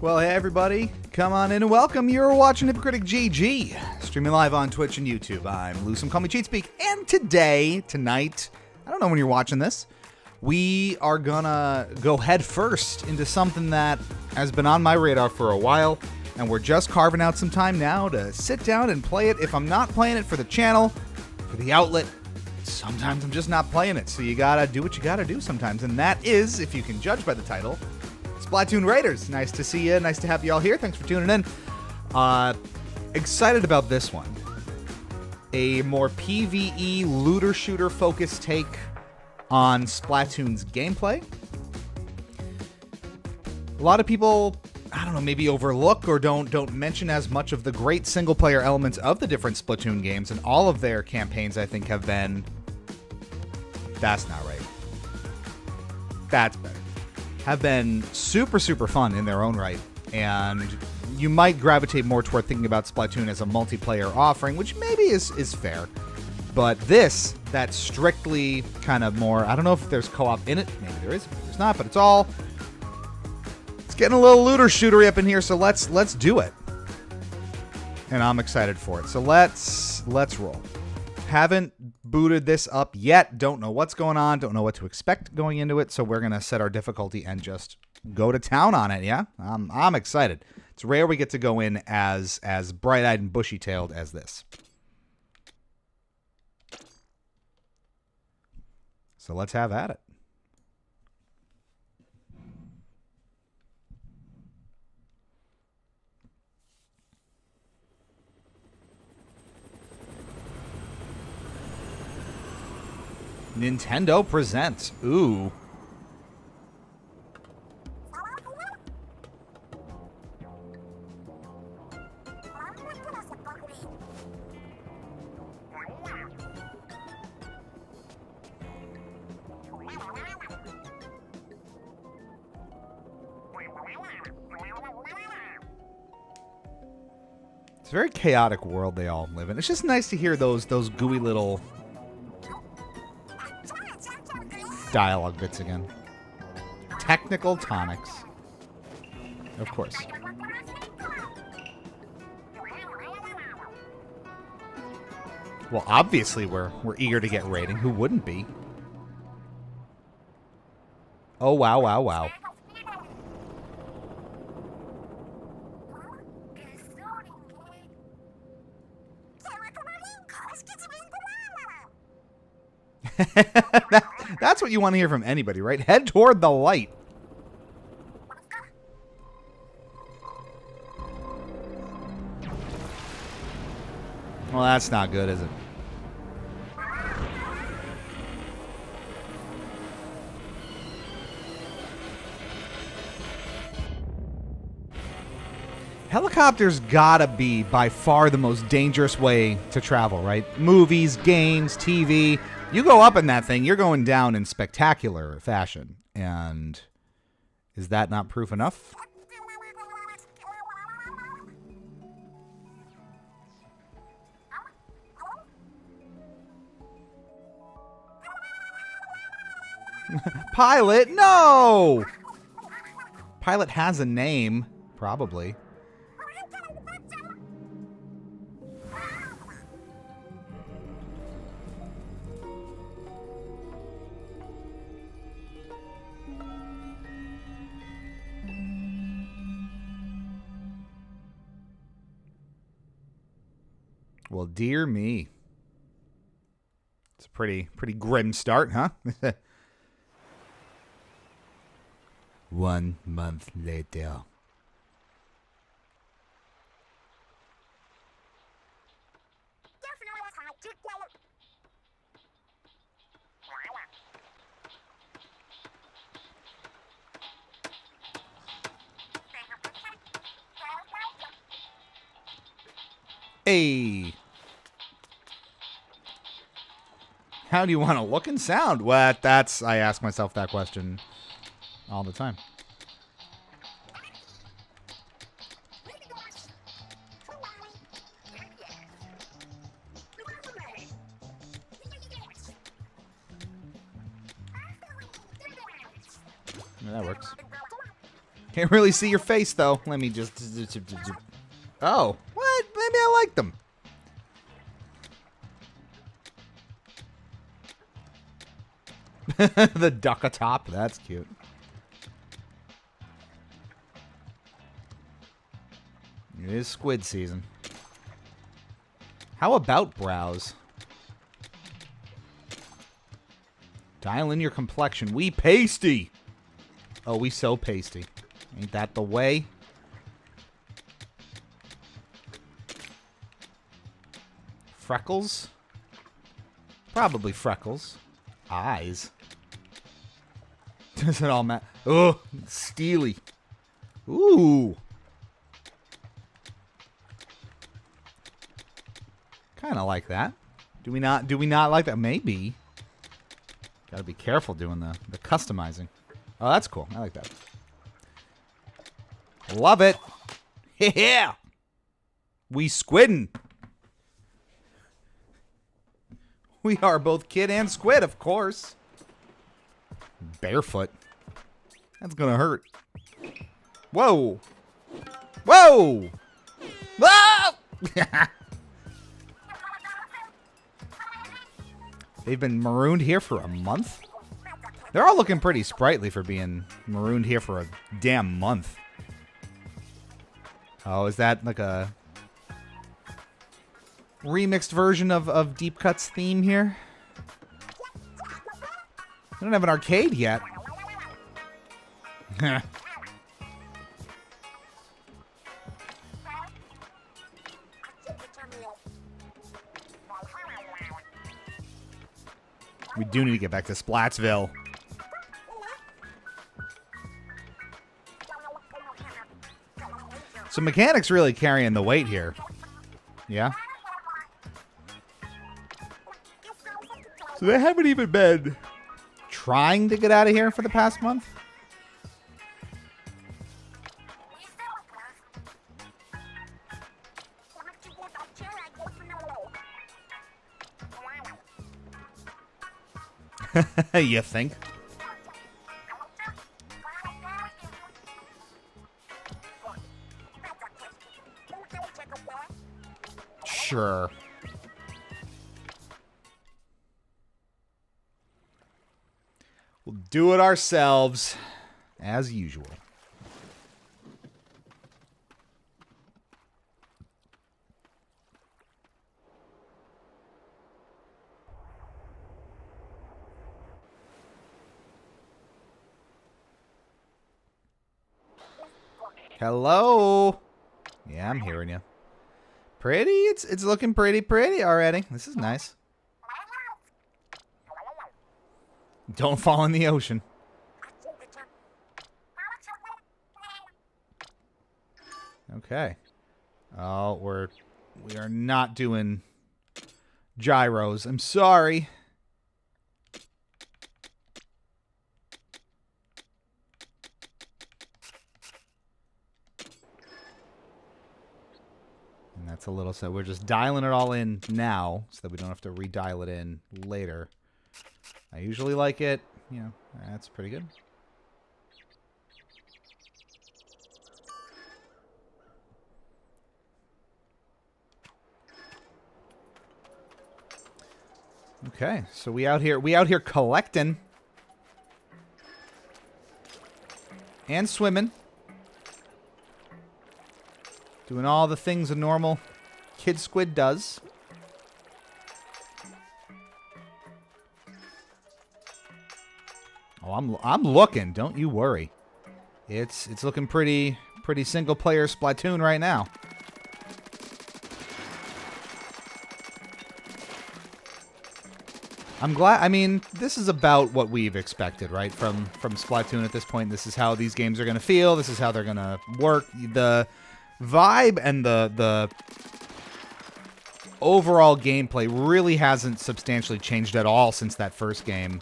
Well, hey everybody, come on in and welcome. You're watching Hypocritic GG, streaming live on Twitch and YouTube. I'm Loosum, call me Cheatspeak, and tonight, I don't know when you're watching this, we are gonna go head first into something that has been on my radar for a while, and we're just carving out some time now to sit down and play it. If I'm not playing it for the channel, for the outlet, sometimes I'm just not playing it, so you gotta do what you gotta do sometimes, and that is, if you can judge by the title, Splatoon Raiders. Nice to see you. Nice to have you all here. Thanks for tuning in. Excited about this one. A more PvE looter shooter focused take on Splatoon's gameplay. A lot of people, I don't know, maybe overlook or don't mention as much of the great single player elements of the different Splatoon games, and all of their campaigns I think have been, that's not right. That's better. Have been super fun in their own right, and you might gravitate more toward thinking about Splatoon as a multiplayer offering, which maybe is fair. But this, that's strictly kind of more, I don't know if there's co-op in it. Maybe there is, maybe there's not, but it's getting a little looter shootery up in here, so let's do it. And I'm excited for it. So let's roll. Haven't booted this up yet. Don't know what's going on. Don't know what to expect going into it. So we're going to set our difficulty and just go to town on it, yeah? I'm excited. It's rare we get to go in as bright-eyed and bushy-tailed as this. So let's have at it. Nintendo presents. Ooh. It's a very chaotic world they all live in. It's just nice to hear those gooey little dialogue bits again. Technical tonics. Of course. Well, obviously we're eager to get rating. Who wouldn't be? Oh, wow, wow, wow. That's what you want to hear from anybody, right? Head toward the light. Well, that's not good, is it? Helicopters gotta be by far the most dangerous way to travel, right? Movies, games, TV. You go up in that thing, you're going down in spectacular fashion. And is that not proof enough? Pilot, no! Pilot has a name, probably. Well, dear me. It's a pretty grim start, huh? 1 month later. Hey. How do you want to look and sound? Well, I ask myself that question all the time. Yeah, that works. Can't really see your face, though. Let me just... Oh, what? Maybe I like them. The duck atop. That's cute. It is squid season. How about browse? Dial in your complexion. We pasty. Oh, we so pasty. Ain't that the way? Freckles? Probably freckles. Eyes. Does it all matter? Oh, steely. Ooh. Kind of like that. Do we not like that? Maybe. Gotta be careful doing the customizing. Oh, that's cool. I like that. Love it. Yeah. We squiddin'. We are both kid and squid, of course. Barefoot. That's gonna hurt. Whoa. Whoa! Whoa! They've been marooned here for a month? They're all looking pretty sprightly for being marooned here for a damn month. Oh, is that like a remixed version of Deep Cut's theme here? I don't have an arcade yet. We do need to get back to Splatsville. So mechanics really carrying the weight here. Yeah. So they haven't even been trying to get out of here for the past month? You think? Sure. We'll do it ourselves, as usual. Hello? Yeah, I'm hearing you. Pretty? It's looking pretty already. This is nice. Don't fall in the ocean. Okay. Oh, we are not doing gyros. I'm sorry. And that's a little, so we're just dialing it all in now so that we don't have to redial it in later. I usually like it. You know, that's pretty good. Okay, so we out here collecting and swimming, doing all the things a normal kid squid does. Oh, I'm looking. Don't you worry. It's looking pretty single player Splatoon right now. I'm glad. I mean, this is about what we've expected, right? From Splatoon at this point. This is how these games are going to feel. This is how they're going to work. The vibe and the overall gameplay really hasn't substantially changed at all since that first game,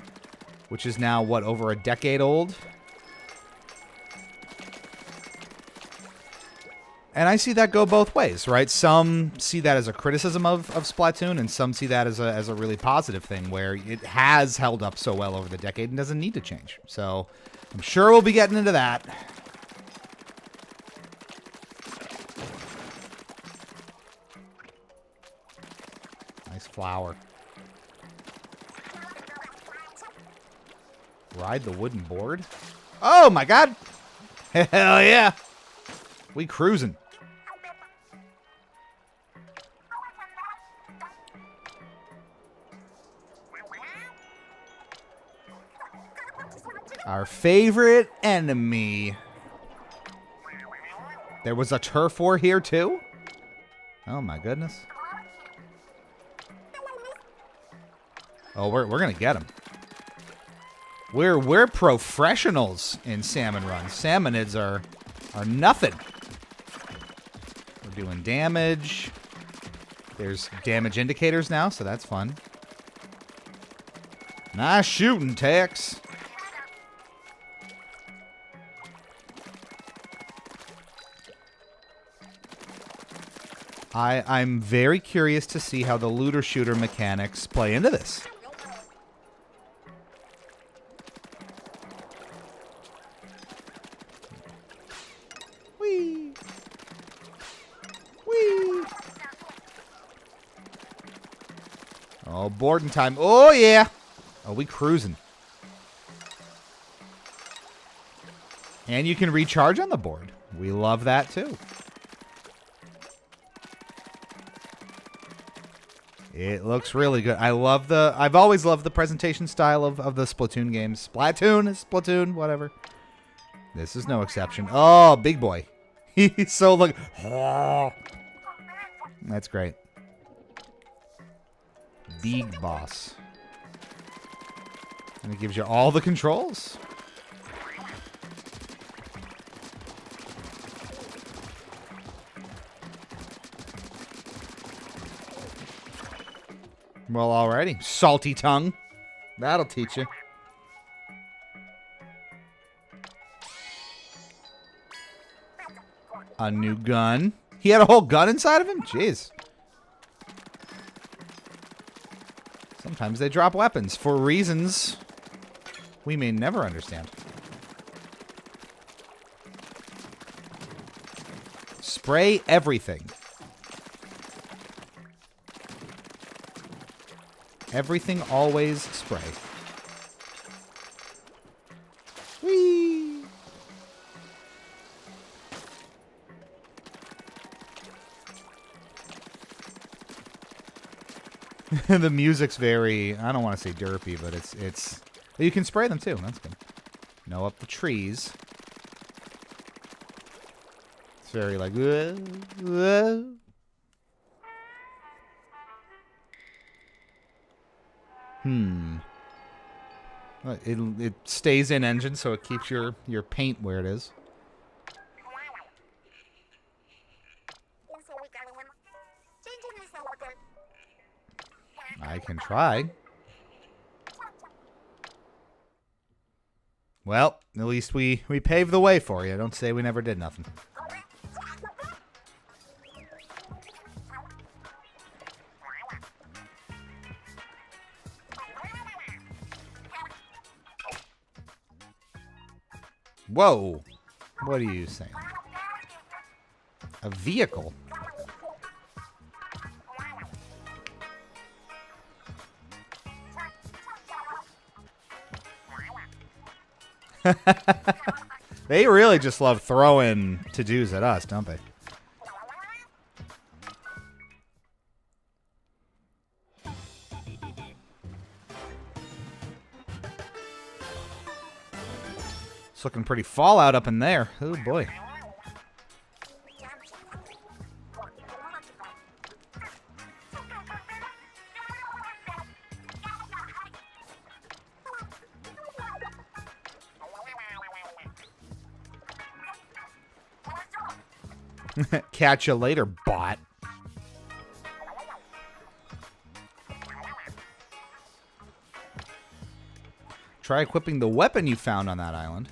which is now, what, over a decade old? And I see that go both ways, right? Some see that as a criticism of Splatoon, and some see that as a really positive thing, where it has held up so well over the decade and doesn't need to change. So I'm sure we'll be getting into that. Nice flower. Ride the wooden board? Oh my god! Hell yeah! We cruising. Our favorite enemy. There was a turf war here too? Oh my goodness. Oh, we're gonna get him. We're professionals in salmon runs. Salmonids are nothing. We're doing damage. There's damage indicators now, so that's fun. Nice shooting, Tex. I'm very curious to see how the looter shooter mechanics play into this. Whee! Whee! Oh, boarding time. Oh, yeah. Oh, we cruising. And you can recharge on the board. We love that, too. It looks really good. I've always loved the presentation style of the Splatoon games. Splatoon, whatever. This is no exception. Oh, big boy. He's so like... Oh. That's great. Big boss. And it gives you all the controls. Well, alrighty. Salty tongue. That'll teach you. A new gun. He had a whole gun inside of him? Jeez. Sometimes they drop weapons for reasons we may never understand. Spray everything. Everything always spray. Whee! The music's very, I don't want to say derpy, but it's you can spray them too. That's good. No, up the trees. It's very like It stays in engine, so it keeps your paint where it is. I can try. Well, at least we paved the way for you. Don't say we never did nothing. Whoa. What are you saying? A vehicle? They really just love throwing to-dos at us, don't they? It's looking pretty Fallout up in there. Oh, boy. Catch you later, bot. Try equipping the weapon you found on that island.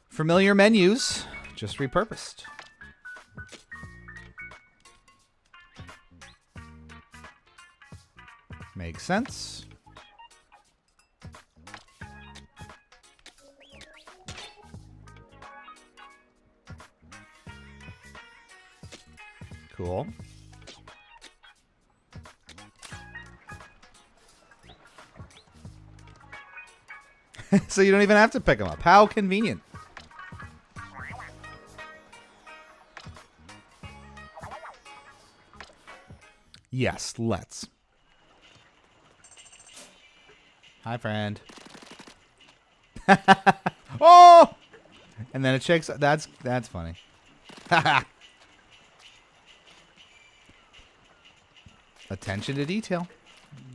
Familiar menus, just repurposed. Makes sense. Cool. So you don't even have to pick them up. How convenient. Yes, let's. Hi, friend. Oh! And then it shakes. That's funny. Attention to detail.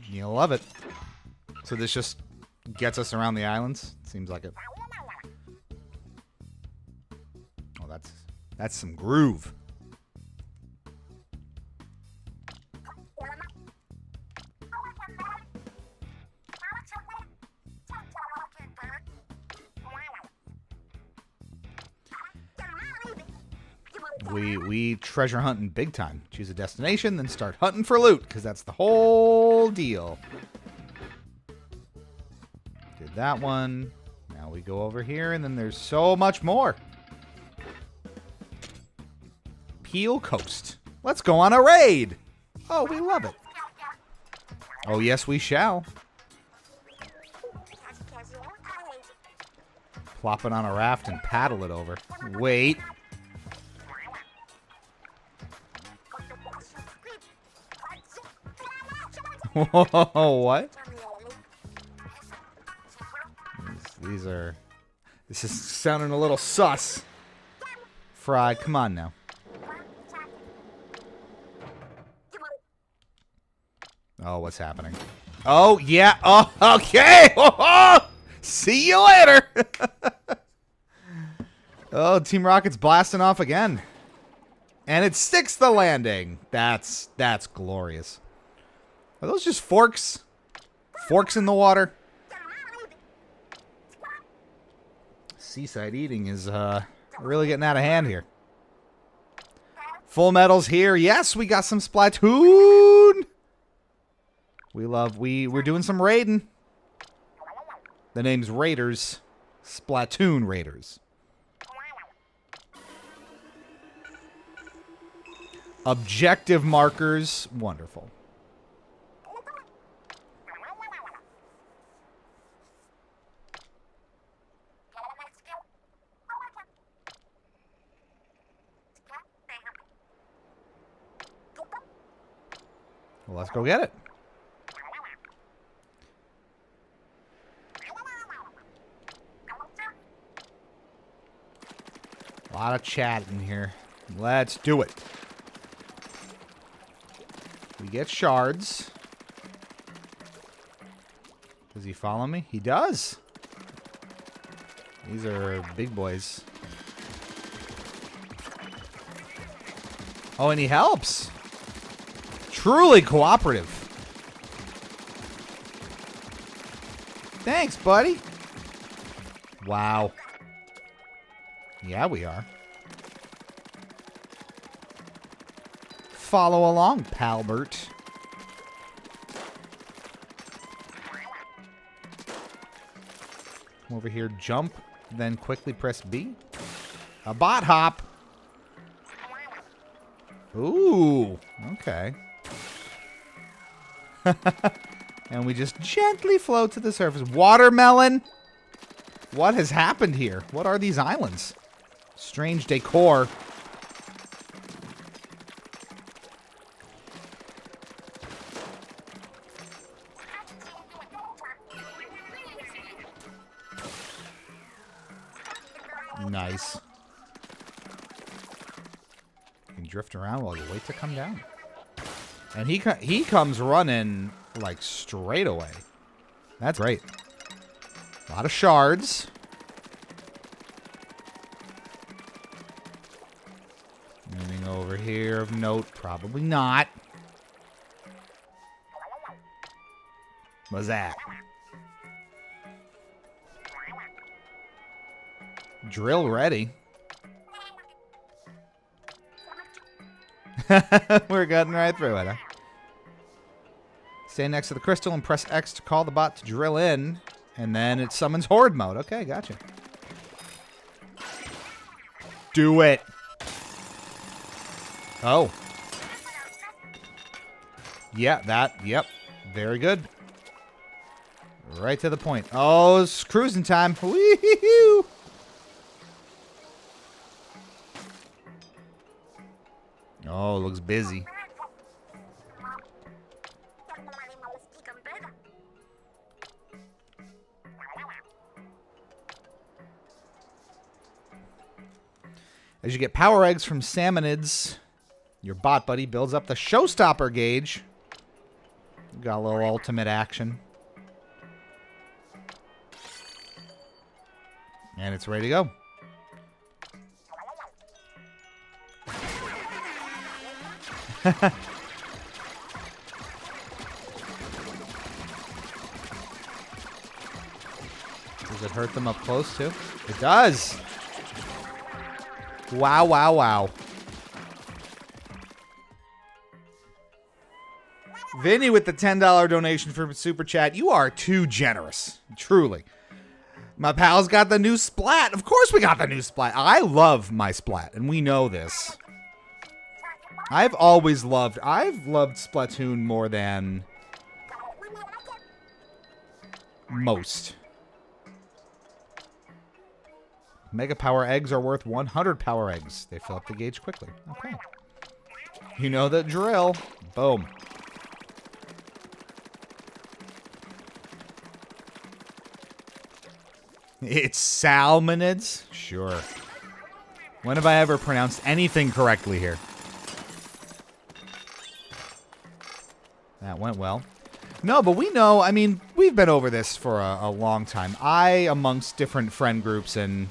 You'll love it. So this just gets us around the islands. Seems like it. Oh, that's some groove. We treasure hunting big time. Choose a destination, then start hunting for loot, because that's the whole deal. Did that one. Now we go over here, and then there's so much more. Peel Coast. Let's go on a raid. Oh, we love it. Oh, yes, we shall. Plop it on a raft and paddle it over. Wait. Whoa, what? These are... This is sounding a little sus. Fry, come on now. Oh, what's happening? Oh, yeah. Oh, okay. Oh, see you later. Oh, Team Rocket's blasting off again. And it sticks the landing. That's glorious. Are those just forks? Forks in the water? Seaside eating is really getting out of hand here. Full medals here. Yes, we got some Splatoon. We're doing some raiding. The name's Raiders. Splatoon Raiders. Objective markers. Wonderful. Well, let's go get it. A lot of chat in here. Let's do it. We get shards. Does he follow me? He does. These are big boys. Oh, and he helps. Truly cooperative. Thanks, buddy. Wow. Yeah, we are. Follow along, Palbert. Come over here, jump, then quickly press B. A bot hop. Ooh, okay. And we just gently float to the surface. Watermelon? What has happened here? What are these islands? Strange decor. Nice. You can drift around while you wait to come down. And he comes running like straight away. That's great. A lot of shards. Anything over here of note? Probably not. What's that? Drill ready. We're cutting right through it, huh? Stay next to the crystal and press X to call the bot to drill in. And then it summons horde mode. Okay, gotcha. Do it. Oh. Yeah, yep. Very good. Right to the point. Oh, it's cruising time. Wee-hoo-hoo. Oh, looks busy. As you get power eggs from salmonids, your bot buddy builds up the showstopper gauge. Got a little ultimate action. And it's ready to go. Does it hurt them up close too? It does. Wow, wow, wow. Vinny with the $10 donation for Super Chat. You are too generous. Truly. My pal's got the new Splat. Of course we got the new Splat. I love my Splat, and we know this. I've loved Splatoon more than most. Mega Power Eggs are worth 100 Power Eggs. They fill up the gauge quickly. Okay. You know the drill. Boom. It's salmonids? Sure. When have I ever pronounced anything correctly here? That went well. No, but we know, I mean, we've been over this for a long time. I, amongst different friend groups and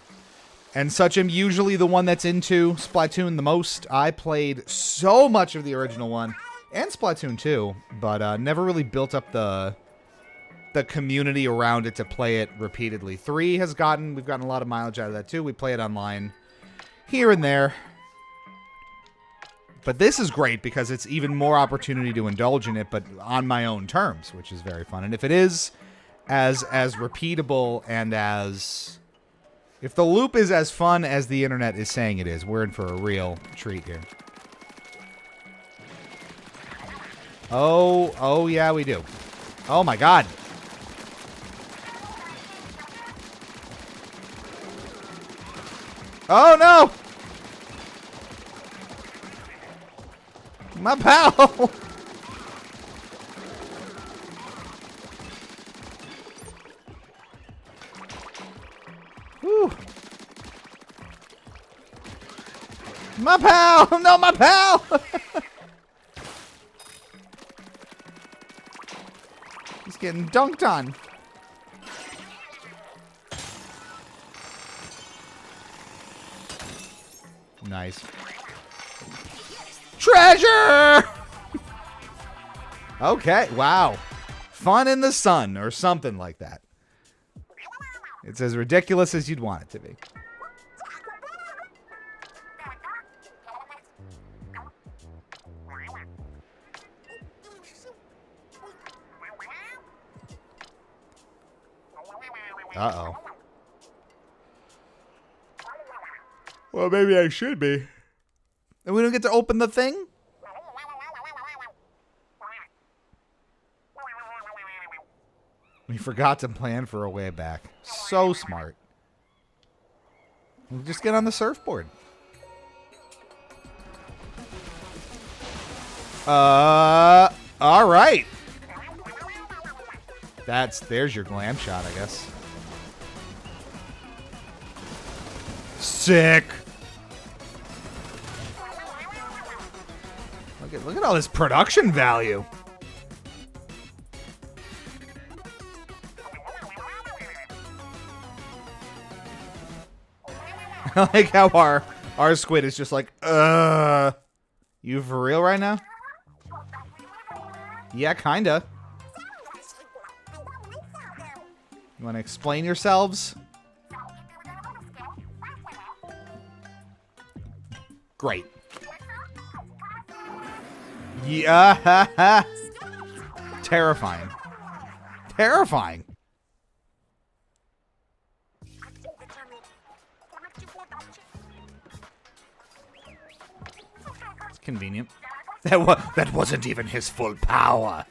such, am usually the one that's into Splatoon the most. I played so much of the original one, and Splatoon 2, but never really built up the community around it to play it repeatedly. 3 we've gotten a lot of mileage out of that too. We play it online here and there. But this is great because it's even more opportunity to indulge in it, but on my own terms, which is very fun. And if it is as repeatable and if the loop is as fun as the internet is saying it is, we're in for a real treat here. Oh yeah, we do. Oh my God. Oh no! My pal! Whew. My pal! No, my pal! He's getting dunked on. Nice. Treasure! Okay, wow. Fun in the sun, or something like that. It's as ridiculous as you'd want it to be. Uh-oh. Well, maybe I should be. And we don't get to open the thing? We forgot to plan for a way back. So smart. We'll just get on the surfboard. All right. There's your glam shot, I guess. Sick. Look at all this production value. I like how our squid is just like, you for real right now? Yeah, kinda. You want to explain yourselves? Great. Yeah. Terrifying. Terrifying. It's convenient. That wasn't even his full power.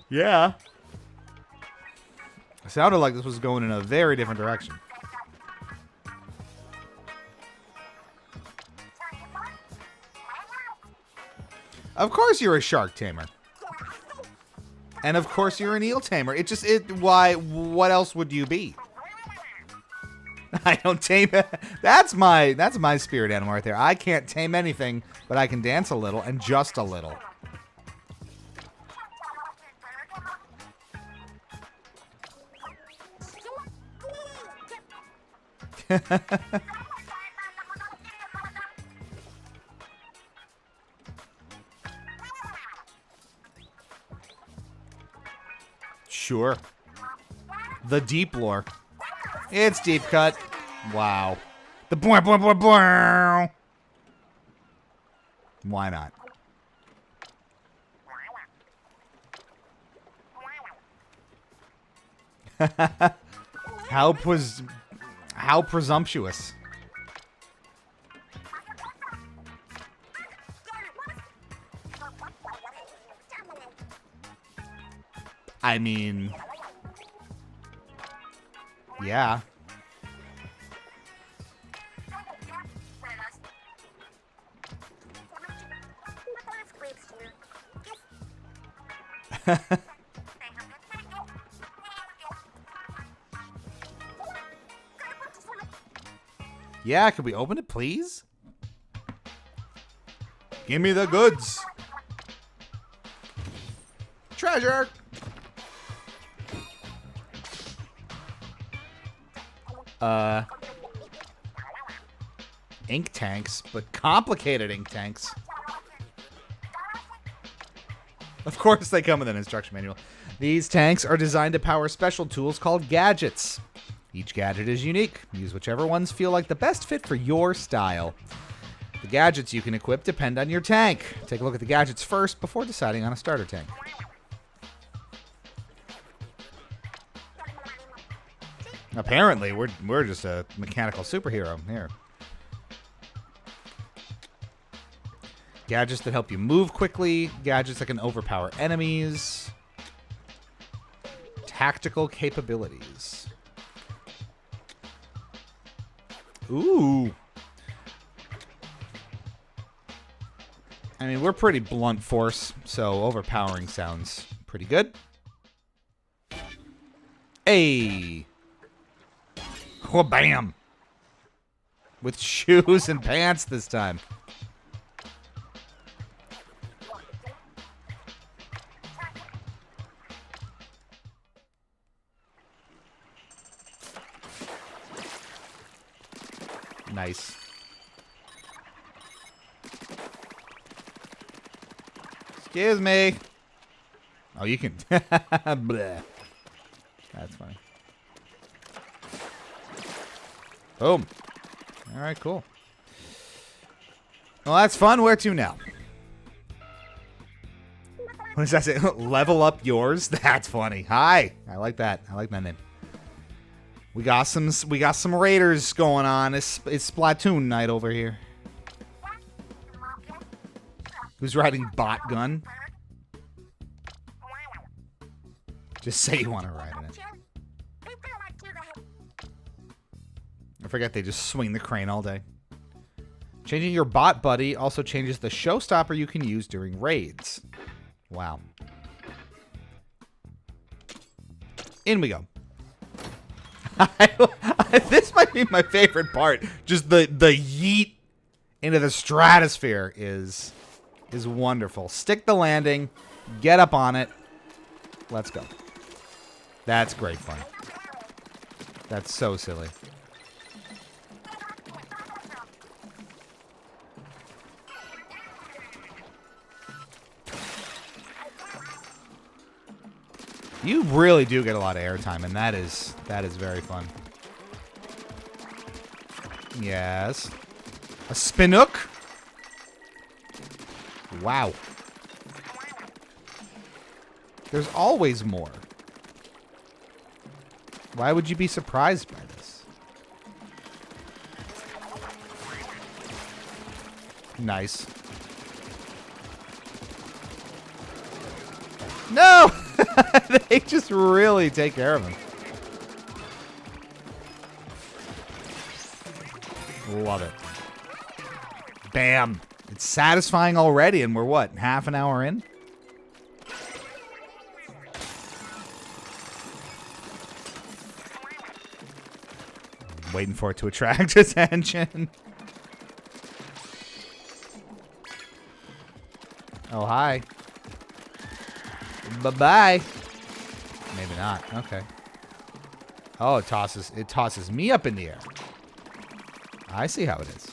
Yeah. It sounded like this was going in a very different direction. Of course you're a shark tamer. And of course you're an eel tamer. What else would you be? I don't tame it. That's my spirit animal right there. I can't tame anything, but I can dance a little and just a little. Sure. The deep lore. It's deep cut. Wow. The boing boing boing boing. Why not? How presumptuous. I mean, yeah. Yeah, can we open it, please? Give me the goods. Treasure. Ink tanks, but complicated ink tanks. Of course they come with an instruction manual. These tanks are designed to power special tools called gadgets. Each gadget is unique. Use whichever ones feel like the best fit for your style. The gadgets you can equip depend on your tank. Take a look at the gadgets first before deciding on a starter tank. Apparently, we're just a mechanical superhero here. Gadgets that help you move quickly. Gadgets that can overpower enemies. Tactical capabilities. Ooh. I mean, we're pretty blunt force, so overpowering sounds pretty good. Hey. Oh, bam. With shoes and pants this time. Nice. Excuse me. Oh, you can. Bleh. That's funny. Boom. All right, cool. Well, that's fun. Where to now? What does that say? Level up yours? That's funny. Hi. I like that. I like that name. We got some Raiders going on. It's Splatoon night over here. Who's riding bot gun? Just say you want to ride in it. I forget they just swing the crane all day. Changing your bot buddy also changes the showstopper you can use during raids. Wow. In we go. This might be my favorite part. Just the yeet into the stratosphere is wonderful. Stick the landing. Get up on it. Let's go. That's great fun. That's so silly. You really do get a lot of airtime, and that is very fun. Yes. A spinook? Wow. There's always more. Why would you be surprised by this? Nice. No! They just really take care of him. Love it. Bam. It's satisfying already, and we're what, half an hour in? Waiting for it to attract attention. Oh, hi. Bye-bye. Maybe not. Okay. Oh, it tosses me up in the air. I see how it is.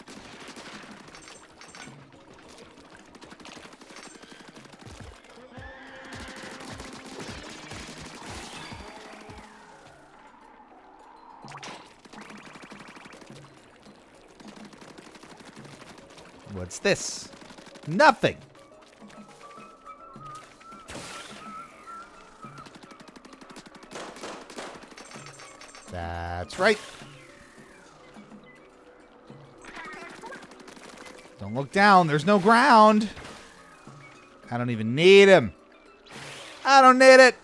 What's this? Nothing. That's right. Don't look down. There's no ground. I don't even need him. I don't need it.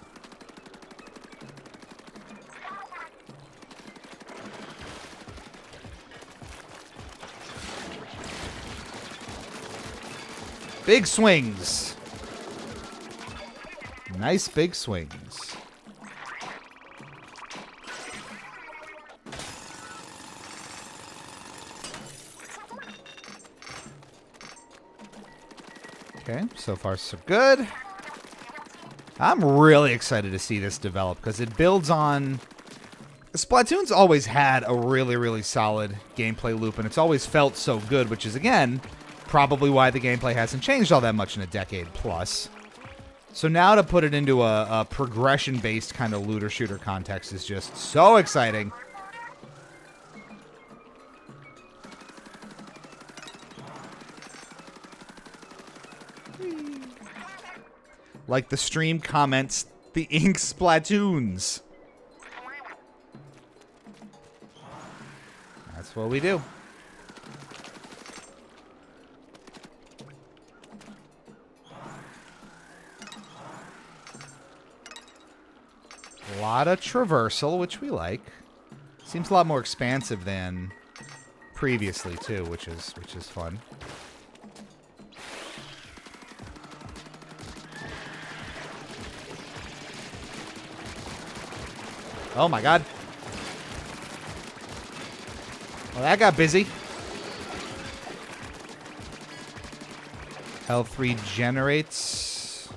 Big swings. Nice big swings. Okay, so far so good. I'm really excited to see this develop because it builds on... Splatoon's always had a really, really solid gameplay loop, and it's always felt so good, which is, again, probably why the gameplay hasn't changed all that much in a decade plus. So now to put it into a progression-based kind of looter-shooter context is just so exciting. Like the stream comments, the ink Splatoons. That's what we do. A lot of traversal, which we like. Seems a lot more expansive than previously too, which is fun. Oh my god. Well, that got busy. Health regenerates.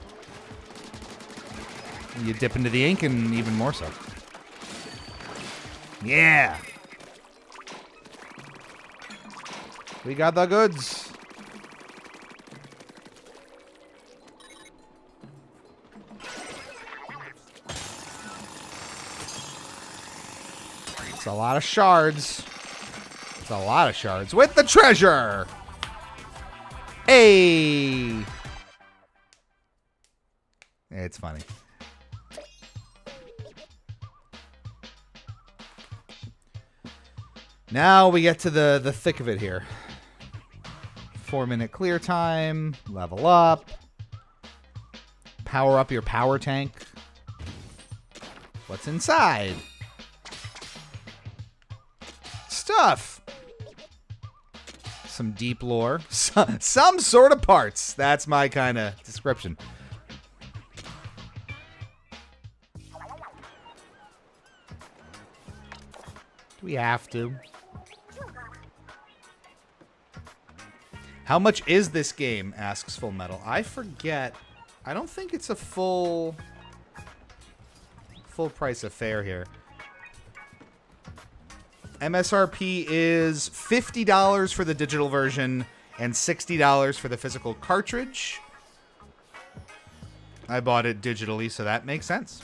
You dip into the ink and even more so. Yeah. We got the goods. It's a lot of shards. It's a lot of shards with the treasure. Hey. It's funny. Now we get to the thick of it here. 4-minute clear time. Level up. Power up your power tank. What's inside? Stuff. Some deep lore. Some sort of parts. That's my kind of description. Do we have to? How much is this game? Asks Full Metal. I forget. I don't think it's a full price affair here. MSRP is $50 for the digital version and $60 for the physical cartridge. I bought it digitally, so that makes sense.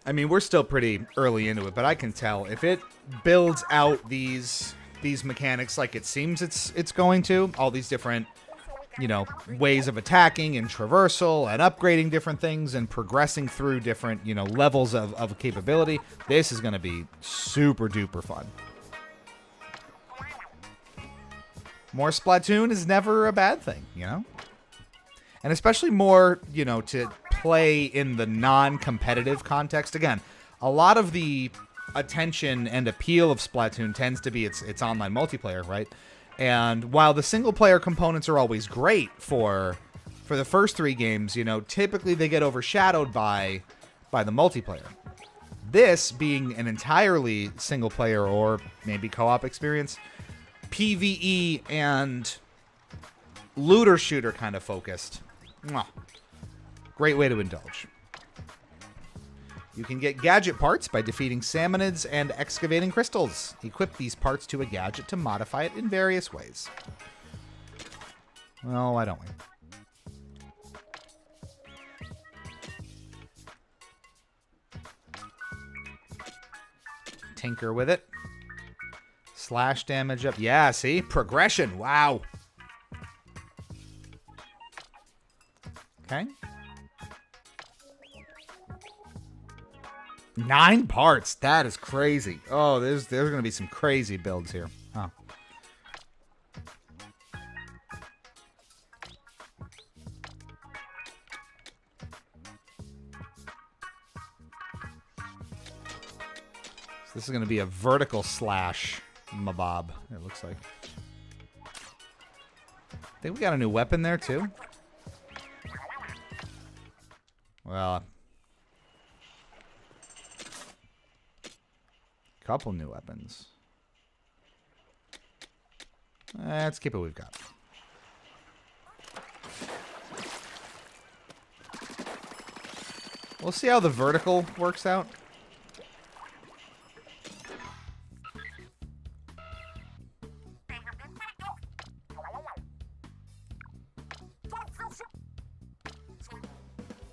I mean, we're still pretty early into it, but I can tell if it builds out these mechanics like it seems it's going to, all these different, you know, ways of attacking and traversal and upgrading different things and progressing through different, you know, levels of capability, this is going to be super duper fun. More Splatoon is never a bad thing, you know? And especially more, you know, to play in the non-competitive context. Again, a lot of the attention and appeal of Splatoon tends to be its online multiplayer, right? And while the single-player components are always great for the first 3 games, you know, typically they get overshadowed by the multiplayer. This being an entirely single-player or maybe co-op experience, PvE and looter-shooter kind of focused. Mwah. Great way to indulge. You can get gadget parts by defeating salmonids and excavating crystals. Equip these parts to a gadget to modify it in various ways. Well, why don't we? Tinker with it. Slash damage up. Yeah, see? Progression. Wow. Okay. 9 parts. That is crazy. Oh, there's going to be some crazy builds here. Huh. So this is going to be a vertical slash mabob, it looks like. I think we got a new weapon there, too. Well, a couple new weapons. Let's keep what we've got. We'll see how the vertical works out.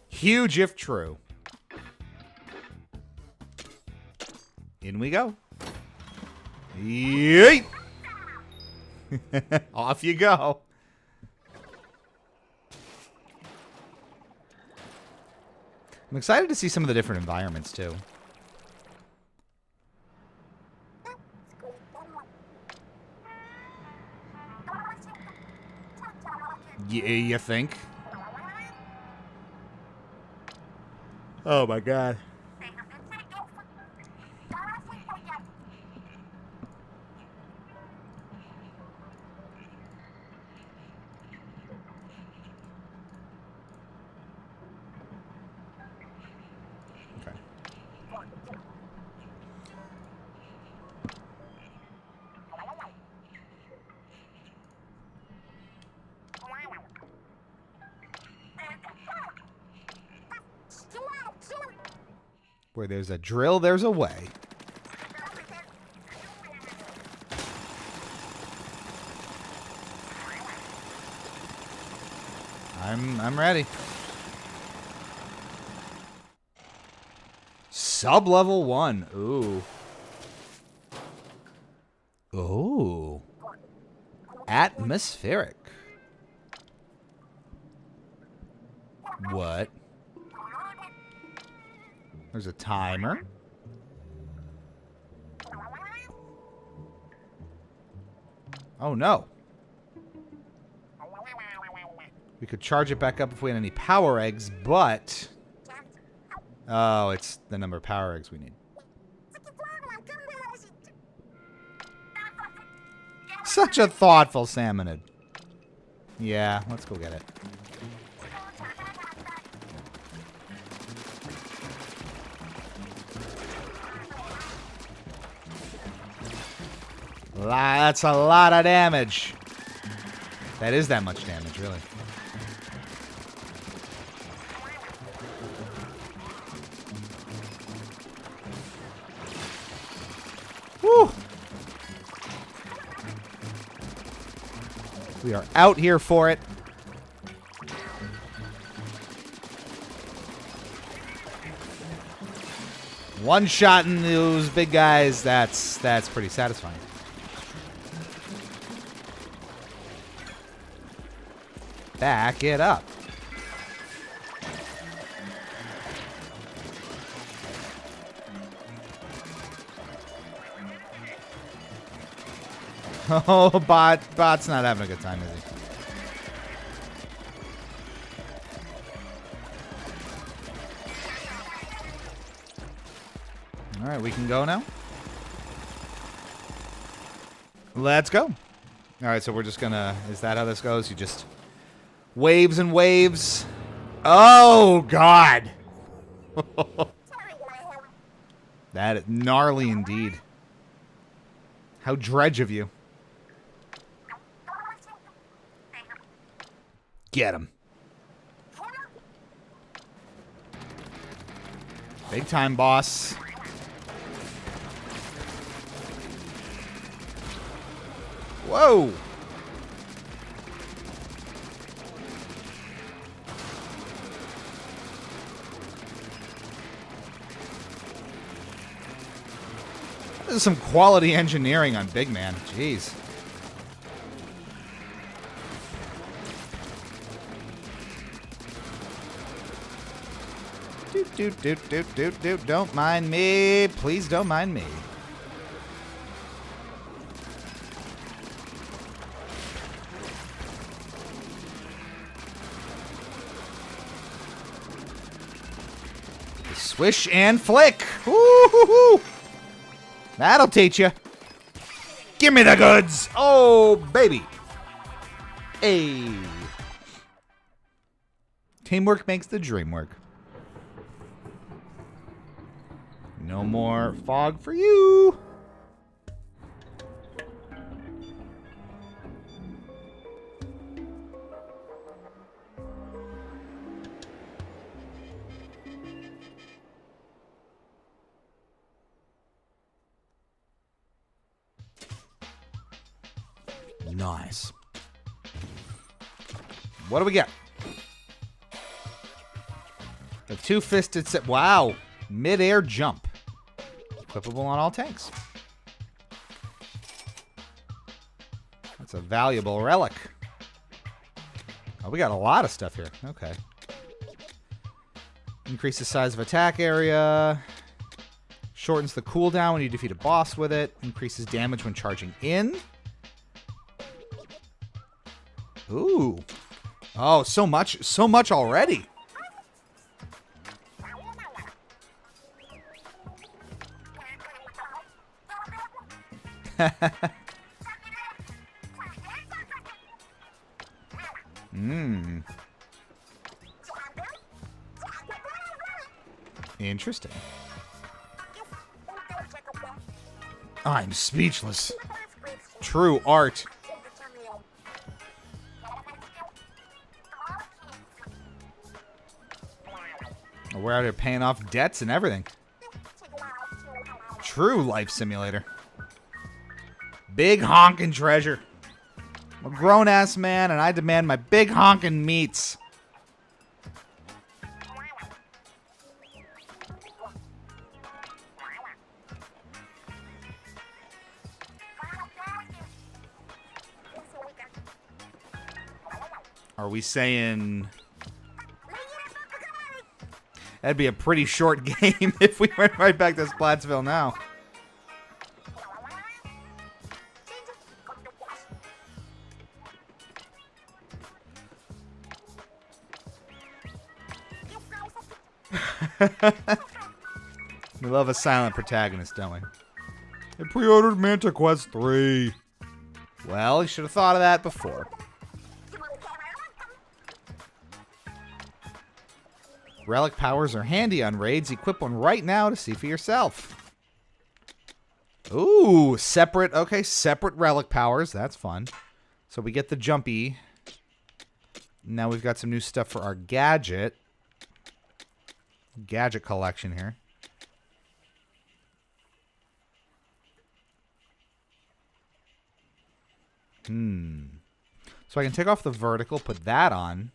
Huge if true. In we go. Yeet! Off you go. I'm excited to see some of the different environments, too. You think? Oh my god. Okay. Where there's a drill, there's a way. I'm ready. Sub-level 1. Ooh. Ooh. Atmospheric. What? There's a timer. Oh no. We could charge it back up if we had any power eggs, but... Oh, it's the number of power eggs we need. Such a thoughtful salmonid. Yeah, let's go get it. That's a lot of damage. That is that much damage, really. Woo! We are out here for it. One shot in those big guys, that's pretty satisfying. Back it up. Oh, Bot's not having a good time, is he? All right, we can go now. Let's go. All right, so we're just gonna... Is that how this goes? You just... Waves and waves. Oh, God. That is gnarly indeed. How dredge of you. Get him. Big time, boss. Whoa. This is some quality engineering on Big Man. Jeez. Doot. Don't mind me. Please don't mind me. Swish and flick. Woo-hoo-hoo. That'll teach you. Give me the goods. Oh, baby. Hey. Teamwork makes the dream work. No more fog for you. Nice. What do we get? The two-fisted set. Wow. Mid-air jump. Equipable on all tanks. That's a valuable relic. Oh, we got a lot of stuff here. Okay. Increase the size of attack area. Shortens the cooldown when you defeat a boss with it. Increases damage when charging in. Ooh. Oh, so much already. Interesting. I'm speechless. True art. We're out here paying off debts and everything. True life simulator. Big honkin' treasure. I'm a grown-ass man, and I demand my big honkin' meats. Are we saying... That'd be a pretty short game if we went right back to Splatsville now. We love a silent protagonist, don't we? I pre-ordered Manta Quest 3. Well, you should have thought of that before. Relic powers are handy on raids. Equip one right now to see for yourself. Ooh, separate. Okay, separate relic powers. That's fun. So we get the jumpy. Now we've got some new stuff for our gadget. Gadget collection here. So I can take off the vertical, put that on.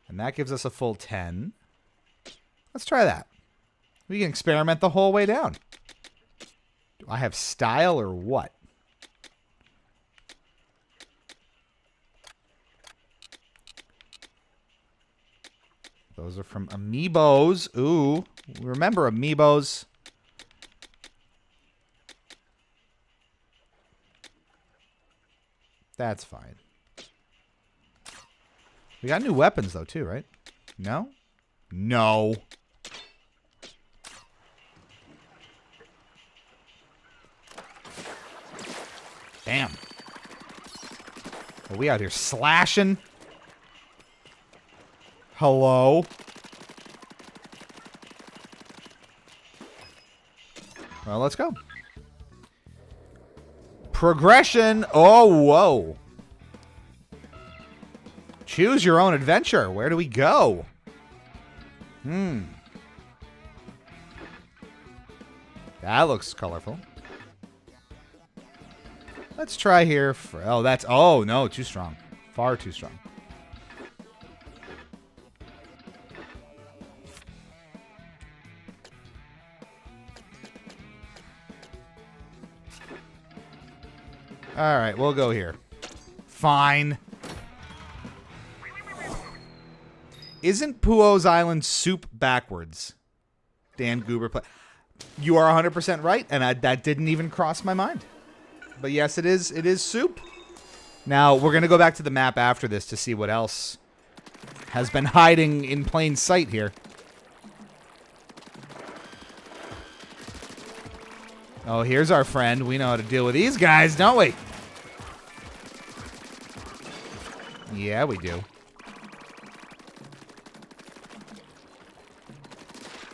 And that gives us a full 10. Let's try that. We can experiment the whole way down. Do I have style or what? Those are from Amiibos. Ooh. Remember Amiibos. That's fine. We got new weapons, though, too, right? No? No. Damn. Are we out here slashing? Hello? Well, let's go. Progression. Oh, whoa. Choose your own adventure. Where do we go? That looks colorful. Let's try here. Oh, that's... Oh, no. Too strong. Far too strong. All right, we'll go here. Fine. Isn't Puo's Island soup backwards? Dan Goober play. You are 100% right, and that didn't even cross my mind. But yes, it is. It is soup. Now, we're going to go back to the map after this to see what else has been hiding in plain sight here. Oh, here's our friend. We know how to deal with these guys, don't we? Yeah, we do.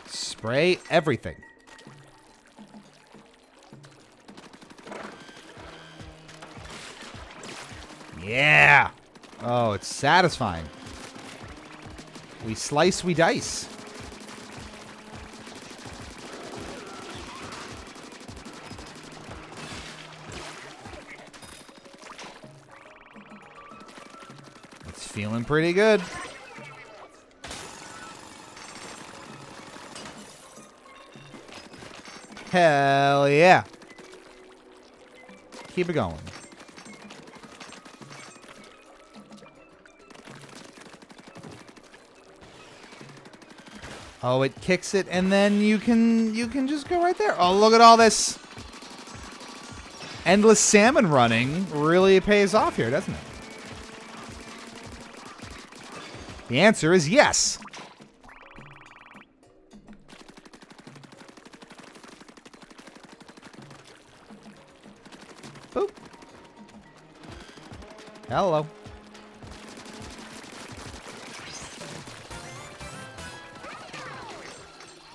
Spray everything. Yeah. Oh, it's satisfying. We slice, we dice. It's feeling pretty good. Hell yeah. Keep it going. Oh, it kicks it, and then you can just go right there. Oh, look at all this endless salmon running. Really pays off here, doesn't it? The answer is yes. Boop. Hello.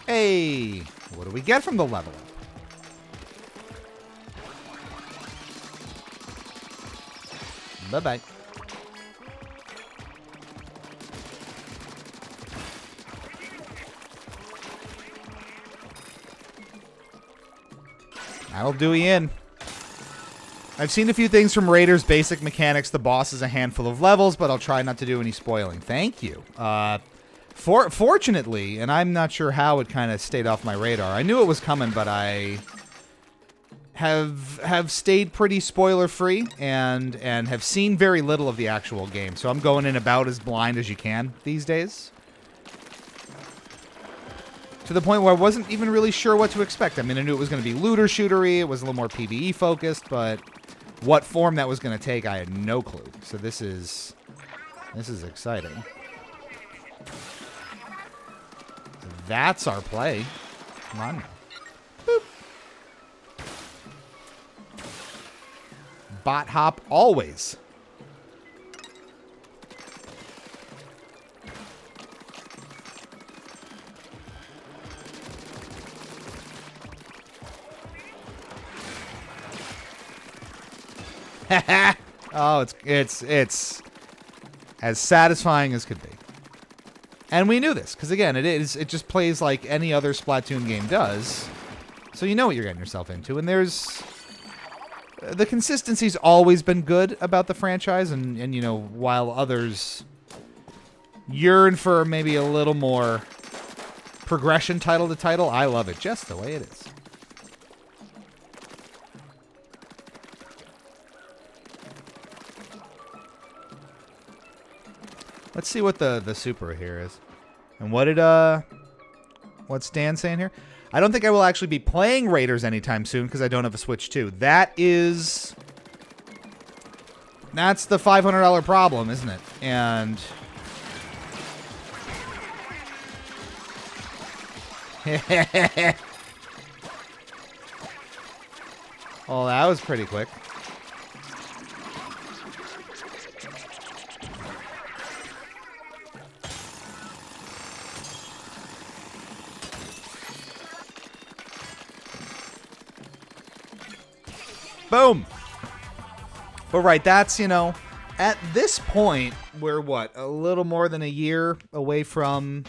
Hey, what do we get from the level up? Bye-bye. That'll do you in. I've seen a few things from Raiders basic mechanics. The boss is a handful of levels, but I'll try not to do any spoiling. Thank you. Fortunately, and I'm not sure how it kind of stayed off my radar. I knew it was coming, but I have stayed pretty spoiler free and have seen very little of the actual game. So I'm going in about as blind as you can these days. To the point where I wasn't even really sure what to expect. I mean, I knew it was going to be looter shootery. It was a little more PvE focused, but what form that was going to take, I had no clue. So this is exciting. That's our play. Come on now. Boop. Bot hop always. Oh, it's as satisfying as could be. And we knew this, because again, it just plays like any other Splatoon game does. So you know what you're getting yourself into. And there's the consistency's always been good about the franchise, and you know, while others yearn for maybe a little more progression title to title, I love it just the way it is. Let's see what the super here is. And what's Dan saying here? I don't think I will actually be playing Raiders anytime soon because I don't have a Switch 2. That's the $500 problem, isn't it? And oh, that was pretty quick. Boom. But right, that's, you know, at this point, we're what, a little more than a year away from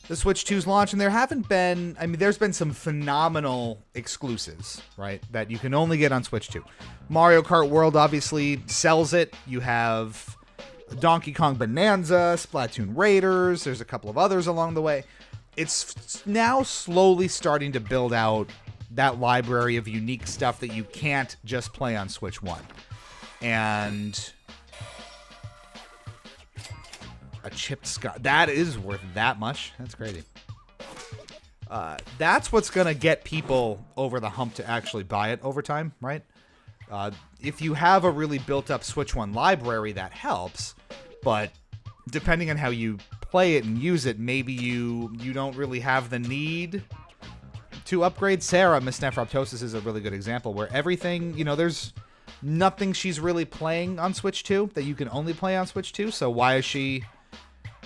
the Switch 2's launch, and there haven't been, I mean, there's been some phenomenal exclusives, right, that you can only get on Switch 2. Mario Kart World obviously sells it. You have Donkey Kong Bonanza, Splatoon Raiders, there's a couple of others along the way. It's now slowly starting to build out that library of unique stuff that you can't just play on Switch 1. And a chipped sky. That is worth that much. That's crazy. That's what's going to get people over the hump to actually buy it over time, right? If you have a really built-up Switch 1 library, that helps. But depending on how you play it and use it, maybe you don't really have the need to upgrade. Sarah, Miss Nephroptosis, is a really good example where everything, there's nothing she's really playing on Switch 2 that you can only play on Switch 2. So why is she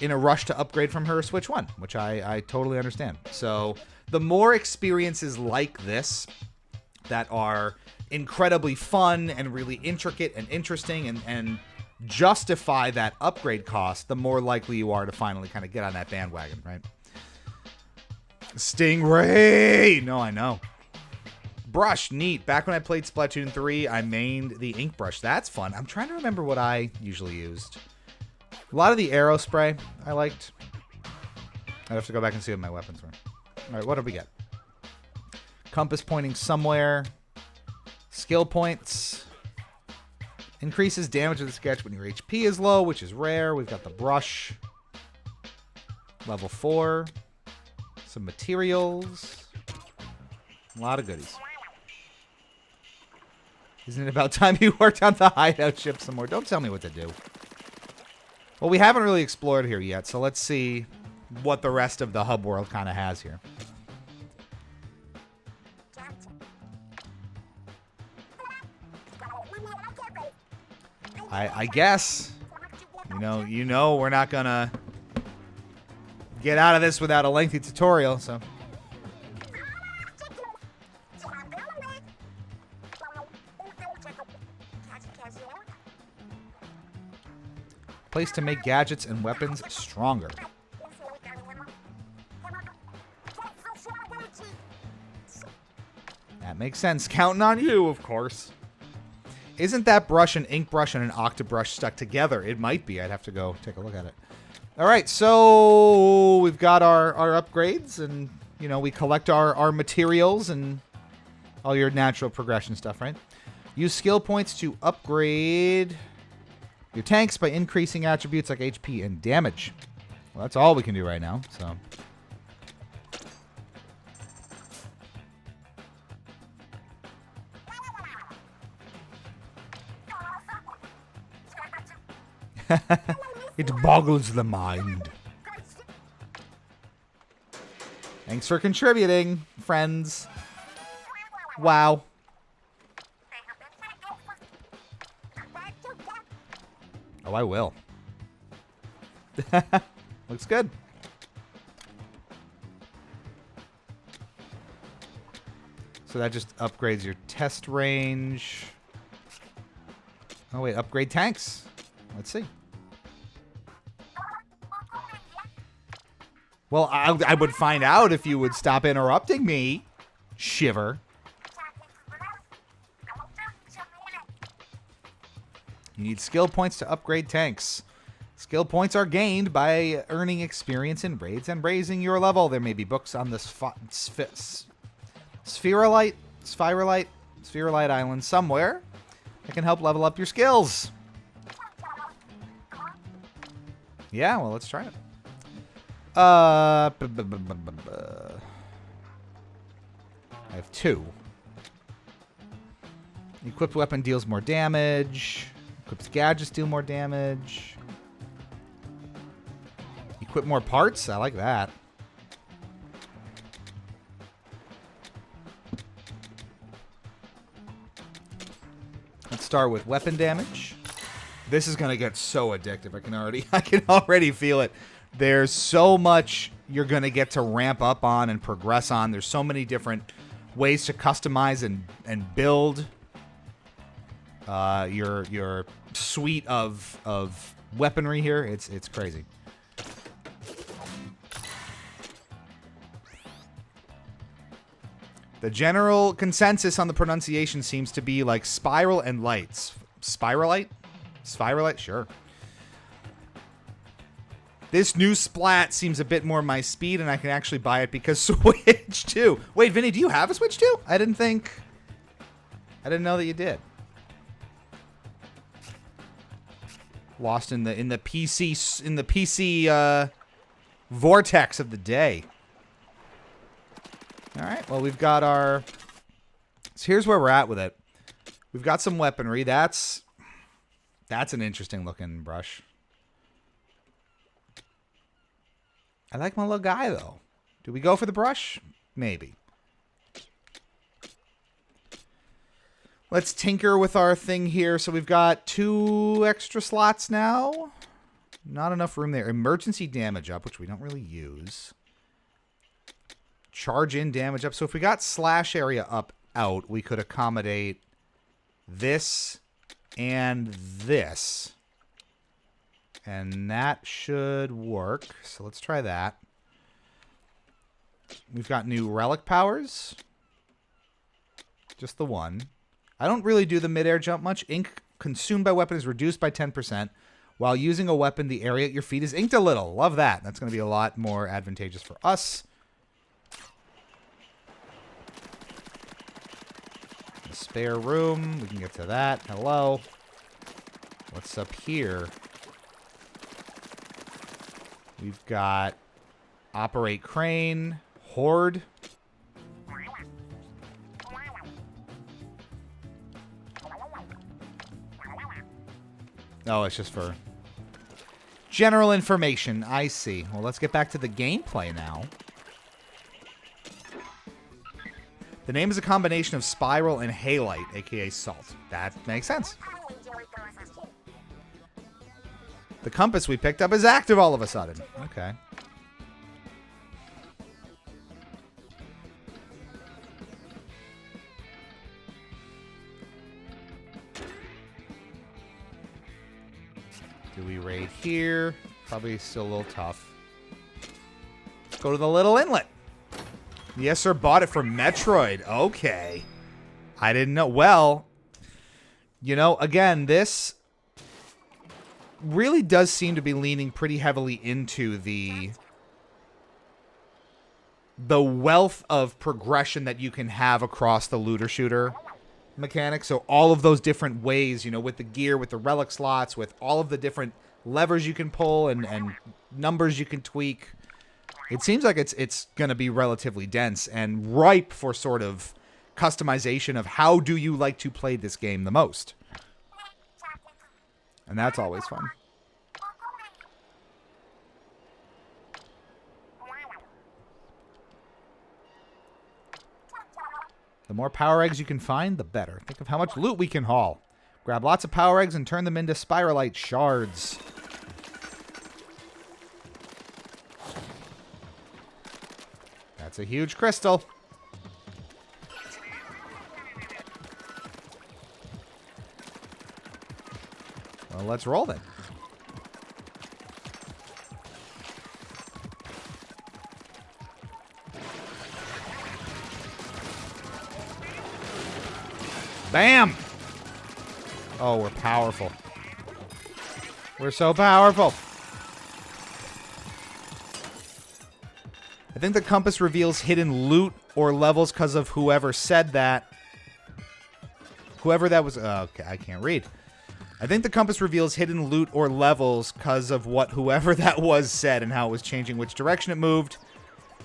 in a rush to upgrade from her Switch 1, which I totally understand. So the more experiences like this that are incredibly fun and really intricate and interesting and justify that upgrade cost, the more likely you are to finally kind of get on that bandwagon, right? Stingray! No, I know. Brush, neat. Back when I played Splatoon 3, I mained the ink brush. That's fun. I'm trying to remember what I usually used. A lot of the arrow spray I liked. I'd have to go back and see what my weapons were. All right, what did we get? Compass pointing somewhere. Skill points. Increases damage of the sketch when your HP is low, which is rare. We've got the brush. Level 4. Some materials. A lot of goodies. Isn't it about time you worked on the hideout ship some more? Don't tell me what to do. Well, we haven't really explored here yet, so let's see what the rest of the hub world kind of has here. I guess, you know, we're not gonna get out of this without a lengthy tutorial, so. Place to make gadgets and weapons stronger. That makes sense. Counting on you, of course. Isn't that brush an ink brush and an octobrush stuck together? It might be. I'd have to go take a look at it. All right, so we've got our upgrades, and, we collect our materials and all your natural progression stuff, right? Use skill points to upgrade your tanks by increasing attributes like HP and damage. Well, that's all we can do right now, so. It boggles the mind. Thanks for contributing, friends. Wow. Oh, I will. Looks good. So that just upgrades your test range. Oh, wait, upgrade tanks. Let's see. Well, I would find out if you would stop interrupting me, Shiver. You need skill points to upgrade tanks. Skill points are gained by earning experience in raids and raising your level. There may be books on this Spherolite Island somewhere that can help level up your skills. Yeah, well, let's try it. I have 2. Equipped weapon deals more damage. Equipped gadgets deal more damage. Equip more parts? I like that. Let's start with weapon damage. This is gonna get so addictive. I can already feel it. There's so much you're gonna get to ramp up on and progress on. There's so many different ways to customize and build your suite of weaponry here. It's crazy. The general consensus on the pronunciation seems to be like spiral and lights. Spiralite? Spiralite? Sure. This new Splat seems a bit more my speed, and I can actually buy it because Switch 2. Wait, Vinny, do you have a Switch 2? I didn't know that you did. Lost in the PC vortex of the day. All right. Well, we've got our. So here's where we're at with it. We've got some weaponry. That's an interesting looking brush. I like my little guy, though. Do we go for the brush? Maybe. Let's tinker with our thing here. So we've got 2 extra slots now. Not enough room there. Emergency damage up, which we don't really use. Charge in damage up. So if we got slash area up out, we could accommodate this and this. And that should work. So let's try that. We've got new relic powers. Just the one. I don't really do the midair jump much. Ink consumed by weapon is reduced by 10%. While using a weapon, the area at your feet is inked a little. Love that. That's going to be a lot more advantageous for us. Spare room. We can get to that. Hello. What's up here? We've got operate crane, horde. Oh, it's just for general information. I see. Well, let's get back to the gameplay now. The name is a combination of spiral and halite, aka salt. That makes sense. The compass we picked up is active all of a sudden. Okay. Do we raid here? Probably still a little tough. Let's go to the little inlet. Yes, sir. Bought it for Metroid. Okay. I didn't know. Well, you know, again, this really does seem to be leaning pretty heavily into the wealth of progression that you can have across the looter shooter mechanic. So all of those different ways, you know, with the gear, with the relic slots, with all of the different levers you can pull and numbers you can tweak. It seems like it's going to be relatively dense and ripe for sort of customization of how do you like to play this game the most. And that's always fun. The more power eggs you can find, the better. Think of how much loot we can haul. Grab lots of power eggs and turn them into spiralite shards. That's a huge crystal. Well, let's roll then. Bam! Oh, we're powerful. We're so powerful. I think the compass reveals hidden loot or levels because of whoever said that. Whoever that was... okay, I can't read. I think the compass reveals hidden loot or levels because of what whoever that was said and how it was changing which direction it moved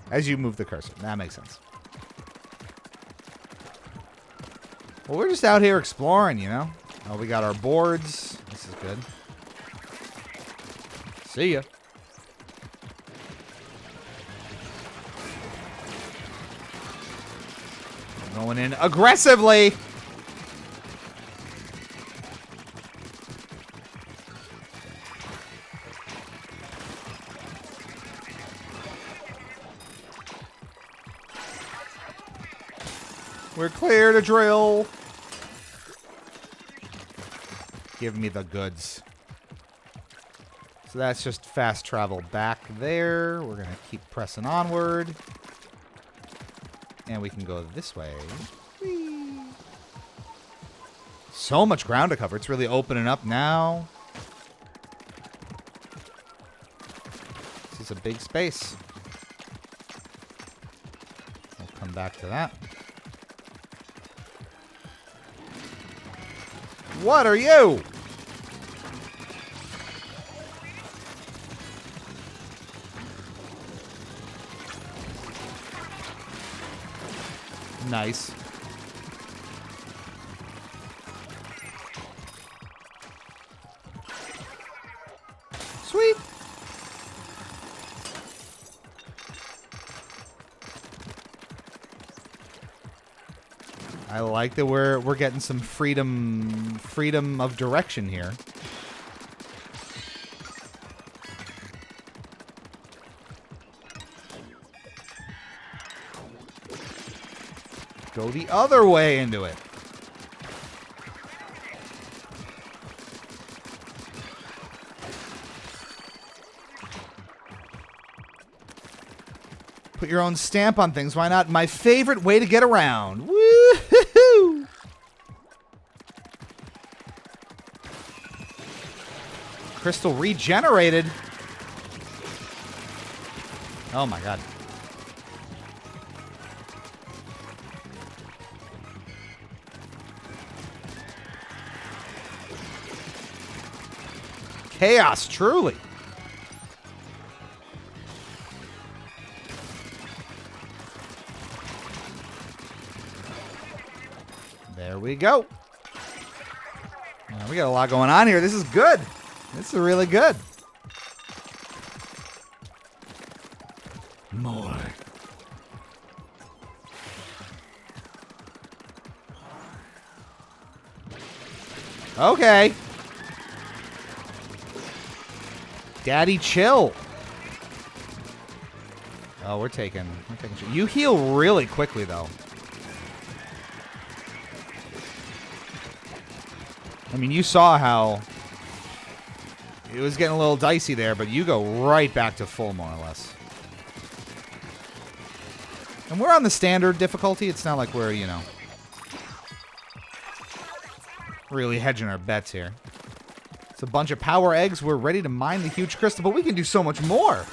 as you move the cursor. That makes sense. Well, we're just out here exploring, you know? Oh, we got our boards. This is good. See ya. Going in aggressively. We're clear to drill. Give me the goods. So that's just fast travel back there. We're going to keep pressing onward. And we can go this way. Whee. So much ground to cover. It's really opening up now. is a big space. We'll come back to that. What are you? Nice. Sweet. I like that we're getting some freedom of direction here. Go the other way into it. Put your own stamp on things. Why not? My favorite way to get around. Woo-hoo-hoo! Crystal regenerated. Oh my god. Chaos, truly. There we go. We got a lot going on here. This is good. This is really good. More. Okay. Daddy, chill. Oh, we're taking. You heal really quickly, though. I mean, you saw how it was getting a little dicey there, but you go right back to full, more or less. And we're on the standard difficulty. It's not like we're, you know, really hedging our bets here. It's a bunch of power eggs. We're ready to mine the huge crystal, but we can do so much more.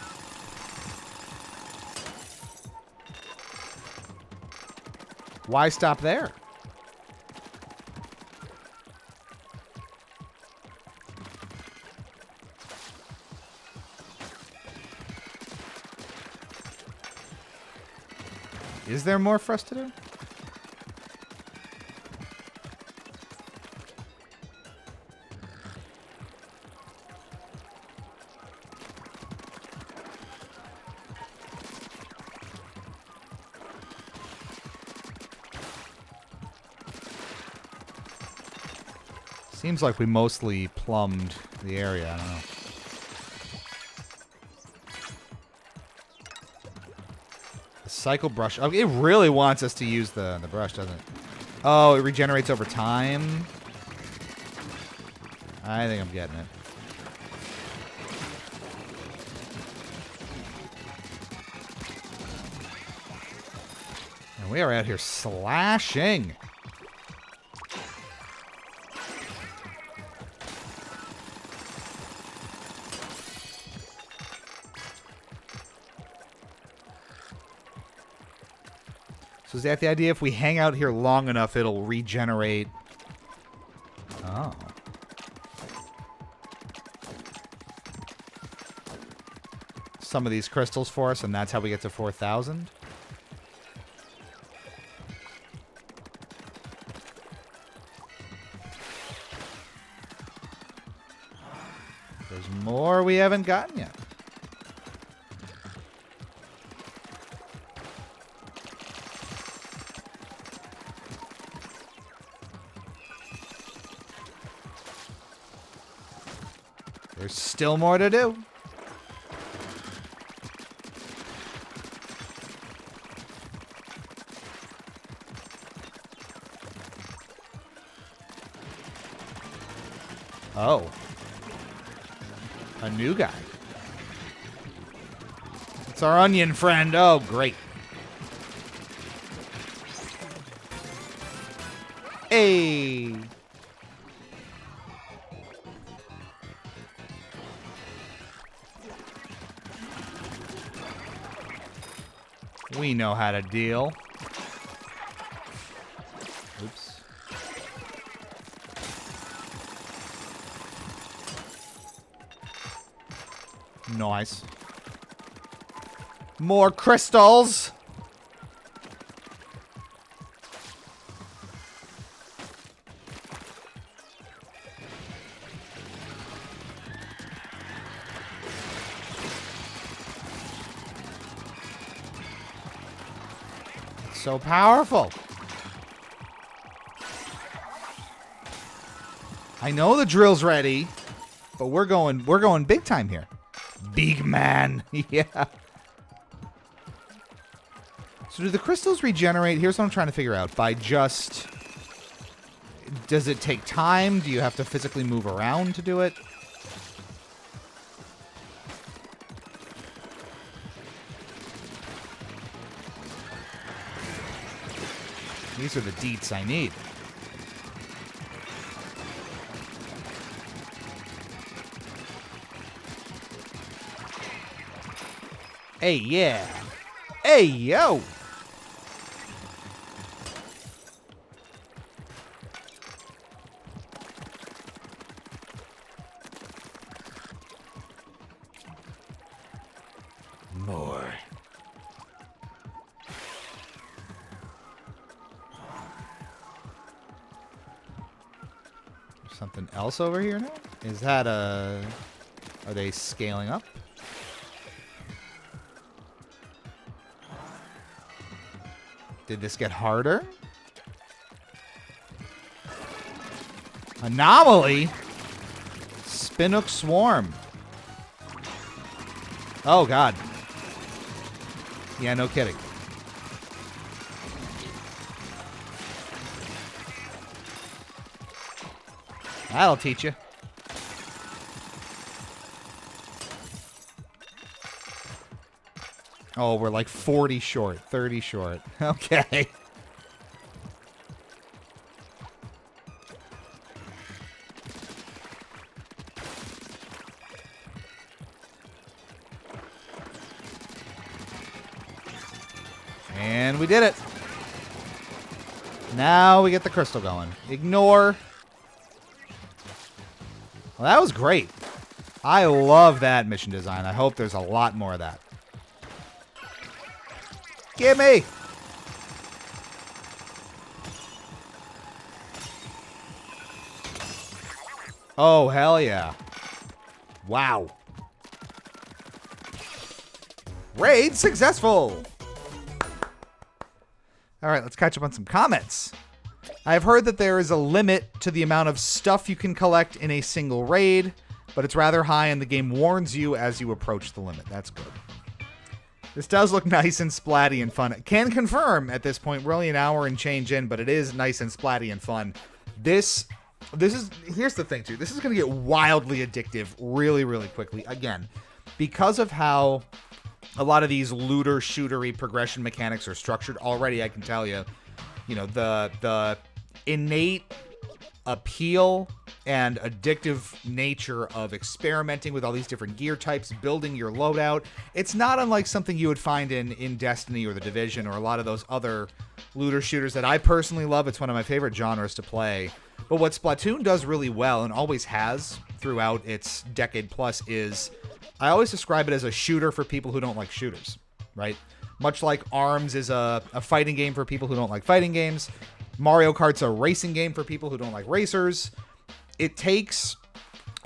Why stop there? Is there more for us to do? Seems like we mostly plumbed the area. I don't know. The cycle brush. Oh, it really wants us to use the brush, doesn't it? Oh, it regenerates over time. I think I'm getting it. And we are out here slashing. So is that the idea? If we hang out here long enough, it'll regenerate. Oh. Some of these crystals for us, and that's how we get to 4,000. There's more we haven't gotten yet. There's still more to do. Oh. A new guy. It's our onion friend. Oh, great. Hey. We know how to deal. Oops. Nice. More crystals. So powerful. I know the drill's ready, but we're going big time here. Big man. Yeah. So do the crystals regenerate? Here's what I'm trying to figure out. By just... Does it take time? Do you have to physically move around to do it? These are the deets I need. Hey, yeah. Hey, yo. More. Something else over here now? Is that a... Are they scaling up? Did this get harder? Anomaly? Spinook Swarm. Oh, God. Yeah, no kidding. That'll teach you. Oh, we're like 40 short, 30 short. Okay. And we did it. Now we get the crystal going. Ignore. Well, that was great. I love that mission design. I hope there's a lot more of that. Gimme! Oh, hell yeah. Wow. Raid successful! Alright, let's catch up on some comments. I've heard that there is a limit to the amount of stuff you can collect in a single raid, but it's rather high and the game warns you as you approach the limit. That's good. This does look nice and splatty and fun. Can confirm at this point, we're only an hour and change in, but it is nice and splatty and fun. This is, here's the thing too, this is going to get wildly addictive really, really quickly. Again, because of how a lot of these looter shootery progression mechanics are structured already, I can tell you, you know, the innate appeal and addictive nature of experimenting with all these different gear types, building your loadout. It's not unlike something you would find in Destiny or The Division or a lot of those other looter shooters that I personally love. It's one of my favorite genres to play. But what Splatoon does really well and always has throughout its decade plus is I always describe it as a shooter for people who don't like shooters, right? Much like ARMS is a fighting game for people who don't like fighting games. Mario Kart's a racing game for people who don't like racers. It takes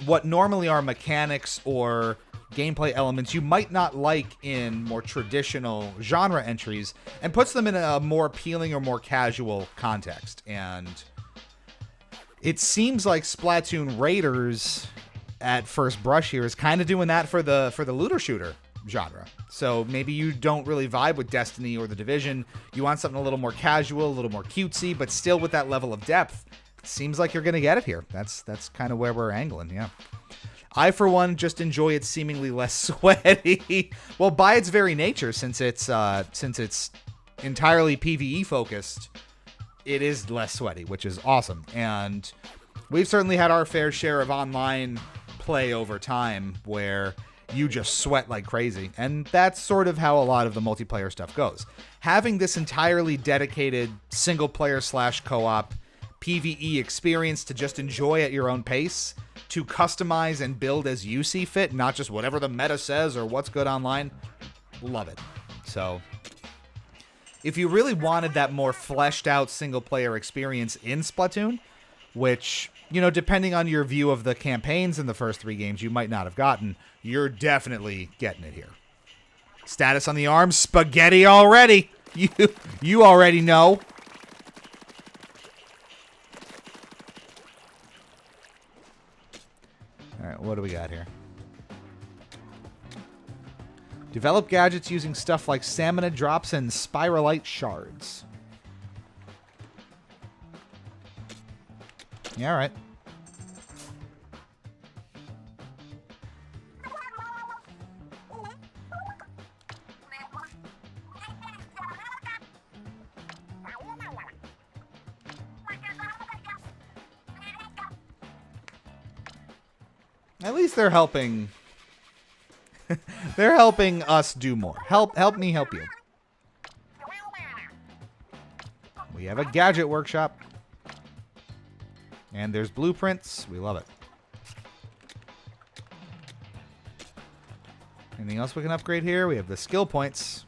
what normally are mechanics or gameplay elements you might not like in more traditional genre entries and puts them in a more appealing or more casual context. And it seems like Splatoon Raiders at first brush here is kind of doing that for the looter shooter genre. So maybe you don't really vibe with Destiny or The Division. You want something a little more casual, a little more cutesy, but still with that level of depth. It seems like you're going to get it here. That's kind of where we're angling, yeah. I, for one, just enjoy it seemingly less sweaty. Well, by its very nature, since it's entirely PvE focused, it is less sweaty, which is awesome. And we've certainly had our fair share of online play over time where you just sweat like crazy. And that's sort of how a lot of the multiplayer stuff goes. Having this entirely dedicated single-player / co-op PvE experience to just enjoy at your own pace, to customize and build as you see fit, not just whatever the meta says or what's good online, love it. So if you really wanted that more fleshed out single-player experience in Splatoon, which, you know, depending on your view of the campaigns in the first 3 games, you might not have gotten, you're definitely getting it here. Status on the arms, spaghetti already. You already know. All right, what do we got here? Develop gadgets using stuff like salmonid drops and spiralite shards. Yeah, all right. At least they're helping. They're helping us do more. Help me help you. We have a gadget workshop. And there's blueprints. We love it. Anything else we can upgrade here? We have the skill points.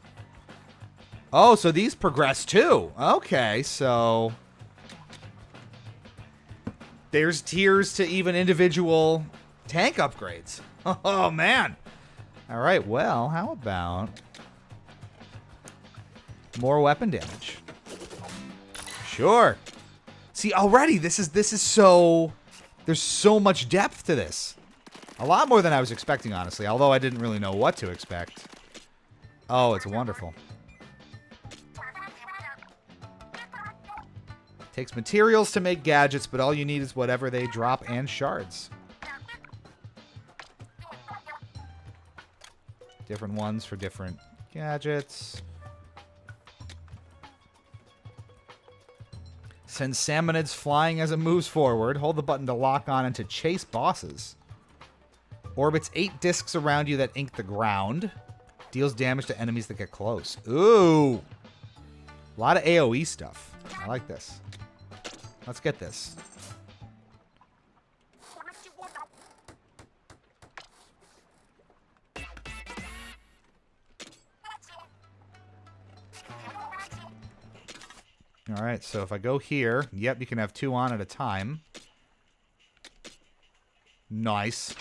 Oh, so these progress too. Okay, so there's tiers to even individual tank upgrades. Oh, man. All right, well, how about more weapon damage? Sure. See, already this is so, there's so much depth to this. A lot more than I was expecting, honestly, although I didn't really know what to expect. Oh, it's wonderful. Takes materials to make gadgets, but all you need is whatever they drop and shards. Different ones for different gadgets. Sends salmonids flying as it moves forward. Hold the button to lock on and to chase bosses. Orbits 8 discs around you that ink the ground. Deals damage to enemies that get close. Ooh. A lot of AoE stuff. I like this. Let's get this. All right, so if I go here, yep, you can have 2 on at a time. Nice.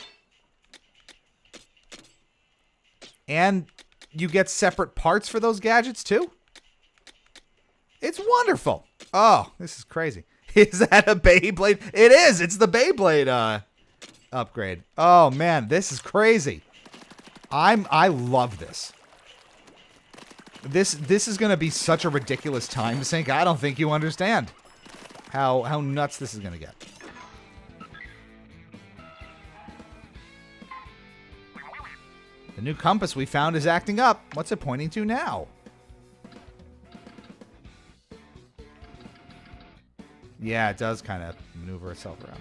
And you get separate parts for those gadgets, too? It's wonderful. Oh, this is crazy. Is that a Beyblade? It is. It's the Beyblade upgrade. Oh, man, this is crazy. I love this. This is going to be such a ridiculous time sink. I don't think you understand how nuts this is going to get. The new compass we found is acting up. What's it pointing to now? Yeah, it does kind of maneuver itself around.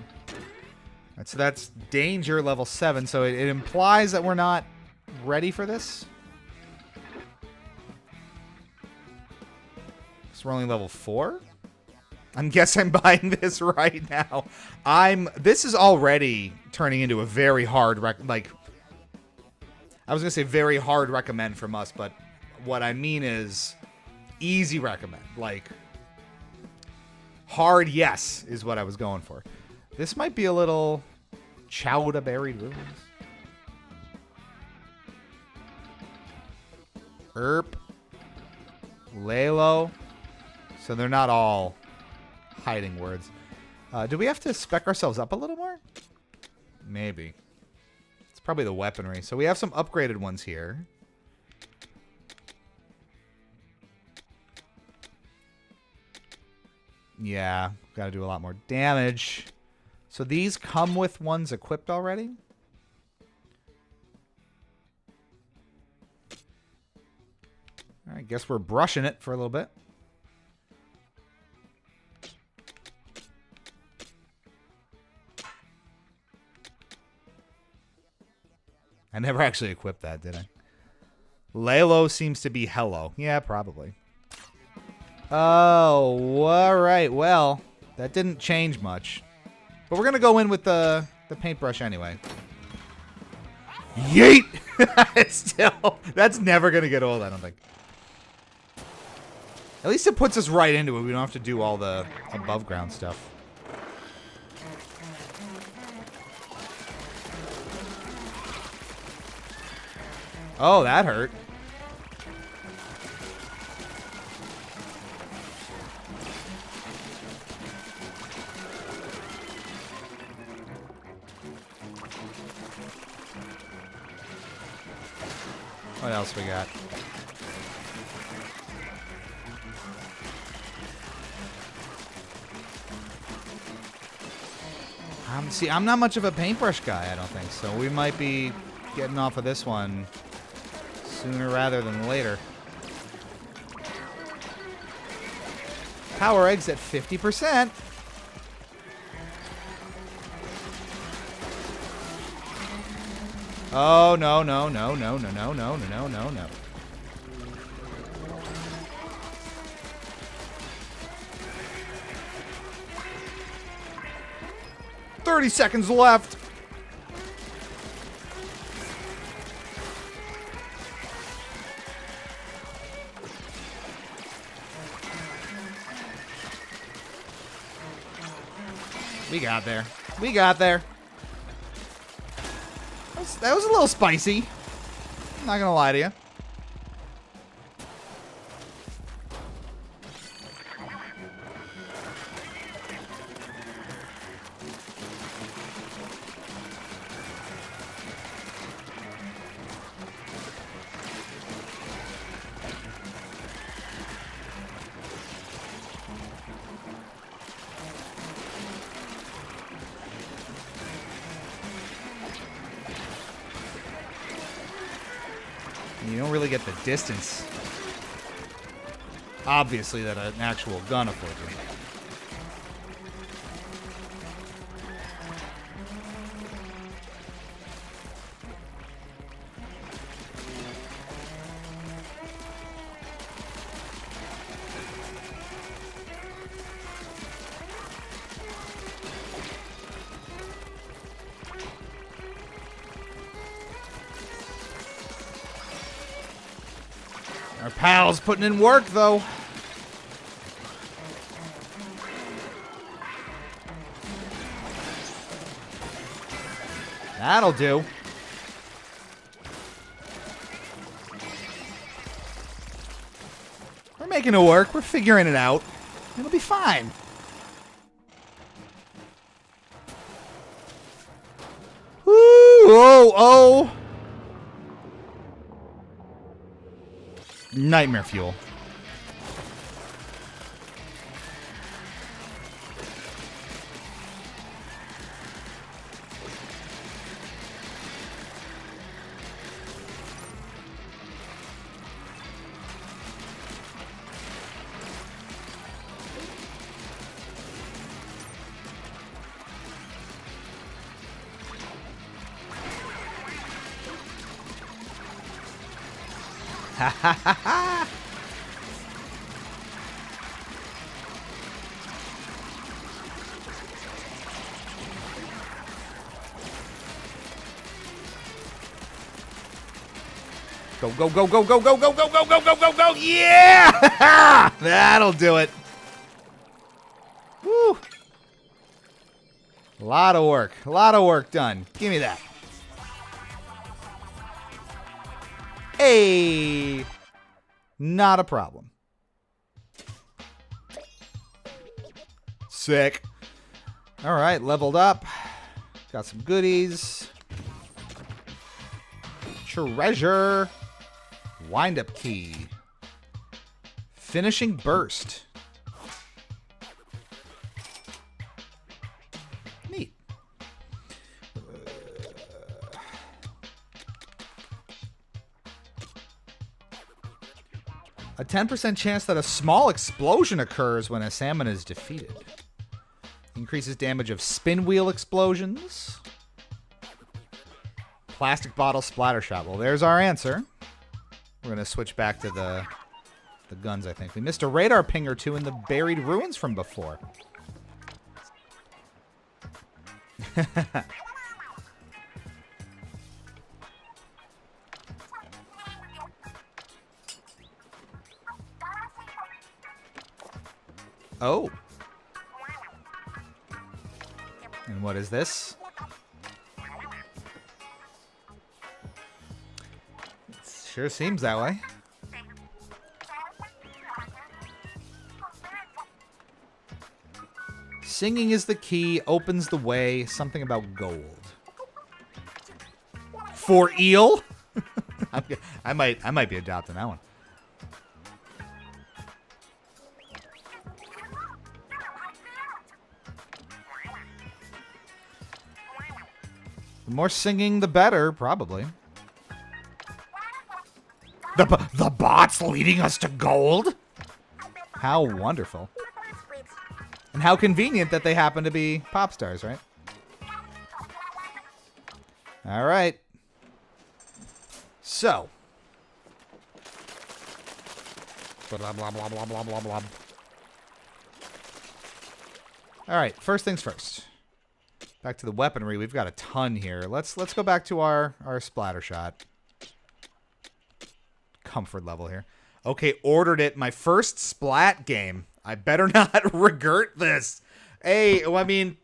Right, so that's danger level 7. So it implies that we're not ready for this. So we're only level 4. I guess I'm buying this right now. This is already turning into a very hard I was going to say very hard recommend from us, but what I mean is easy recommend. Like, hard yes is what I was going for. This might be a little chowder buried ruins. Erp. Lalo. So they're not all hiding words. Do we have to spec ourselves up a little more? Maybe. Probably the weaponry. So we have some upgraded ones here. Yeah, got to do a lot more damage. So these come with ones equipped already? All right, guess we're brushing it for a little bit. I never actually equipped that, did I? Lalo seems to be hello. Yeah, probably. Oh, all right. Well, that didn't change much. But we're going to go in with the paintbrush anyway. Yeet! Still, that's never going to get old, I don't think. At least it puts us right into it. We don't have to do all the above ground stuff. Oh, that hurt. What else we got? See, I'm not much of a paintbrush guy, I don't think, so we might be getting off of this one sooner rather than later. Power eggs at 50%. Oh, no, no, no, no, no, no, no, no, no, no. "30 seconds left." We got there. We got there. That was a little spicy. I'm not gonna lie to you. You don't really get the distance, obviously, that an actual gun affords you. Our pal's putting in work, though. That'll do. We're making it work. We're figuring it out. It'll be fine. Woo! Oh, oh. Nightmare fuel. Ha ha ha ha! Go, go, go, go, go, go, go, go, go, go, go, go, go! Yeah! That'll do it. Woo! A lot of work. A lot of work done. Give me that. Hey! Not a problem. Sick. All right, leveled up. Got some goodies. Treasure. Wind-up key. Finishing burst. Neat. A 10% chance that a small explosion occurs when a salmon is defeated. Increases damage of spin wheel explosions. Plastic bottle splatter shot. Well, there's our answer. We're going to switch back to the guns, I think. We missed a radar ping or two in the buried ruins from before. Oh. And what is this? It sure seems that way. Singing is the key, opens the way. Something about gold. For eel? I might be adopting that one. The more singing, the better, probably. The bot's leading us to gold? How wonderful. And how convenient that they happen to be pop stars, right? All right. So. Blah, blah, blah, blah, blah, blah, blah. All right, first things first. Back to the weaponry. We've got a ton here. Let's go back to our splatter shot. Comfort level here. Okay, ordered it. My first Splat game. I better not regret this. Hey, well, I mean,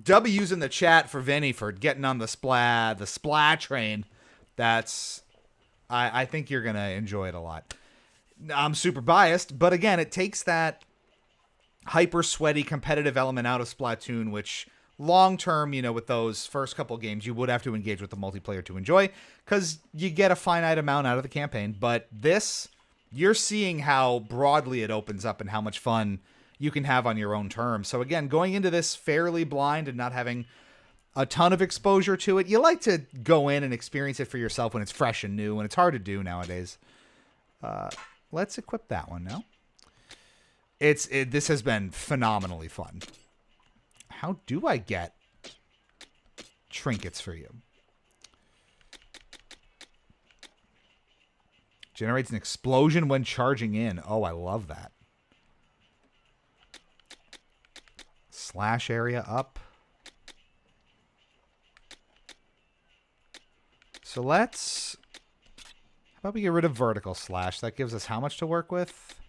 W's in the chat for Vinny for getting on the Splat train. That's, I think you're going to enjoy it a lot. I'm super biased, but again, it takes that hyper sweaty competitive element out of Splatoon, which long term, you know, with those first couple games, you would have to engage with the multiplayer to enjoy, because you get a finite amount out of the campaign. But this, you're seeing how broadly it opens up and how much fun you can have on your own terms. So again, going into this fairly blind and not having a ton of exposure to it, you like to go in and experience it for yourself when it's fresh and new, and it's hard to do nowadays. Let's equip that one now. This has been phenomenally fun. How do I get trinkets for you? Generates an explosion when charging in. Oh, I love that. Slash area up. So let's... How about we get rid of vertical slash? That gives us how much to work with?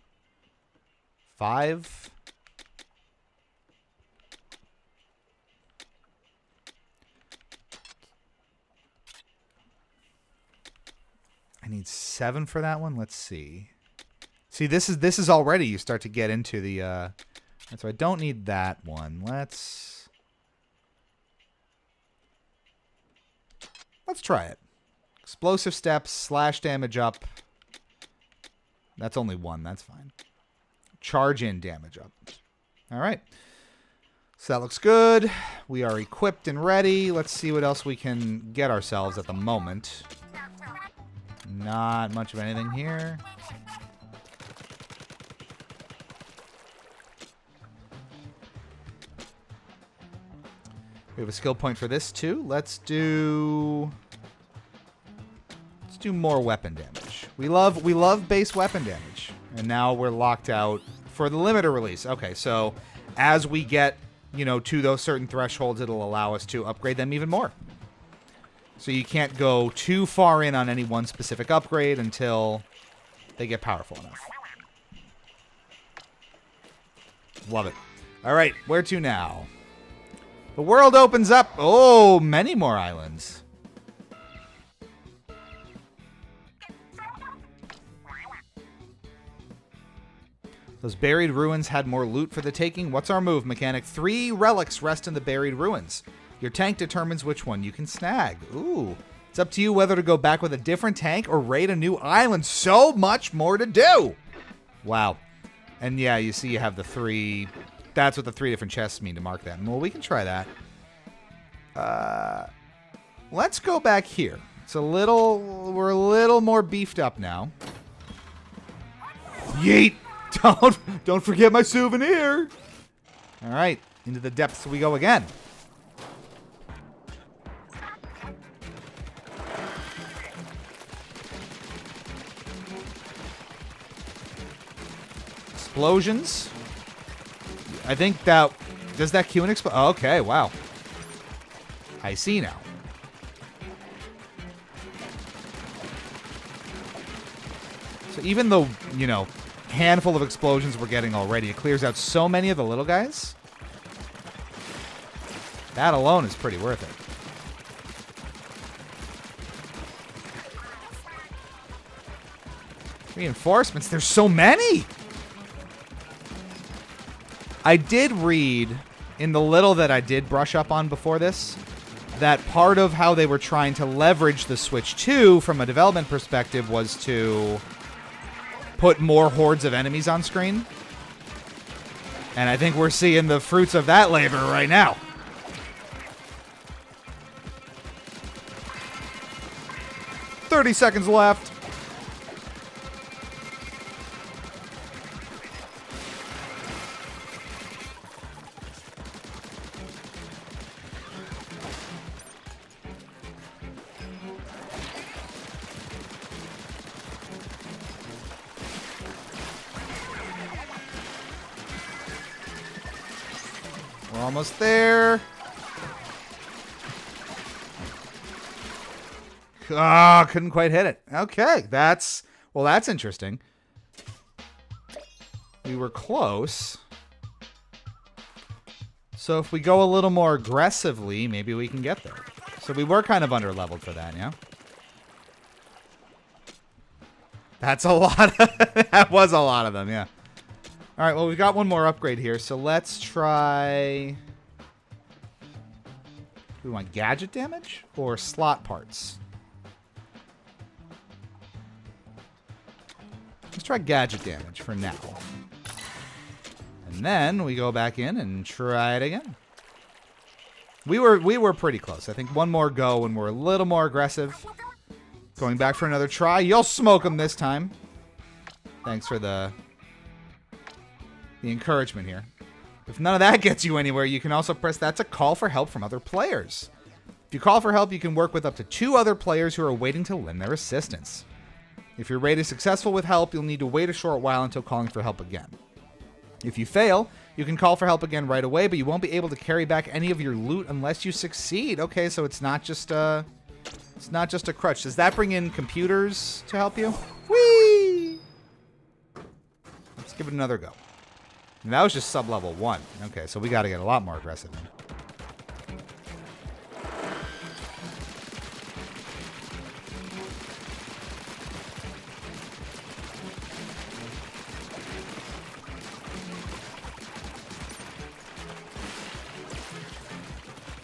5. I need 7 for that one. Let's see. See, this is already, you start to get into the so I don't need that one. Let's try it. Explosive steps, slash damage up. That's only 1, that's fine. Charge in damage up. All right. So that looks good. We are equipped and ready. Let's see what else we can get ourselves at the moment. Not much of anything here. We have a skill point for this too. Let's do more weapon damage. We love base weapon damage. And now we're locked out for the limiter release. Okay, so as we get, you know, to those certain thresholds, it'll allow us to upgrade them even more. So you can't go too far in on any one specific upgrade until they get powerful enough. Love it. All right, where to now? The world opens up. Oh, many more islands. Those buried ruins had more loot for the taking. What's our move, mechanic? 3 relics rest in the buried ruins. Your tank determines which one you can snag. Ooh. It's up to you whether to go back with a different tank or raid a new island. So much more to do. Wow. And yeah, you see you have the 3. That's what the 3 different chests mean to mark that. Well, we can try that. Let's go back here. We're a little more beefed up now. Yeet! Don't forget my souvenir. All right, into the depths we go again. explosions. I think that... Does that Q and explode? Okay, wow. I see now. So even though, you know, handful of explosions we're getting already, it clears out so many of the little guys. That alone is pretty worth it. Reinforcements, there's so many! I did read, in the little that I did brush up on before this, that part of how they were trying to leverage the Switch 2 from a development perspective was to put more hordes of enemies on screen. And I think we're seeing the fruits of that labor right now. "30 seconds left." We're almost there. Ah, couldn't quite hit it. Okay, that's interesting. We were close. So if we go a little more aggressively, maybe we can get there. So we were kind of under-leveled for that, yeah? That's a lot. That was a lot of them, yeah. All right, well, we've got one more upgrade here, so let's try... Do we want gadget damage or slot parts? Let's try gadget damage for now. And then we go back in and try it again. We were pretty close. I think one more go and we're a little more aggressive. Going back for another try. You'll smoke them this time. Thanks for the encouragement here. If none of that gets you anywhere, you can also press that to call for help from other players. If you call for help, you can work with up to 2 other players who are waiting to lend their assistance. If your raid is successful with help, you'll need to wait a short while until calling for help again. If you fail, you can call for help again right away, but you won't be able to carry back any of your loot unless you succeed. Okay, so it's not just a crutch. Does that bring in computers to help you? Whee! Let's give it another go. And that was just sub-level 1. Okay, so we got to get a lot more aggressive. Does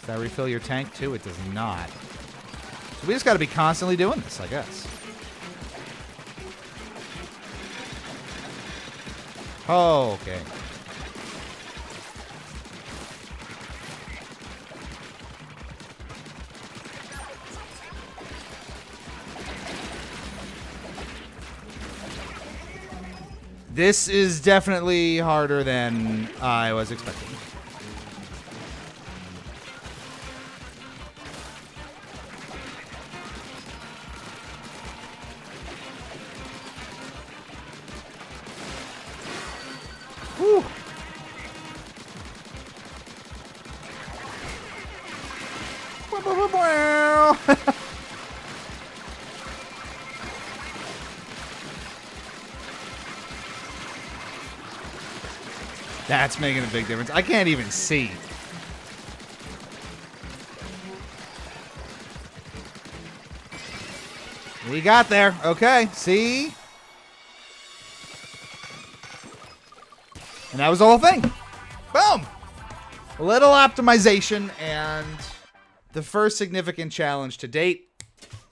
that refill your tank too? It does not. So we just got to be constantly doing this, I guess. Oh, okay. This is definitely harder than I was expecting. Whew. That's making a big difference. I can't even see. We got there. Okay, see? And that was the whole thing. Boom! A little optimization and the first significant challenge to date.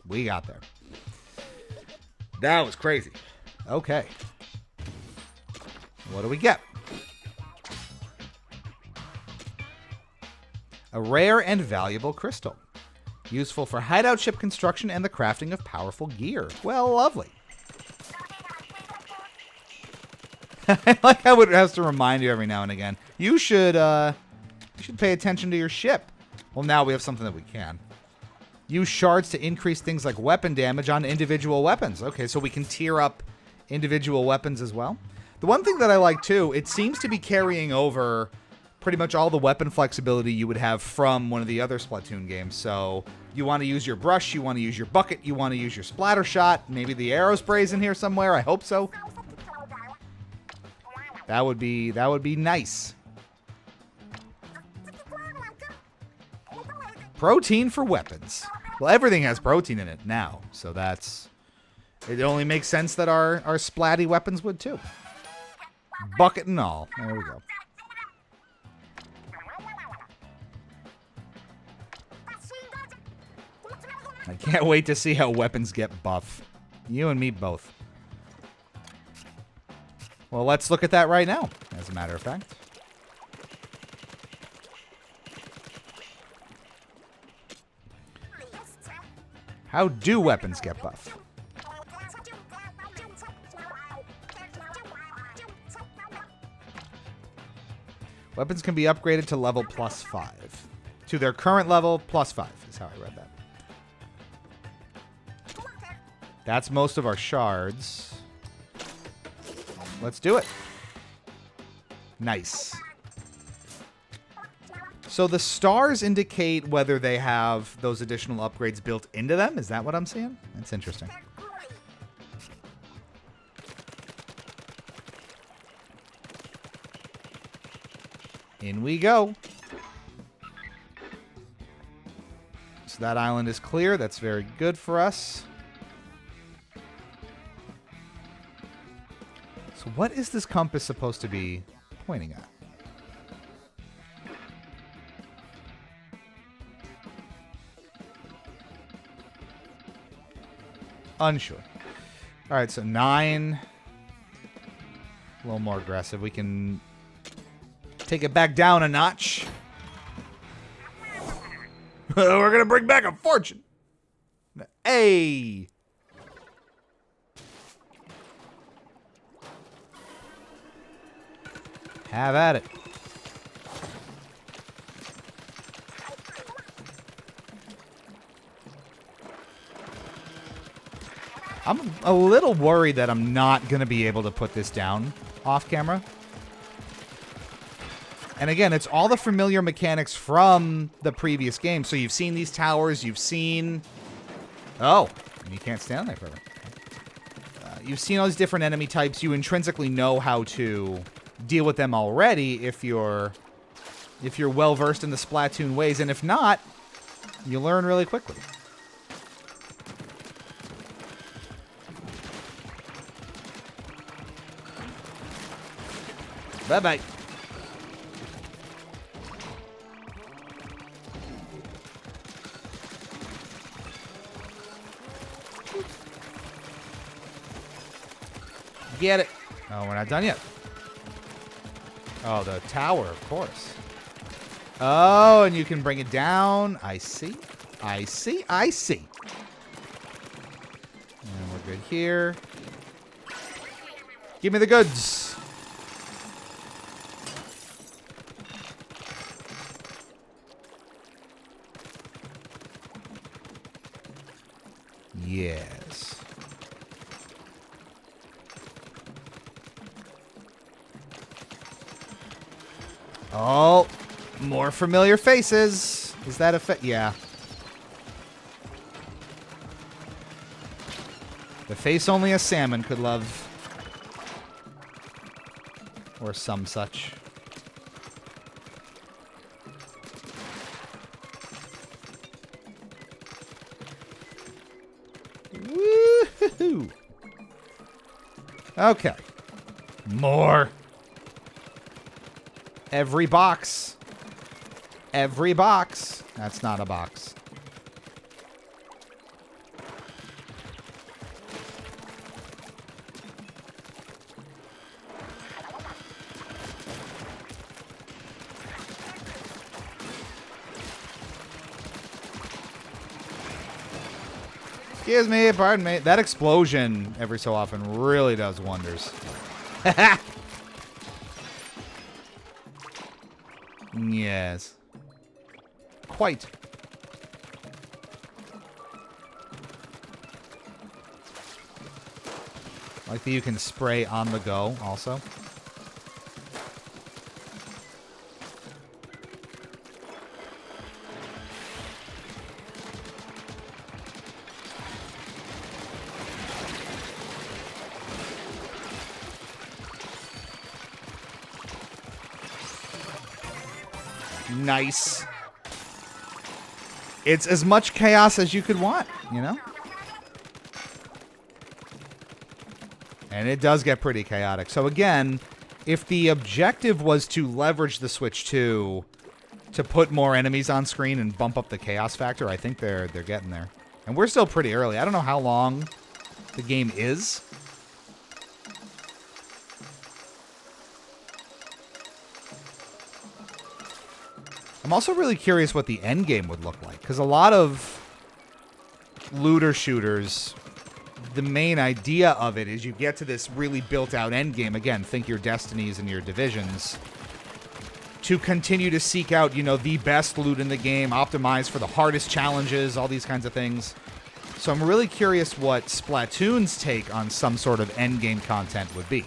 We got there. That was crazy. Okay. What do we get? A rare and valuable crystal. Useful for hideout ship construction and the crafting of powerful gear. Well, lovely. I like how it has to remind you every now and again. You should pay attention to your ship. Well, now we have something that we can. Use shards to increase things like weapon damage on individual weapons. Okay, so we can tier up individual weapons as well. The one thing that I like, too, it seems to be carrying over pretty much all the weapon flexibility you would have from one of the other Splatoon games. So you want to use your brush, you want to use your bucket, you want to use your splatter shot. Maybe the arrow spray's in here somewhere. I hope so. That would be nice. Protein for weapons. Well, everything has protein in it now, so that's... It only makes sense that our splatty weapons would, too. Bucket and all. There we go. I can't wait to see how weapons get buff. You and me both. Well, let's look at that right now, as a matter of fact. How do weapons get buff? Weapons can be upgraded to level +5. To their current level, +5 is how I read that. That's most of our shards. Let's do it. Nice. So the stars indicate whether they have those additional upgrades built into them. Is that what I'm seeing? That's interesting. In we go. So that island is clear. That's very good for us. So what is this compass supposed to be pointing at? Unsure. All right, so 9. A little more aggressive. We can take it back down a notch. We're going to bring back a fortune. Hey. Have at it. I'm a little worried that I'm not going to be able to put this down off camera. And again, it's all the familiar mechanics from the previous game. So you've seen these towers, you've seen... Oh, you can't stand there forever. You've seen all these different enemy types. You intrinsically know how to deal with them already if you're well versed in the Splatoon ways. And if not, you learn really quickly. Bye-bye. Get it. Oh, we're not done yet. Oh, the tower, of course. Oh, and you can bring it down. I see. I see. I see. And we're good here. Give me the goods. Yes. Oh, more familiar faces. Is that a yeah. The face only a salmon could love. Or some such. Woohoo! Okay. More. Every box. Every box. That's not a box. Excuse me, pardon me. That explosion every so often really does wonders. Yes. Quite. Like that you can spray on the go also. Nice. It's as much chaos as you could want, you know? And it does get pretty chaotic. So again, if the objective was to leverage the Switch 2 to put more enemies on screen and bump up the chaos factor, I think they're getting there. And we're still pretty early. I don't know how long the game is. I'm also really curious what the end game would look like, because a lot of looter shooters, the main idea of it is you get to this really built-out end game. Again, think your Destinies and your Divisions, to continue to seek out, you know, the best loot in the game, optimize for the hardest challenges, all these kinds of things. So I'm really curious what Splatoon's take on some sort of end game content would be.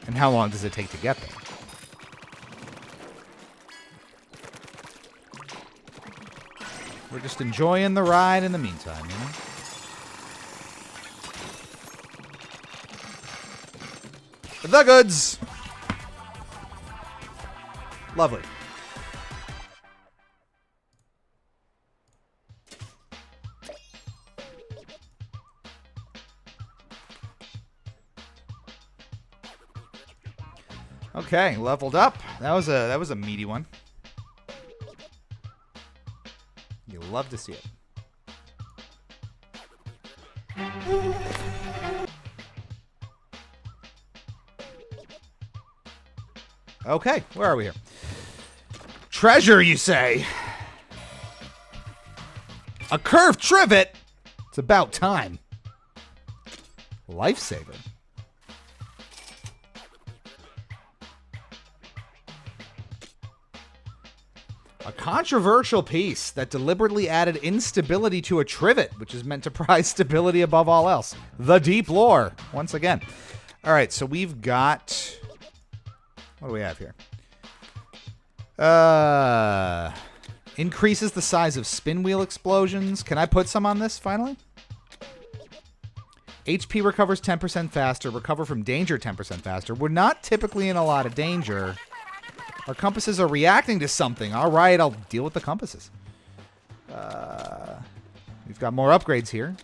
And how long does it take to get there? We're just enjoying the ride in the meantime, you know? The goods! Lovely. Okay, leveled up. That was a meaty one. You love to see it. Okay, where are we here? Treasure, you say? A curved trivet? It's about time. Lifesaver. A controversial piece that deliberately added instability to a trivet, which is meant to prize stability above all else. The deep lore, once again. All right, so we've got... What do we have here? Increases the size of spin wheel explosions. Can I put some on this, finally? HP recovers 10% faster. Recover from danger 10% faster. We're not typically in a lot of danger. Our compasses are reacting to something. All right, I'll deal with the compasses. We've got more upgrades here.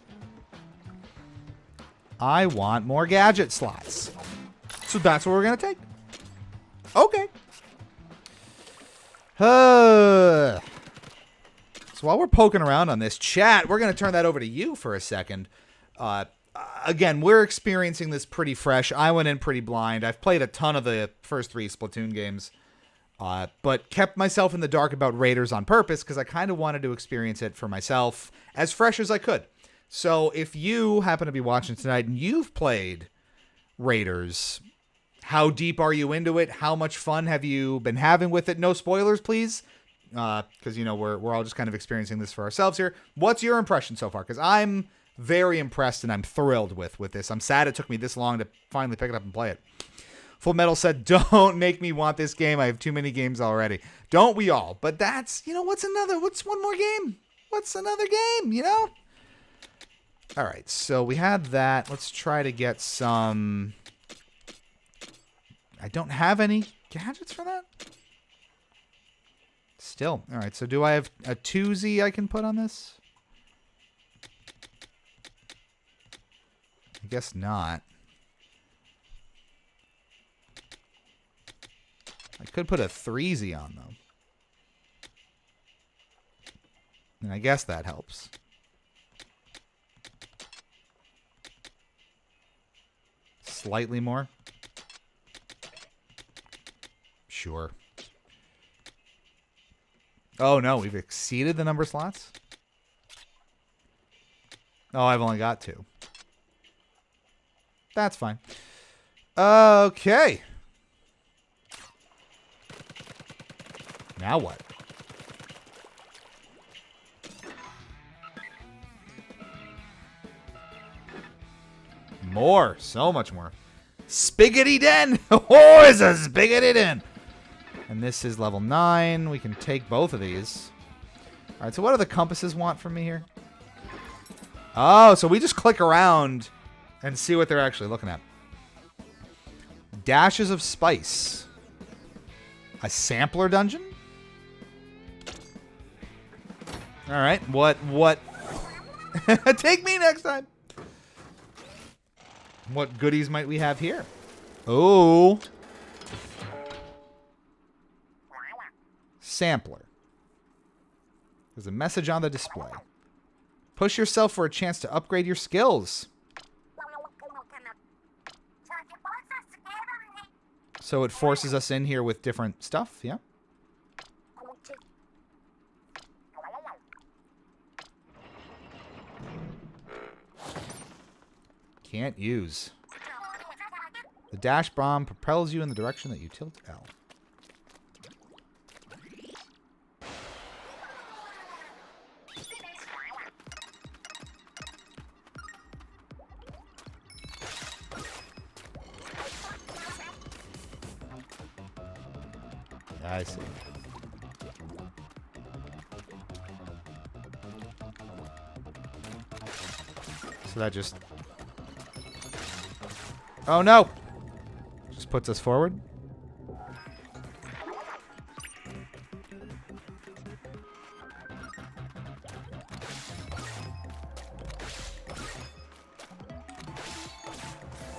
I want more gadget slots. So that's what we're going to take. Okay. So while we're poking around on this chat, we're going to turn that over to you for a second. Again, we're experiencing this pretty fresh. I went in pretty blind. I've played a ton of the first 3 Splatoon games. But kept myself in the dark about Raiders on purpose because I kind of wanted to experience it for myself as fresh as I could. So if you happen to be watching tonight and you've played Raiders, how deep are you into it? How much fun have you been having with it? No spoilers, please, because you know we're all just kind of experiencing this for ourselves here. What's your impression so far? Because I'm very impressed and I'm thrilled with this. I'm sad it took me this long to finally pick it up and play it. Full Metal said, don't make me want this game. I have too many games already. Don't we all? But that's, you know, what's one more game? What's another game, you know? All right, so we had that. Let's try to get some... I don't have any gadgets for that. Still. All right, so do I have a 2Z I can put on this? I guess not. I could put a 3Z on, though. And I guess that helps. Slightly more? Sure. Oh, no, we've exceeded the number of slots? Oh, I've only got 2. That's fine. Okay. Now what? More. So much more. Spiggity den. Oh, it's a spiggity den. And this is level 9. We can take both of these. All right, so what do the compasses want from me here? Oh, so we just click around and see what they're actually looking at. Dashes of spice. A sampler dungeon? All right, what? Take me next time. What goodies might we have here? Oh. Sampler. There's a message on the display. Push yourself for a chance to upgrade your skills. So it forces us in here with different stuff, yeah? Can't use. The dash bomb propels you in the direction that you tilt L. I see. So that just... Oh no! Just puts us forward.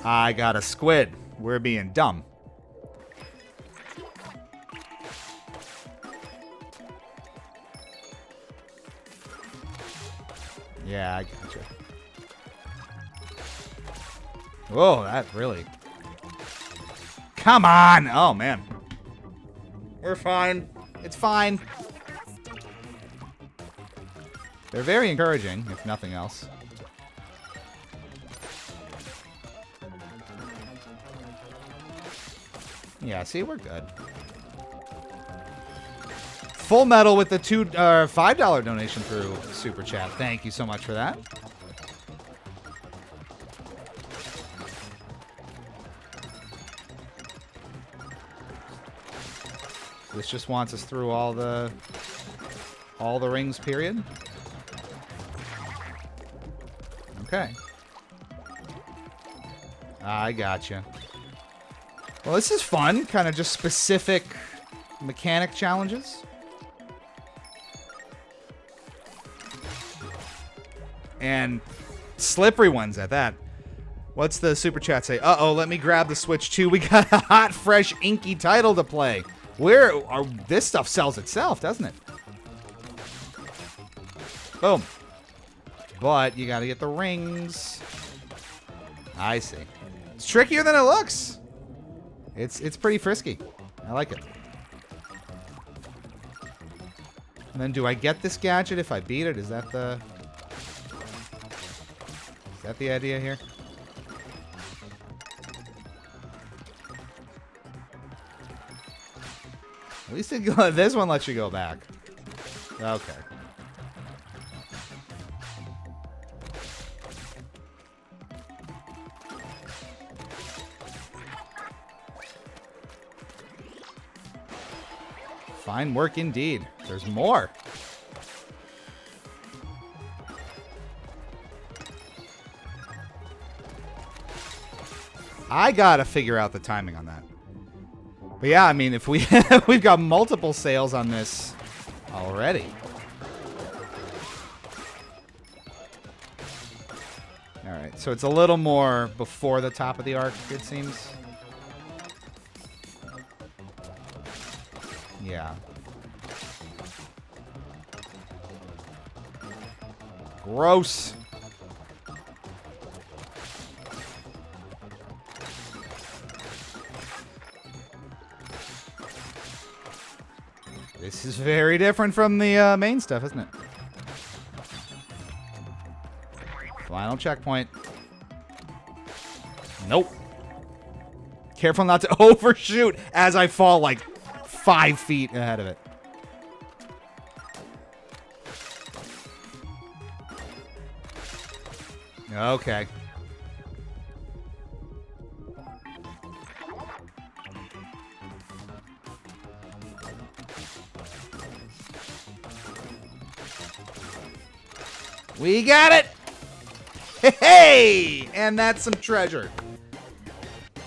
I got a squid. We're being dumb. Yeah, I gotcha. Whoa, that really... Come on! Oh, man. We're fine. It's fine. They're very encouraging, if nothing else. Yeah, see, we're good. Full Metal with the $5 donation through Super Chat. Thank you so much for that. This just wants us through all the rings, period. Okay. I gotcha. Well, this is fun. Kind of just specific mechanic challenges. And slippery ones at that. What's the super chat say? Uh-oh, let me grab the Switch 2. We got a hot, fresh, inky title to play. This stuff sells itself, doesn't it? Boom. But you gotta get the rings. I see. It's trickier than it looks. It's pretty frisky. I like it. And then do I get this gadget if I beat it? Is that the idea here? At least this one lets you go back. Okay. Fine work indeed. There's more. I gotta figure out the timing on that. But yeah, I mean, if we've got multiple sales on this already. All right, so it's a little more before the top of the arc, it seems. Yeah. Gross. This is very different from the main stuff, isn't it? Final checkpoint. Nope. Careful not to overshoot as I fall like 5 feet ahead of it. Okay. We got it! Hey! And that's some treasure.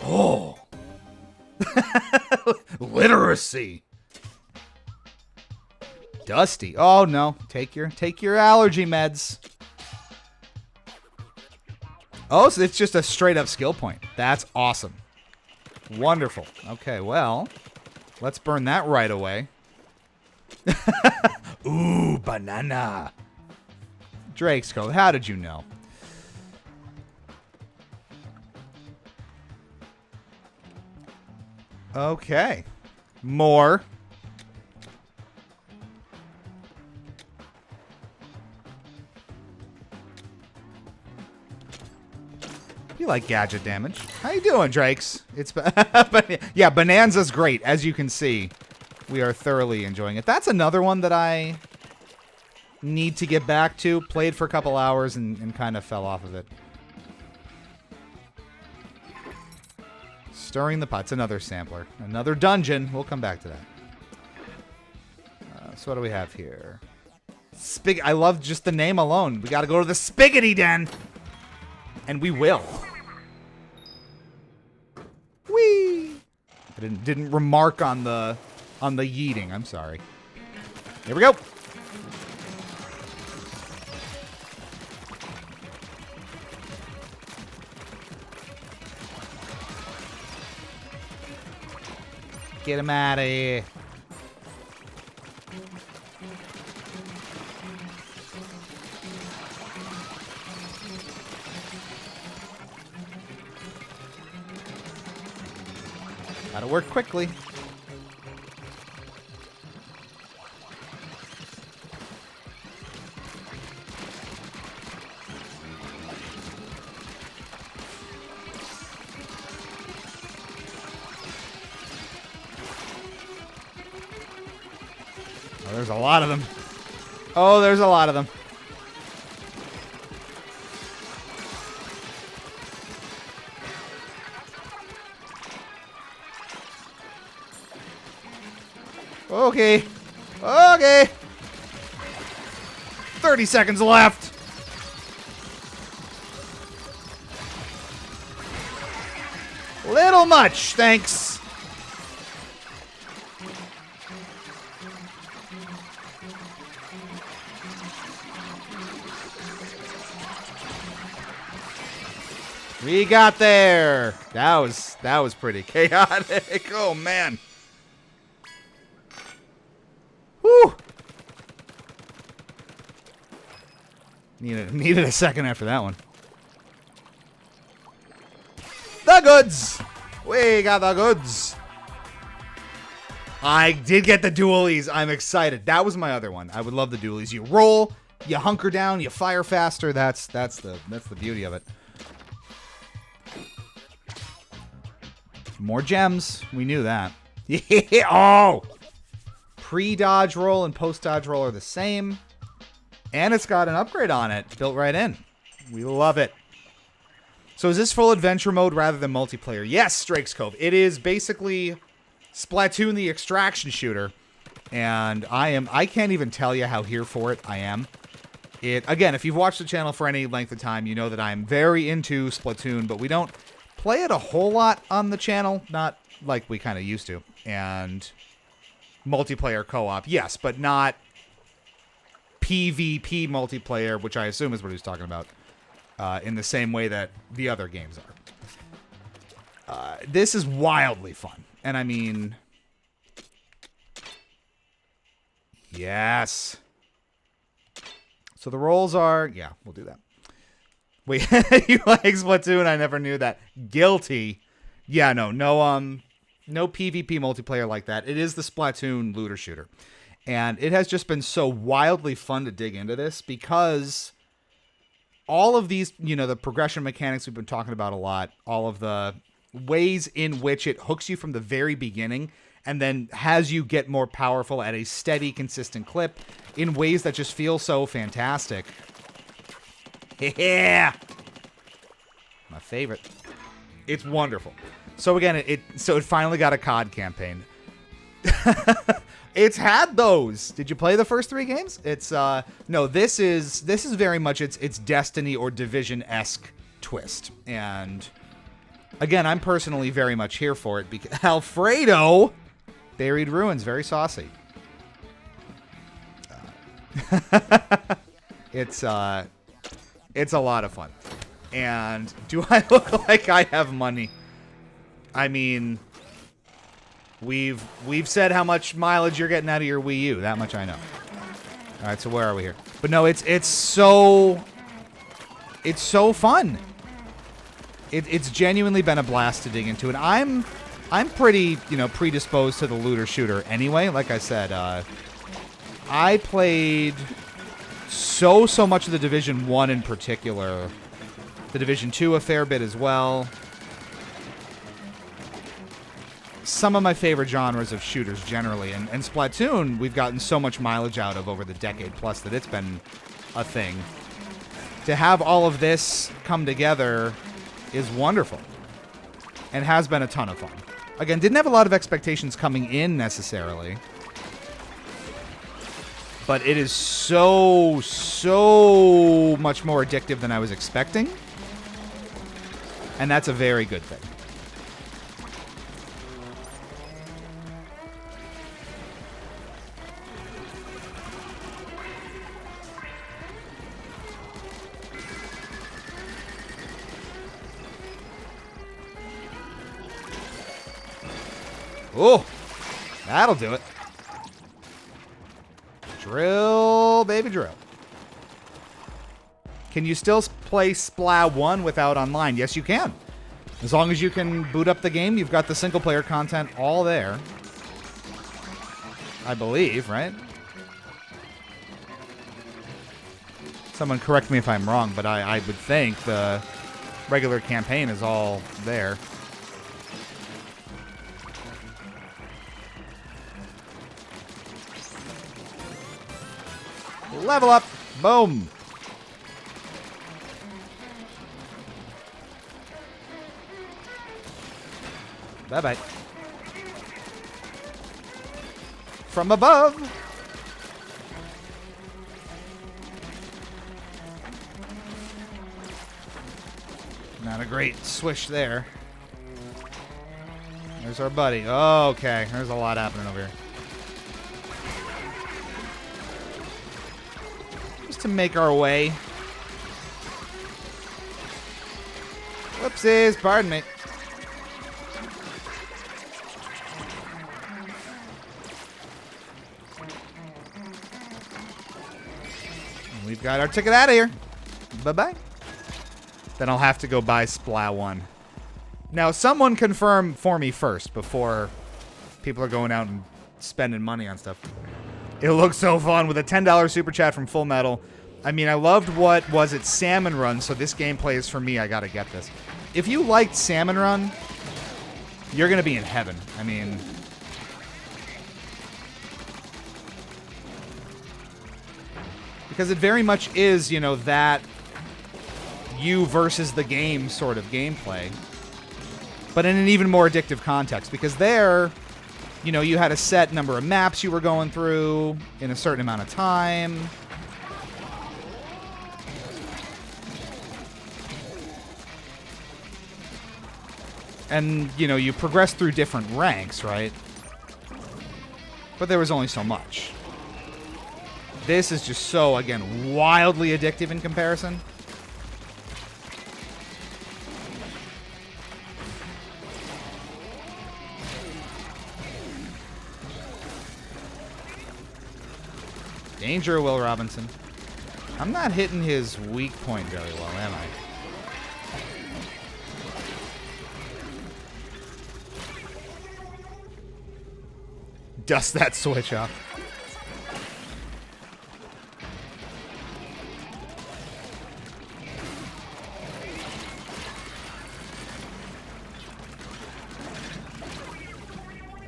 Oh. Literacy. Dusty. Oh no. Take your allergy meds. Oh, so it's just a straight up skill point. That's awesome. Wonderful. Okay, well, let's burn that right away. Ooh, banana. Drake's Cove, how did you know? Okay. More. You like gadget damage. How you doing, Drakes? It's yeah, Bonanza's great. As you can see, we are thoroughly enjoying it. That's another one that I need to get back to. Played for a couple hours and kind of fell off of it. Stirring the Pot's another sampler. Another dungeon. We'll come back to that. So what do we have here? I love just the name alone. We got to go to the Spiggity Den. And we will. Whee! I didn't remark on the yeeting. I'm sorry. Here we go. Get him out of here. Gotta work quickly. Oh, there's a lot of them. Oh, there's a lot of them. Okay. Okay. 30 seconds left. Little much, thanks. We got there. That was pretty chaotic. Oh man. Whew. Needed a second after that one. The goods. We got the goods. I did get the dualies. I'm excited. That was my other one. I would love the dualies. You roll, you hunker down, you fire faster. That's the beauty of it. More gems. We knew that. Yeah. Oh. Pre-dodge roll and post-dodge roll are the same. And it's got an upgrade on it. Built right in. We love it. So is this full adventure mode rather than multiplayer? Yes, Drake's Cove. It is basically Splatoon the extraction shooter. And I can't even tell you how here for it I am. Again, if you've watched the channel for any length of time, you know that I'm very into Splatoon, but we don't play it a whole lot on the channel. Not like we kind of used to. And multiplayer co-op, yes, but not PvP multiplayer, which I assume is what he was talking about, in the same way that the other games are. This is wildly fun. And I mean, yes. So the rolls are, yeah, we'll do that. Wait, you like Splatoon? I never knew that. Guilty. Yeah, no PvP multiplayer like that. It is the Splatoon looter shooter. And it has just been so wildly fun to dig into this because all of these, the progression mechanics we've been talking about a lot, all of the ways in which it hooks you from the very beginning and then has you get more powerful at a steady, consistent clip in ways that just feel so fantastic. Yeah! My favorite. It's wonderful. So again, it finally got a COD campaign. It's had those. Did you play the first 3 games? It's no, this is very much its Destiny or Division-esque twist. And again, I'm personally very much here for it because Alfredo, Buried Ruins, very saucy. It's a lot of fun. And do I look like I have money? I mean, we've said how much mileage you're getting out of your Wii U. That much I know. All right, so where are we here? But no, it's so fun. It's genuinely been a blast to dig into, and I'm pretty, predisposed to the looter shooter anyway. Like I said, I played so much of the Division 1 in particular. The Division 2 a fair bit as well. Some of my favorite genres of shooters generally. And Splatoon, we've gotten so much mileage out of over the decade plus that it's been a thing. To have all of this come together is wonderful. And has been a ton of fun. Again, didn't have a lot of expectations coming in necessarily. But it is so much more addictive than I was expecting. And that's a very good thing. Oh, that'll do it. Drill, baby, drill. Can you still play Splat 1 without online? Yes, you can. As long as you can boot up the game, you've got the single-player content all there. I believe, right? Someone correct me if I'm wrong, but I would think the regular campaign is all there. Level up. Boom. Bye-bye. From above. Not a great swish there. There's our buddy. Oh, okay. There's a lot happening over here. Just to make our way. Whoopsies. Pardon me. We've got our ticket out of here. Bye-bye. Then I'll have to go buy Splat 1. Now, someone confirm for me first before people are going out and spending money on stuff. It looks so fun with a $10 super chat from Full Metal. I mean, I loved what was it, Salmon Run, so this gameplay is for me. I gotta get this. If you liked Salmon Run, you're gonna be in heaven. I mean... because it very much is, you know, that you versus the game sort of gameplay. But in an even more addictive context. Because there, you know, you had a set number of maps you were going through in a certain amount of time. And, you know, you progress through different ranks, right? But there was only so much. This is just so, again, wildly addictive in comparison. Danger, Will Robinson. I'm not hitting his weak point very well, am I? Dust that switch off.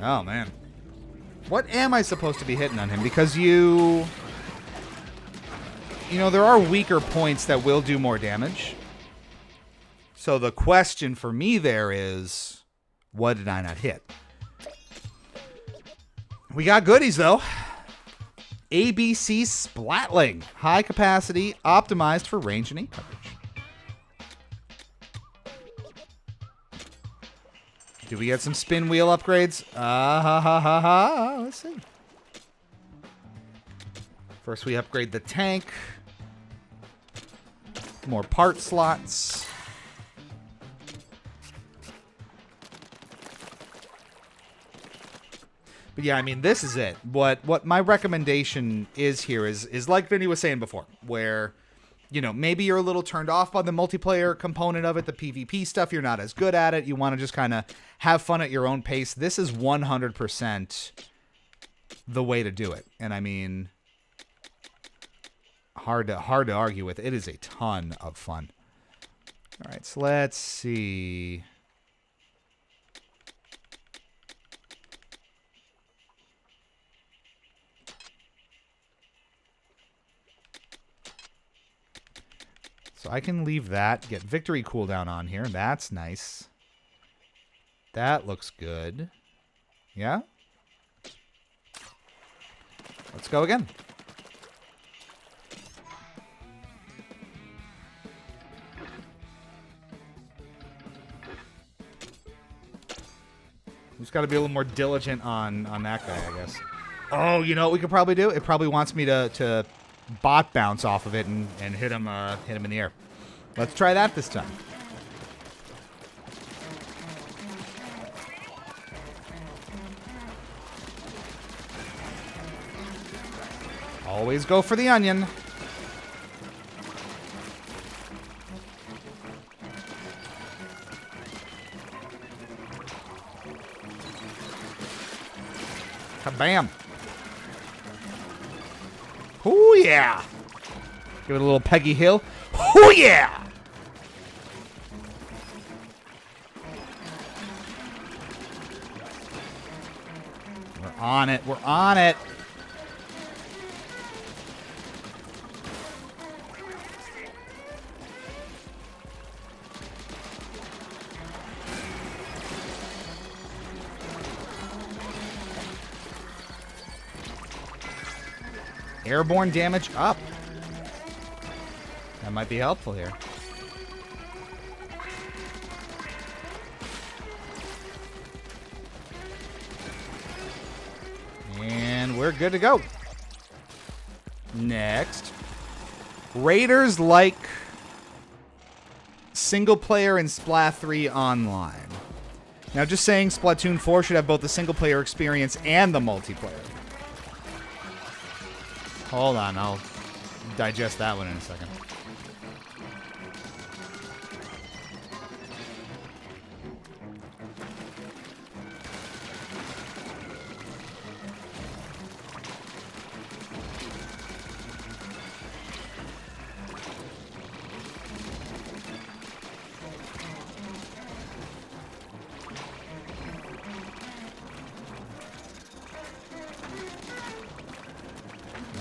Oh, man. What am I supposed to be hitting on him? Because you know, there are weaker points that will do more damage. So the question for me there is, what did I not hit? We got goodies, though. ABC Splatling. High capacity, optimized for range and ink coverage. Do we get some spin wheel upgrades? Let's see. First, we upgrade the tank. More part slots. But yeah, I mean, this is it. What my recommendation is here is like Vinny was saying before, where, you know, maybe you're a little turned off by the multiplayer component of it, the PvP stuff, you're not as good at it, you want to just kind of have fun at your own pace. This is 100% the way to do it. And I mean, hard to argue with. It is a ton of fun. All right, so let's see. So I can leave that, get victory cooldown on here. That's nice. That looks good. Yeah? Let's go again. Just got to be a little more diligent on that guy, I guess. Oh, you know what we could probably do? It probably wants me to bot bounce off of it and hit him in the air. Let's try that this time. Always go for the onion. Kabam. Oh yeah. Give it a little Peggy Hill. Oh yeah. We're on it. We're on it. Airborne damage up. That might be helpful here. And we're good to go. Next. Raiders like single player in Splat 3 online. Now, just saying Splatoon 4 should have both the single player experience and the multiplayer. Hold on, I'll digest that one in a second.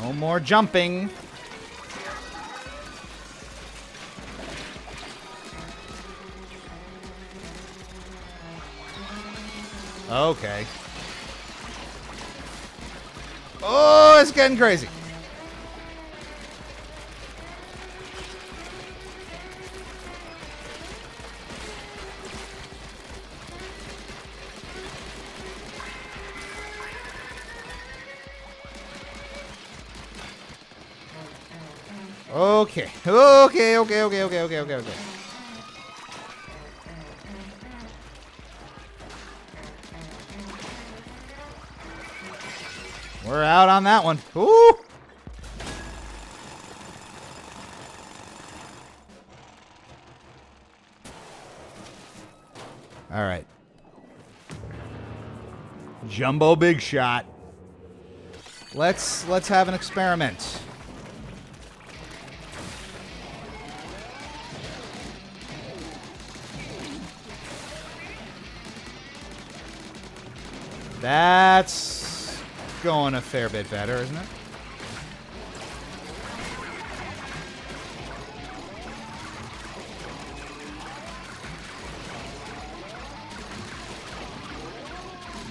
No more jumping. Okay. Oh, it's getting crazy. Okay. Okay. We're out on that one. Ooh. All right. Jumbo big shot. Let's have an experiment. That's going a fair bit better, isn't it?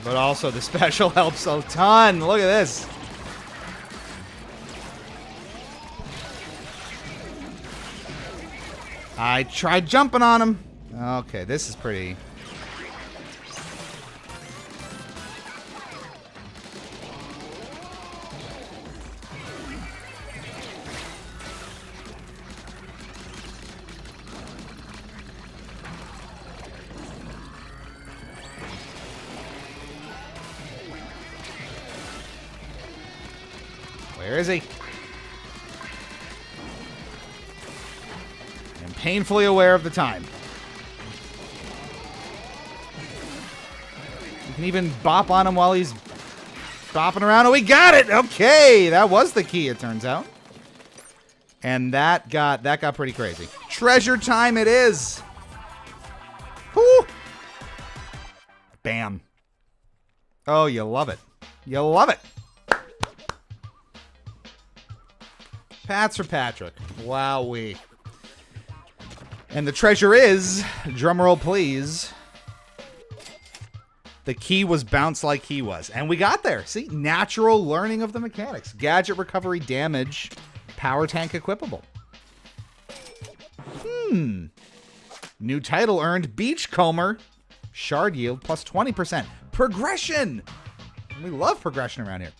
But also the special helps a ton. Look at this. I tried jumping on him. Okay, this is pretty... Where is he? I'm painfully aware of the time. You can even bop on him while he's bopping around. Oh, we got it! Okay, that was the key, it turns out. And that got pretty crazy. Treasure time it is! Whoo! Bam. Oh, you love it. You love it. Pats for Patrick. Wowee. And the treasure is, drumroll please, the key was bounce like he was. And we got there. See? Natural learning of the mechanics. Gadget recovery damage. Power tank equipable. New title earned. Beachcomber. Shard yield plus 20%. Progression. We love progression around here.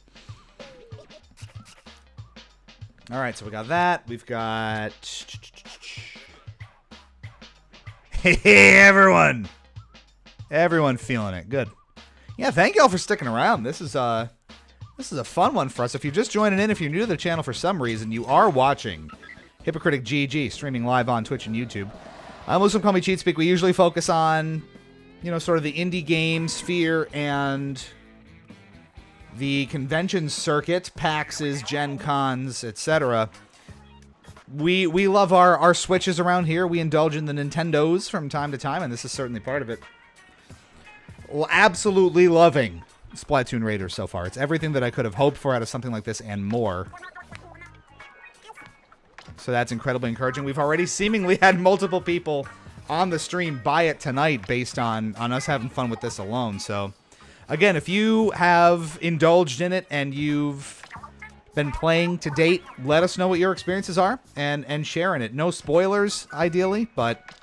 All right, so we got that. We've got... Hey, everyone. Everyone feeling it. Good. Yeah, thank y'all for sticking around. This is a fun one for us. If you're just joining in, if you're new to the channel for some reason, you are watching Hypocritic GG, streaming live on Twitch and YouTube. Muslim call me Cheat Speak. We usually focus on, you know, sort of the indie game sphere and the convention circuit, PAXs, Gen Cons, etc. We love our Switches around here. We indulge in the Nintendos from time to time, and this is certainly part of it. Well, absolutely loving Splatoon Raiders so far. It's everything that I could have hoped for out of something like this and more. So that's incredibly encouraging. We've already seemingly had multiple people on the stream buy it tonight based on us having fun with this alone. So, again, if you have indulged in it and you've been playing to date, let us know what your experiences are and share in it. No spoilers, ideally, but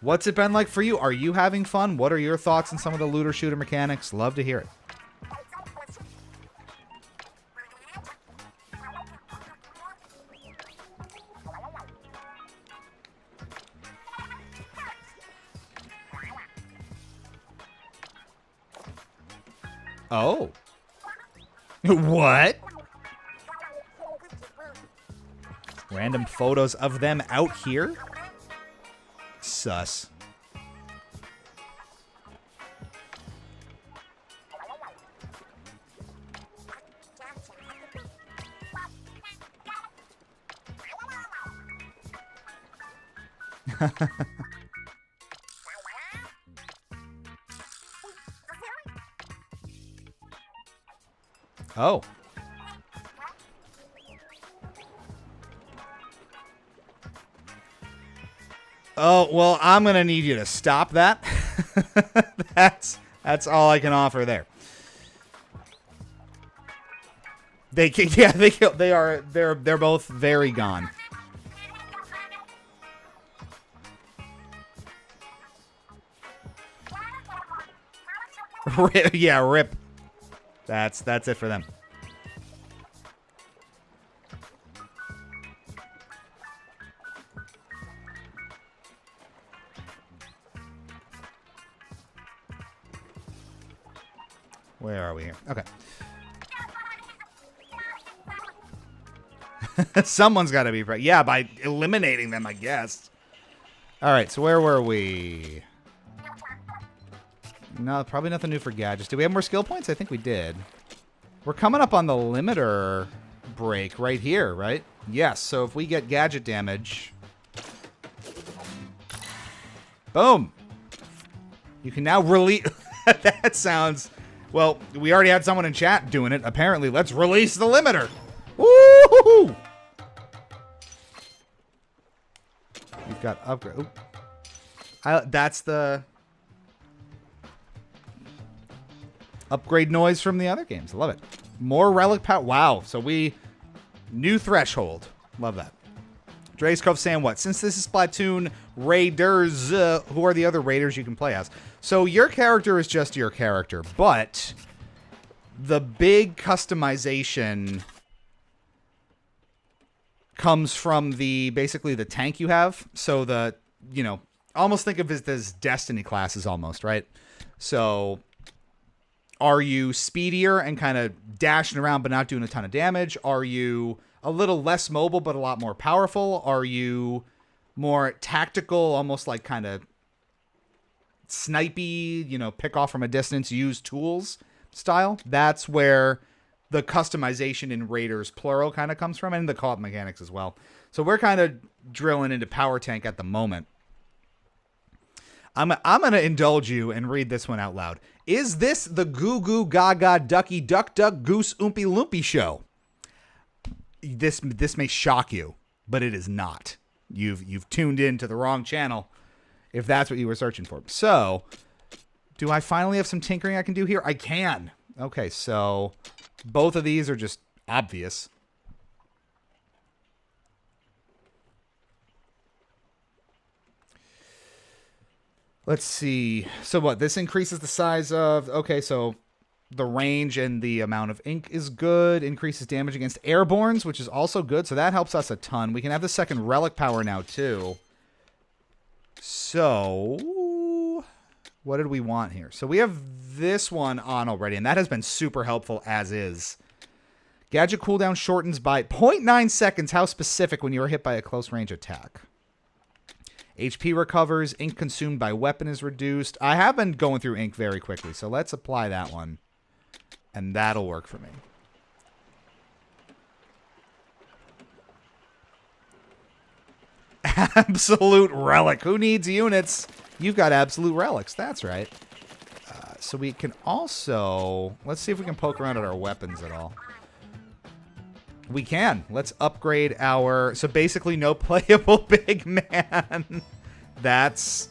what's it been like for you? Are you having fun? What are your thoughts on some of the looter shooter mechanics? Love to hear it. Oh. What? Random photos of them out here? Sus. Oh. Oh, well, I'm going to need you to stop that. That's all I can offer there. They're both very gone. Yeah, rip. That's it for them. Where are we here? Okay. Someone's got to be right. Yeah, by eliminating them, I guess. All right, so where were we? No, probably nothing new for gadgets. Do we have more skill points? I think we did. We're coming up on the limiter break right here, right? Yes, so if we get gadget damage... Boom! You can now release... That sounds... Well, we already had someone in chat doing it. Apparently, let's release the limiter. Woo-hoo-hoo! We've got upgrade. That's the... upgrade noise from the other games. I love it. More relic power. Wow. So new threshold. Love that. Dre's Cove saying what? Since this is Splatoon Raiders, who are the other Raiders you can play as? So your character is just your character, but the big customization comes from basically the tank you have. So almost think of it as Destiny classes almost, right? So are you speedier and kind of dashing around but not doing a ton of damage? Are you a little less mobile but a lot more powerful? Are you more tactical, almost like kind of snipey, pick off from a distance, use tools style? That's where the customization in Raiders plural kind of comes from, and the co-op mechanics as well. So we're kind of drilling into power tank at the moment. I'm going to indulge you and read this one out loud. Is this the Goo Goo Gaga Ducky Duck Duck Goose Oompy Loompy show? This may shock you, but it is not. You've tuned in to the wrong channel if that's what you were searching for. So, do I finally have some tinkering I can do here? I can. Okay, so both of these are just obvious. Let's see. So what? This increases the size of... Okay, so the range and the amount of ink is good. Increases damage against airbornes, which is also good. So that helps us a ton. We can have the second relic power now, too. So what did we want here? So we have this one on already, and that has been super helpful as is. Gadget cooldown shortens by 0.9 seconds. How specific when you are hit by a close range attack. HP recovers. Ink consumed by weapon is reduced. I have been going through ink very quickly, so let's apply that one. And that'll work for me. Absolute relic. Who needs units? You've got absolute relics. That's right. So we can also... Let's see if we can poke around at our weapons at all. We can. Let's upgrade our... So basically no playable big man. That's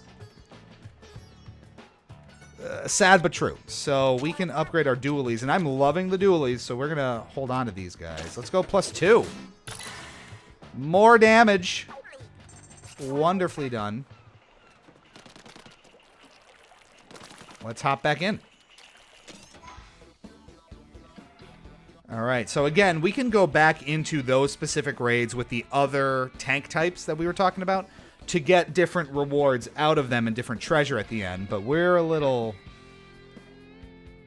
sad but true. So we can upgrade our dualies. And I'm loving the dualies, so we're going to hold on to these guys. Let's go +2. More damage. Wonderfully done. Let's hop back in. All right, so again, we can go back into those specific raids with the other tank types that we were talking about to get different rewards out of them and different treasure at the end, but we're a little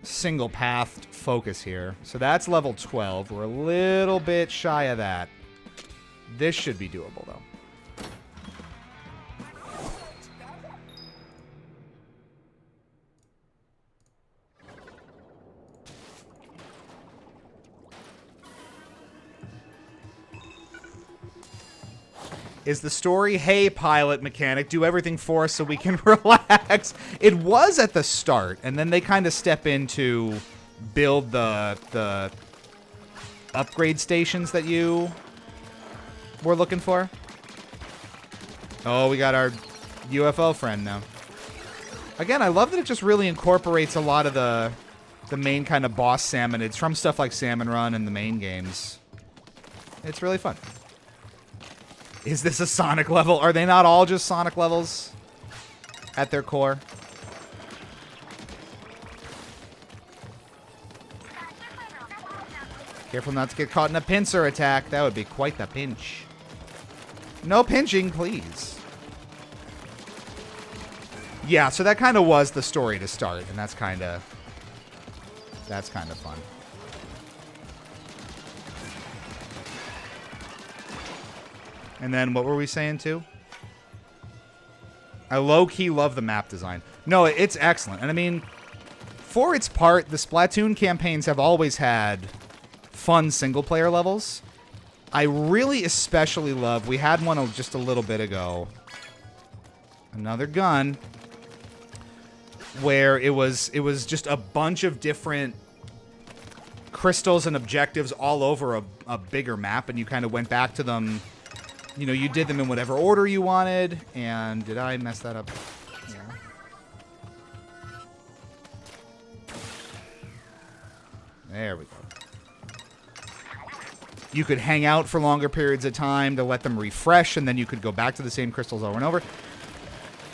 single-pathed focus here. So that's level 12. We're a little bit shy of that. This should be doable, though. Is the story, hey, pilot mechanic, do everything for us so we can relax? It was at the start, and then they kind of step in to build the upgrade stations that you were looking for. Oh, we got our UFO friend now. Again, I love that it just really incorporates a lot of the main kind of boss salmonids from stuff like Salmon Run and the main games. It's really fun. Is this a Sonic level? Are they not all just Sonic levels at their core? Careful not to get caught in a pincer attack. That would be quite the pinch. No pinching, please. Yeah, so that kind of was the story to start, and that's kind of fun. And then what were we saying too? I low-key love the map design. No, it's excellent. And I mean, for its part, the Splatoon campaigns have always had fun single-player levels. I really especially love... We had one just a little bit ago. Another gun. Where it was just a bunch of different crystals and objectives all over a bigger map, and you kind of went back to them... You know, you did them in whatever order you wanted, and did I mess that up? Yeah. There we go. You could hang out for longer periods of time to let them refresh, and then you could go back to the same crystals over and over.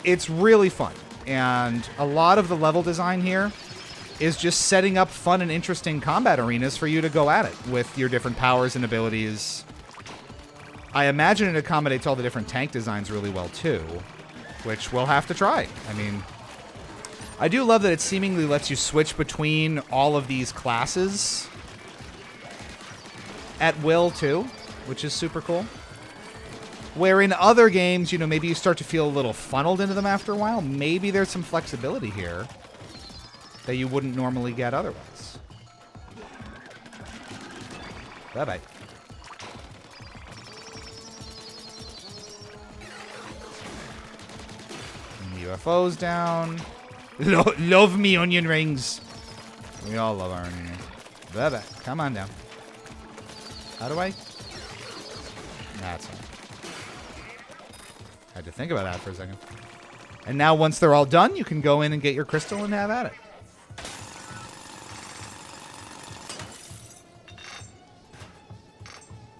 It's really fun. And a lot of the level design here is just setting up fun and interesting combat arenas for you to go at it with your different powers and abilities. I imagine it accommodates all the different tank designs really well, too, which we'll have to try. I mean, I do love that it seemingly lets you switch between all of these classes at will, too, which is super cool. Where in other games, you know, maybe you start to feel a little funneled into them after a while. Maybe there's some flexibility here that you wouldn't normally get otherwise. Bye-bye. UFO's down. Love me onion rings. We all love our onion rings. Bye-bye. Come on down. How do I? That's fine. Had to think about that for a second. And now once they're all done, you can go in and get your crystal and have at it.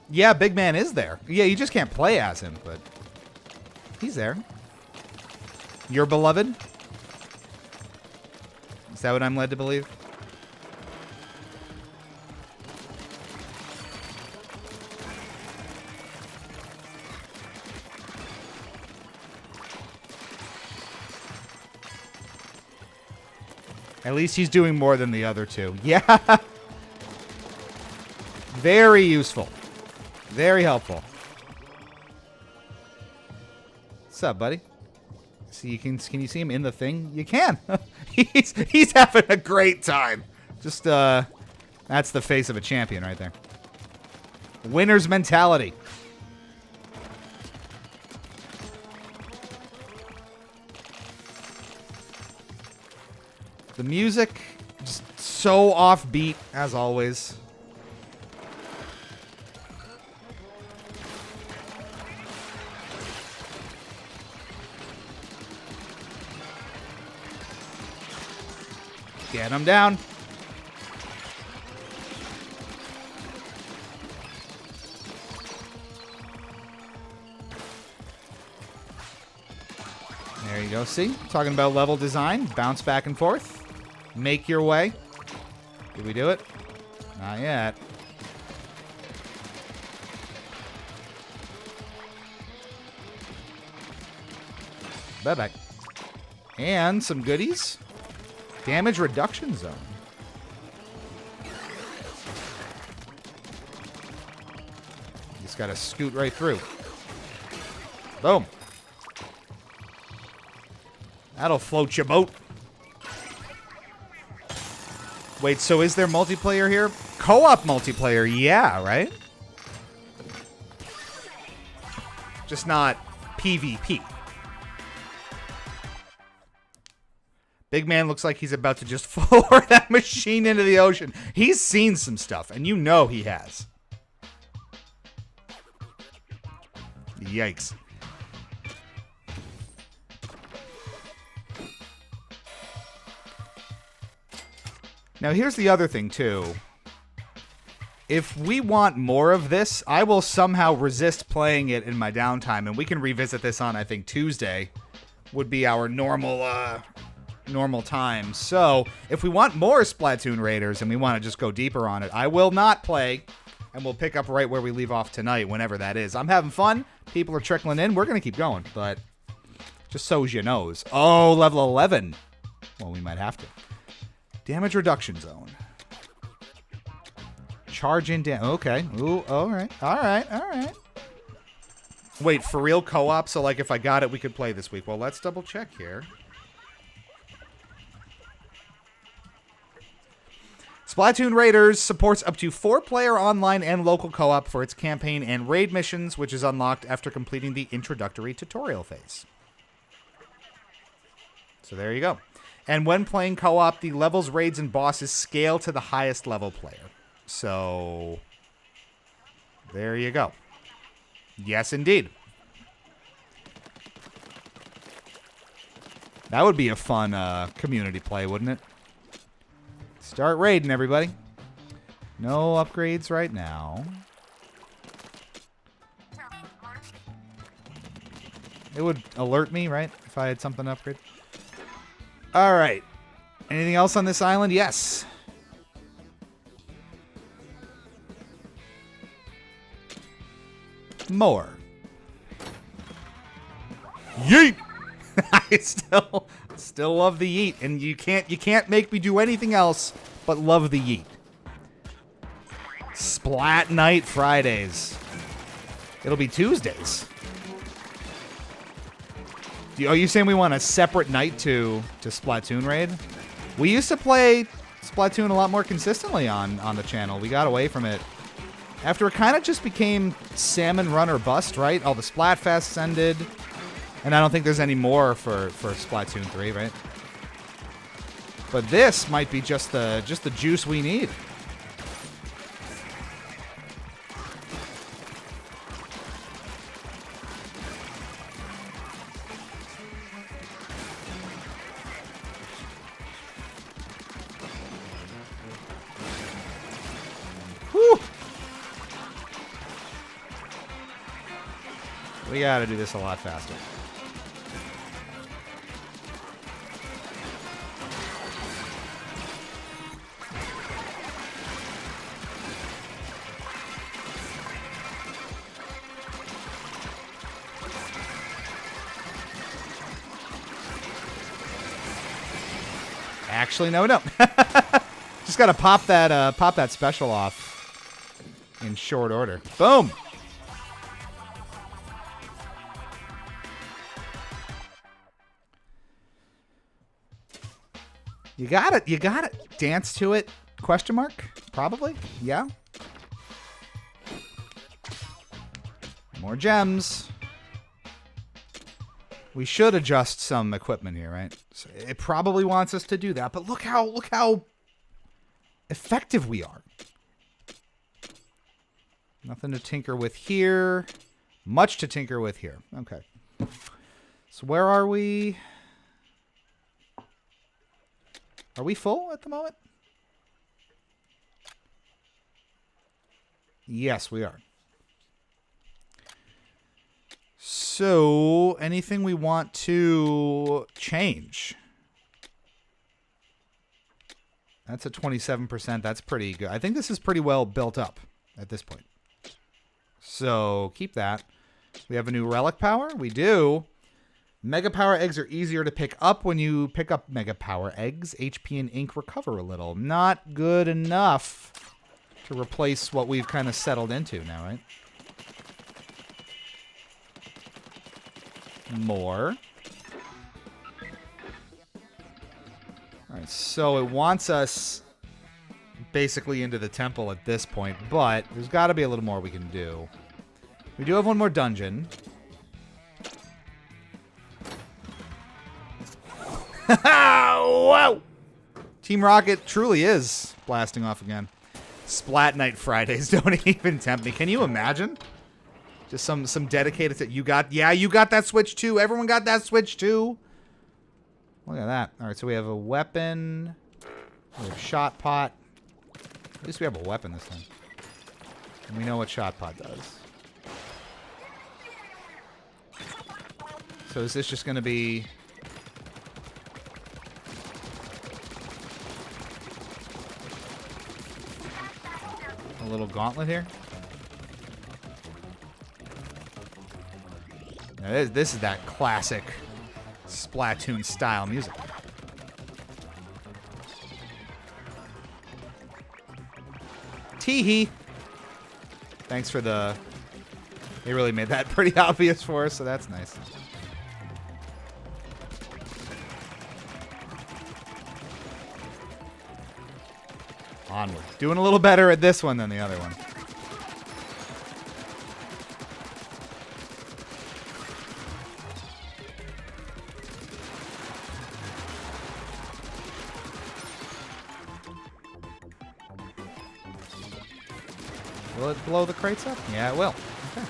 Yeah, Big Man is there. Yeah, you just can't play as him, but he's there. Your beloved? Is that what I'm led to believe? At least he's doing more than the other two. Yeah. Very useful. Very helpful. What's up, buddy? See, can you see him in the thing? You can. he's having a great time. Just that's the face of a champion right there. Winner's mentality. The music, just so offbeat, as always. Get him down. There you go. See? Talking about level design. Bounce back and forth. Make your way. Did we do it? Not yet. Bye-bye. And some goodies. Damage reduction zone. Just gotta scoot right through. Boom. That'll float your boat. Wait, so is there multiplayer here? Co-op multiplayer, yeah, right? Just not PvP. Big Man looks like he's about to just floor that machine into the ocean. He's seen some stuff, and you know he has. Yikes. Now, here's the other thing, too. If we want more of this, I will somehow resist playing it in my downtime, and we can revisit this on, I think, Tuesday would be our normal time. So, if we want more Splatoon Raiders and we want to just go deeper on it, I will not play, and we'll pick up right where we leave off tonight, whenever that is. I'm having fun. People are trickling in. We're going to keep going, but just so as you knows. Oh, level 11. Well, we might have to. Damage reduction zone. Charge in down. Okay. Ooh, all right. All right. All right. Wait, for real co-op? So, like, if I got it, we could play this week. Well, let's double check here. Splatoon Raiders supports up to 4-player online and local co-op for its campaign and raid missions, which is unlocked after completing the introductory tutorial phase. So there you go. And when playing co-op, the levels, raids, and bosses scale to the highest level player. So, there you go. Yes, indeed. That would be a fun community play, wouldn't it? Start raiding, everybody. No upgrades right now. It would alert me, right? If I had something to upgrade. All right. Anything else on this island? Yes. More. Yeet! I still love the yeet, and you can't make me do anything else but love the yeet. Splat night Fridays. It'll be Tuesdays. Are you saying we want a separate night to Splatoon Raid? We used to play Splatoon a lot more consistently on the channel. We got away from it after it kind of just became Salmon Run or Bust, right? All the Splatfests ended, and I don't think there's any more for Splatoon 3, right? But this might be just the juice we need. We gotta do this a lot faster. Actually, no, we don't. Just gotta pop that special off in short order. Boom. You gotta dance to it, question mark? Probably, yeah. More gems. We should adjust some equipment here, right? So it probably wants us to do that, but look how effective we are. Nothing to tinker with here. Much to tinker with here. Okay. So where are we? Are we full at the moment? Yes, we are. So, anything we want to change? That's at 27%. That's pretty good. I think this is pretty well built up at this point. So, keep that. We have a new relic power. We do. Mega Power eggs are easier to pick up when you pick up Mega Power eggs. HP and ink recover a little. Not good enough to replace what we've kind of settled into now, right? More. All right, so it wants us basically into the temple at this point, but there's got to be a little more we can do. We do have one more dungeon. Whoa! Team Rocket truly is blasting off again. Splat Night Fridays don't even tempt me. Can you imagine? Just some dedicated to you got that Switch too. Everyone got that Switch too. Look at that. All right, so we have a weapon. We have shot pot. At least we have a weapon this time. And we know what shot pot does. So is this just going to be a little gauntlet here? Now, this is that classic Splatoon style music. Tee-hee. Thanks for the... They really made that pretty obvious for us, so that's nice. Onward. Doing a little better at this one than the other one. Will it blow the crates up? Yeah, it will. Okay.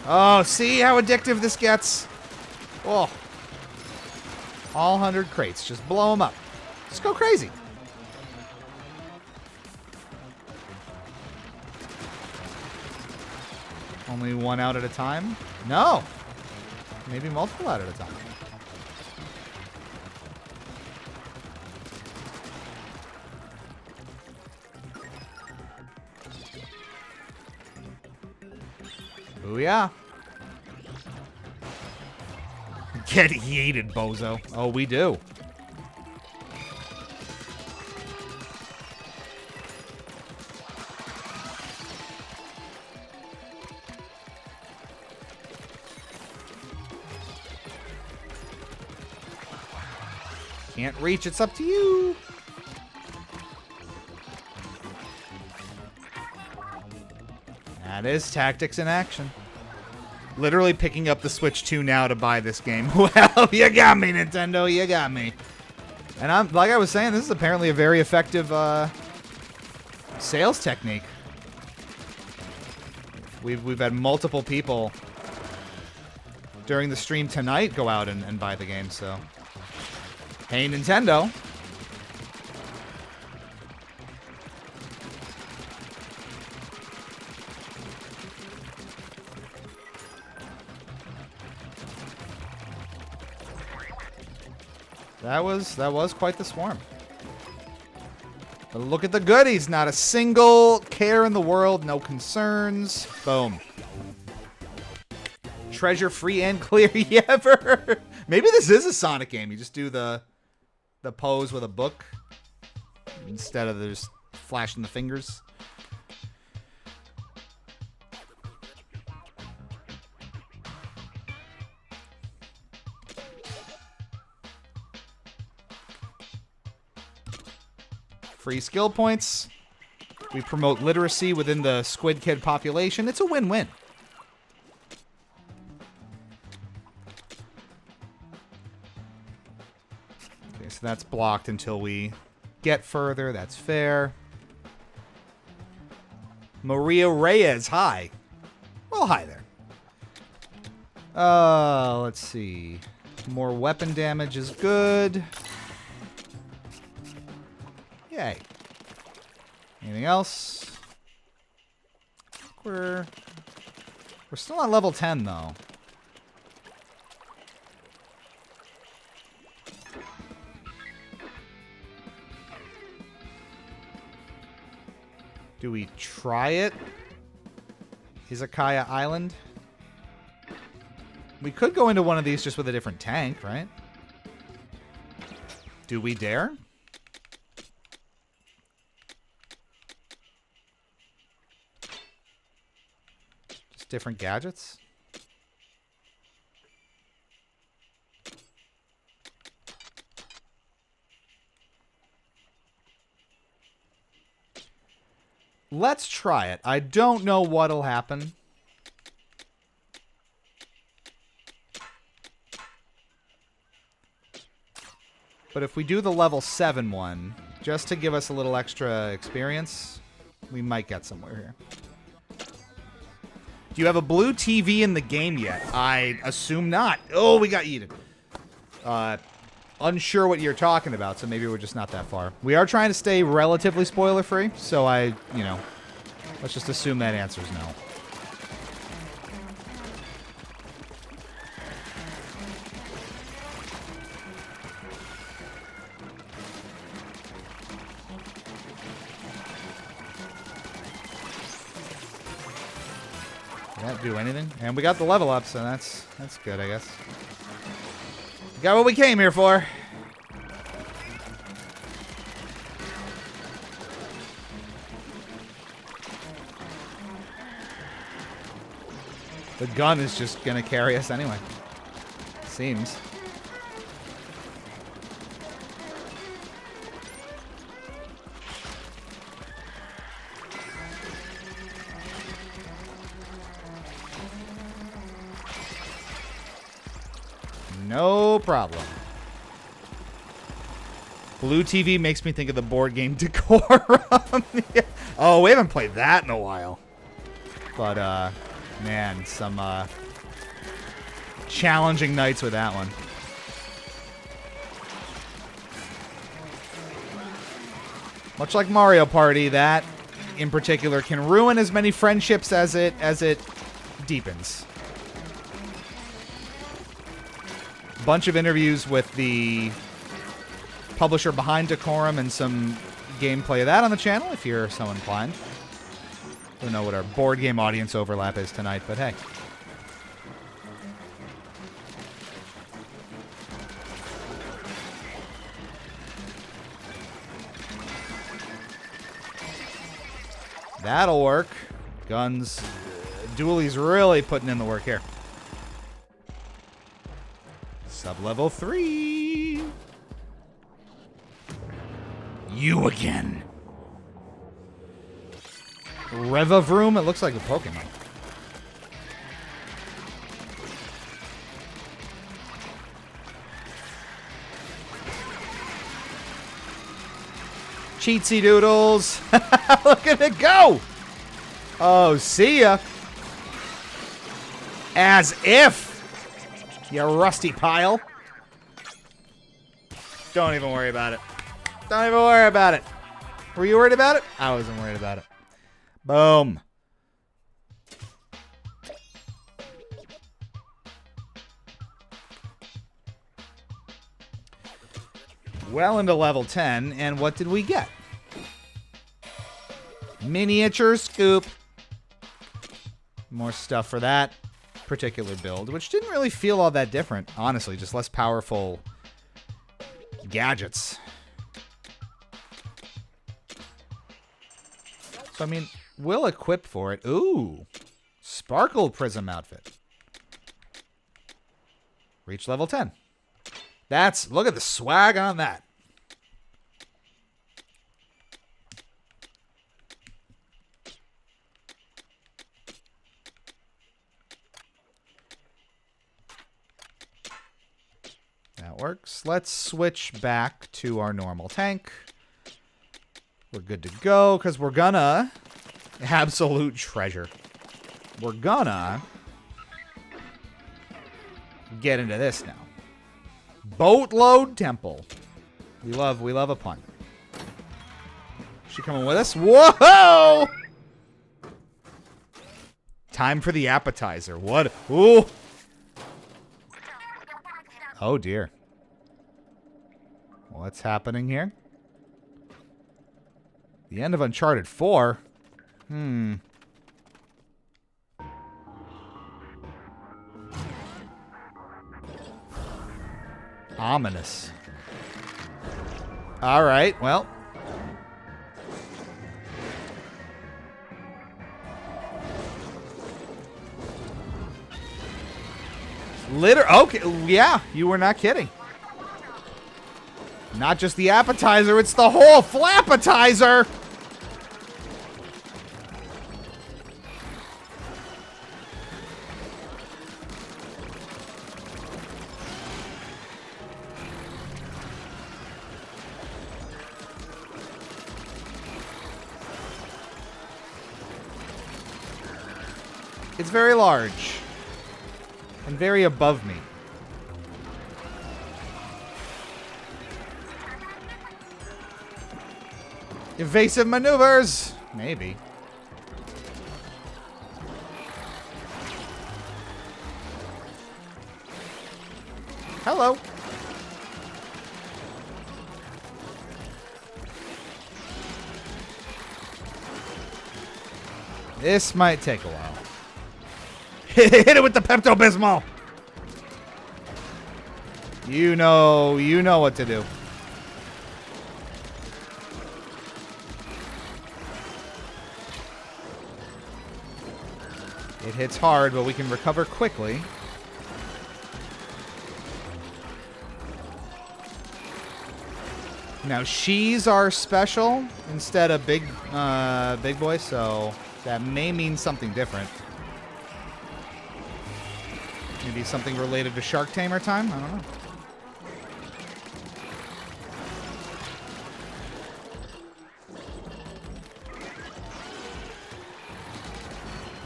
Oh, see how addictive this gets? Oh. All 100 crates. Just blow them up. Just go crazy. Only one out at a time? No. Maybe multiple out at a time. Booyah. Get yeeted, bozo. Oh, we do. Can't reach, it's up to you. That is tactics in action. Literally picking up the Switch 2 now to buy this game. Well, you got me, Nintendo, you got me. And I'm like I was saying, this is apparently a very effective sales technique. We've had multiple people during the stream tonight go out and buy the game, so hey, Nintendo. That was quite the swarm. But look at the goodies. Not a single care in the world. No concerns. Boom. Treasure free and clear. Ever. Maybe this is a Sonic game. You just do the pose with a book instead of just flashing the fingers. Free skill points. We promote literacy within the Squid Kid population. It's a win-win. Okay, so that's blocked until we get further. That's fair. Maria Reyes, hi. Well, hi there. Let's see. More weapon damage is good. Yay. Anything else? We're still on level 10 though. Do we try it? Izakaya Island? We could go into one of these just with a different tank, right? Do we dare? Different gadgets. Let's try it. I don't know what'll happen. But if we do the level 7 one, just to give us a little extra experience, we might get somewhere here. Do you have a blue TV in the game yet? I assume not. Oh, we got yeeted. Unsure what you're talking about, so maybe we're just not that far. We are trying to stay relatively spoiler-free, so let's just assume that answer is no. Can't do anything. And we got the level up, so that's good, I guess. We got what we came here for. The gun is just gonna carry us anyway. Seems. No problem. Blue TV makes me think of the board game Decorum. Oh, we haven't played that in a while. But, man, some challenging nights with that one. Much like Mario Party, that in particular can ruin as many friendships as it deepens. Bunch of interviews with the publisher behind Decorum and some gameplay of that on the channel, if you're so inclined. Don't know what our board game audience overlap is tonight, but hey. That'll work. Guns. Dooley's really putting in the work here. Sub-level 3. You again. Revavroom, it looks like a Pokemon. Cheatsy doodles. Look at it go. Oh, see ya. As if. You rusty pile. Don't even worry about it. Don't even worry about it. Were you worried about it? I wasn't worried about it. Boom. Well into level 10, and what did we get? Miniature scoop. More stuff for that particular build, which didn't really feel all that different, honestly. Just less powerful gadgets. So, I mean, we'll equip for it. Ooh. Sparkle Prism outfit. Reach level 10. Look at the swag on that. That works. Let's switch back to our normal tank. We're good to go, because we're gonna... Absolute treasure. We're gonna... get into this now. Boatload Temple. We love a pun. She coming with us? Whoa! Time for the appetizer. What? Ooh. Oh, dear. What's happening here? The end of Uncharted 4? Ominous. All right, well. Okay, yeah, you were not kidding. Not just the appetizer, it's the whole flappetizer. It's very large. And very above me. Evasive maneuvers! Maybe. Hello. This might take a while. Hit it with the Pepto-Bismol. You know what to do. It hits hard, but we can recover quickly. Now she's our special instead of big boy, so that may mean something different. Maybe something related to Shark Tamer time? I don't know.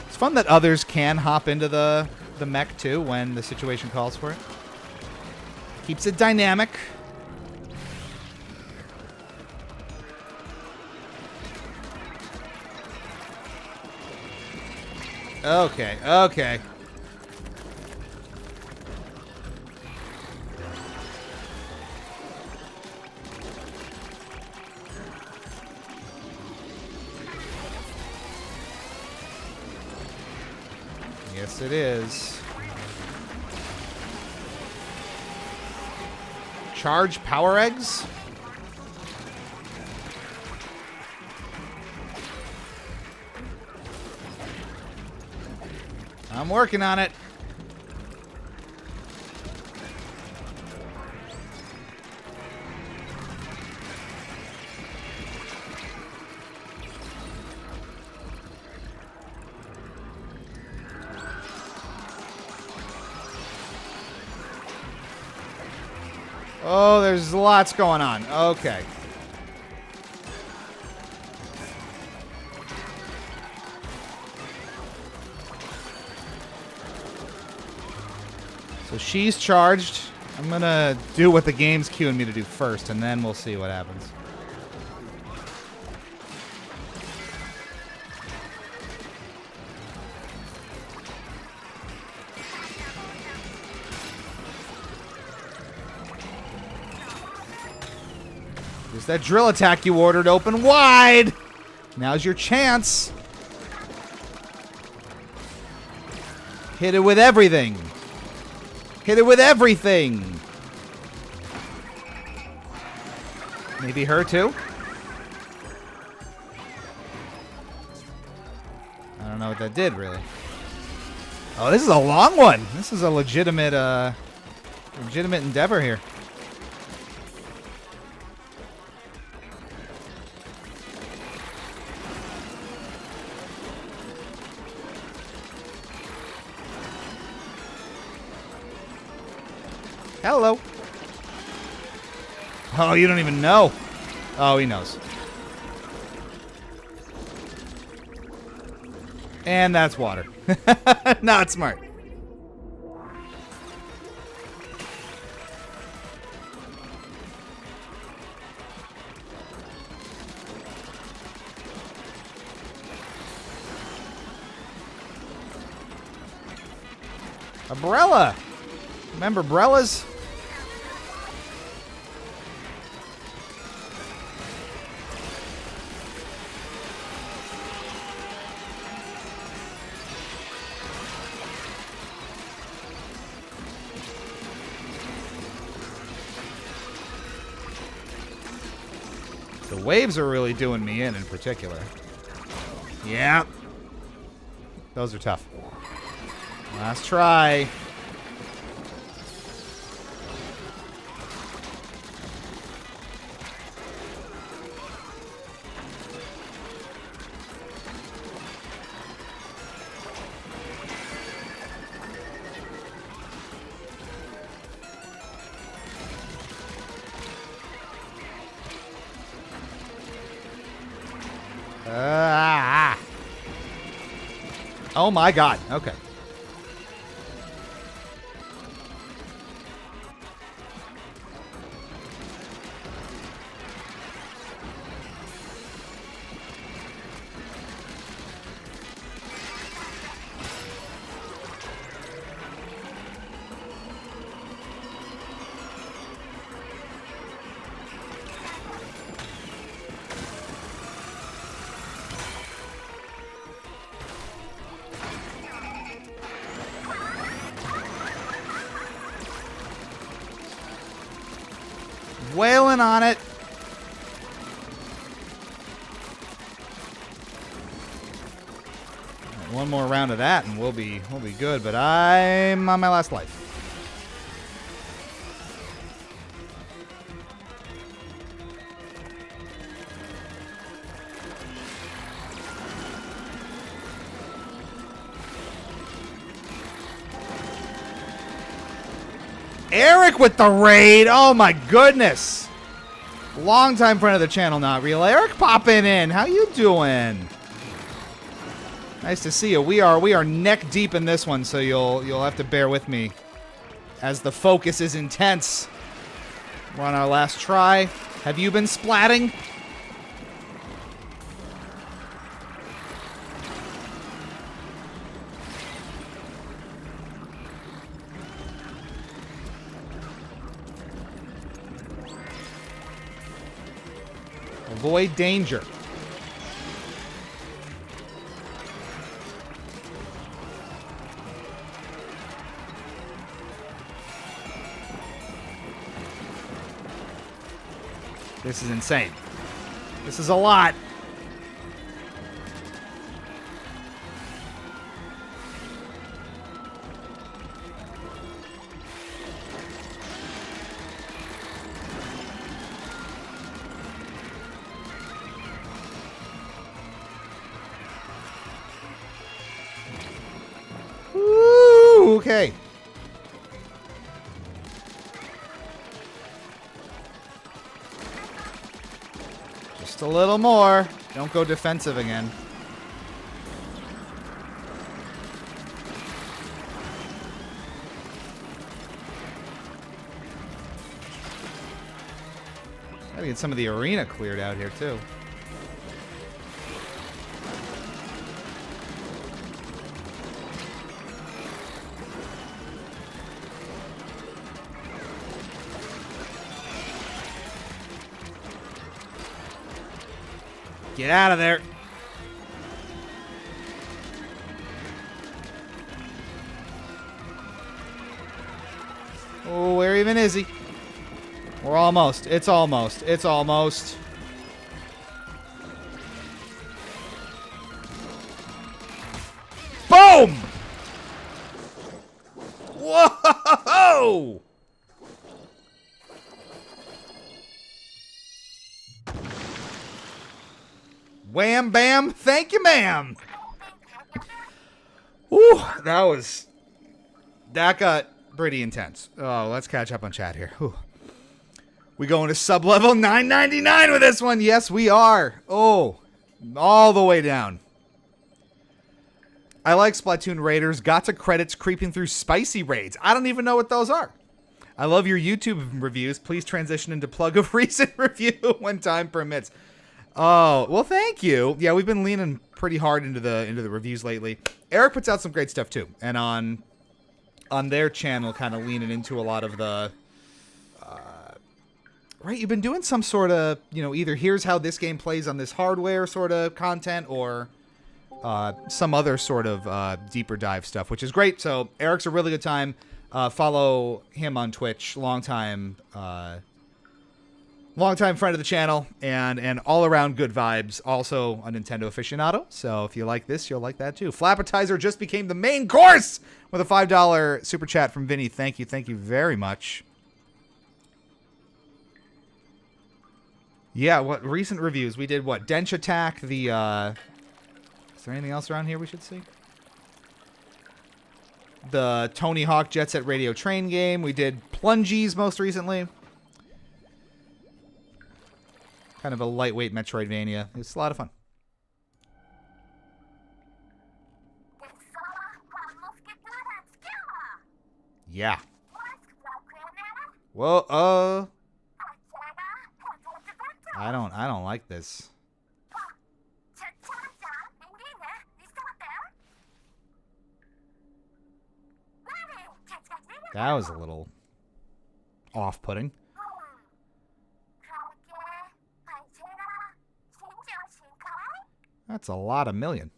It's fun that others can hop into the mech too when the situation calls for it. Keeps it dynamic. Okay, okay. Yes, it is. Charge power eggs? I'm working on it. Oh, there's lots going on. Okay. So she's charged. I'm gonna do what the game's cueing me to do first, and then we'll see what happens. There's that drill attack you ordered. Open wide. Now's your chance. Hit it with everything. Hit it with everything. Maybe her too? I don't know what that did, really. Oh, this is a long one. This is a legitimate endeavor here. Hello. Oh, you don't even know. Oh, he knows. And that's water. Not smart. Umbrella. Remember umbrellas? The waves are really doing me in particular. Yeah. Those are tough. Last try. Oh my god. Okay. Wailing on it. One more round of that and we'll be good, but I'm on my last life. Eric with the raid. Oh my goodness. Long-time friend of the channel, not real. Eric popping in. How you doing? Nice to see you. We are neck deep in this one, so you'll have to bear with me as the focus is intense. We're on our last try. Have you been splatting? Avoid danger. This is insane. This is a lot. Woo, okay. Just a little more. Don't go defensive again. Gotta get some of the arena cleared out here, too. Get out of there. Oh, where even is he? We're almost. It's almost. It's almost. Boom! Whoa! Wham, bam, thank you, ma'am. Ooh, that got pretty intense. Oh, let's catch up on chat here. Ooh. We going to sub-level 999 with this one. Yes, we are. Oh, all the way down. I like Splatoon Raiders. Got to credits creeping through spicy raids. I don't even know what those are. I love your YouTube reviews. Please transition into plug of recent review when time permits. Oh, well, thank you. Yeah, we've been leaning pretty hard into the reviews lately. Eric puts out some great stuff too, and on their channel, kind of leaning into a lot of the right. You've been doing some sort of, either here's how this game plays on this hardware sort of content, or some other sort of deeper dive stuff, which is great. So Eric's a really good time. Follow him on Twitch. Longtime friend of the channel, and all-around good vibes. Also a Nintendo aficionado, so if you like this, you'll like that too. Flappetizer just became the main course with a $5 super chat from Vinny. Thank you very much. Yeah, what recent reviews? We did what? Dench Attack, the, is there anything else around here we should see? The Tony Hawk Jet Set Radio Train game. We did Plungies most recently. Kind of a lightweight Metroidvania. It's a lot of fun. Yeah. Whoa, I don't like this. That was a little off-putting. That's a lot of million.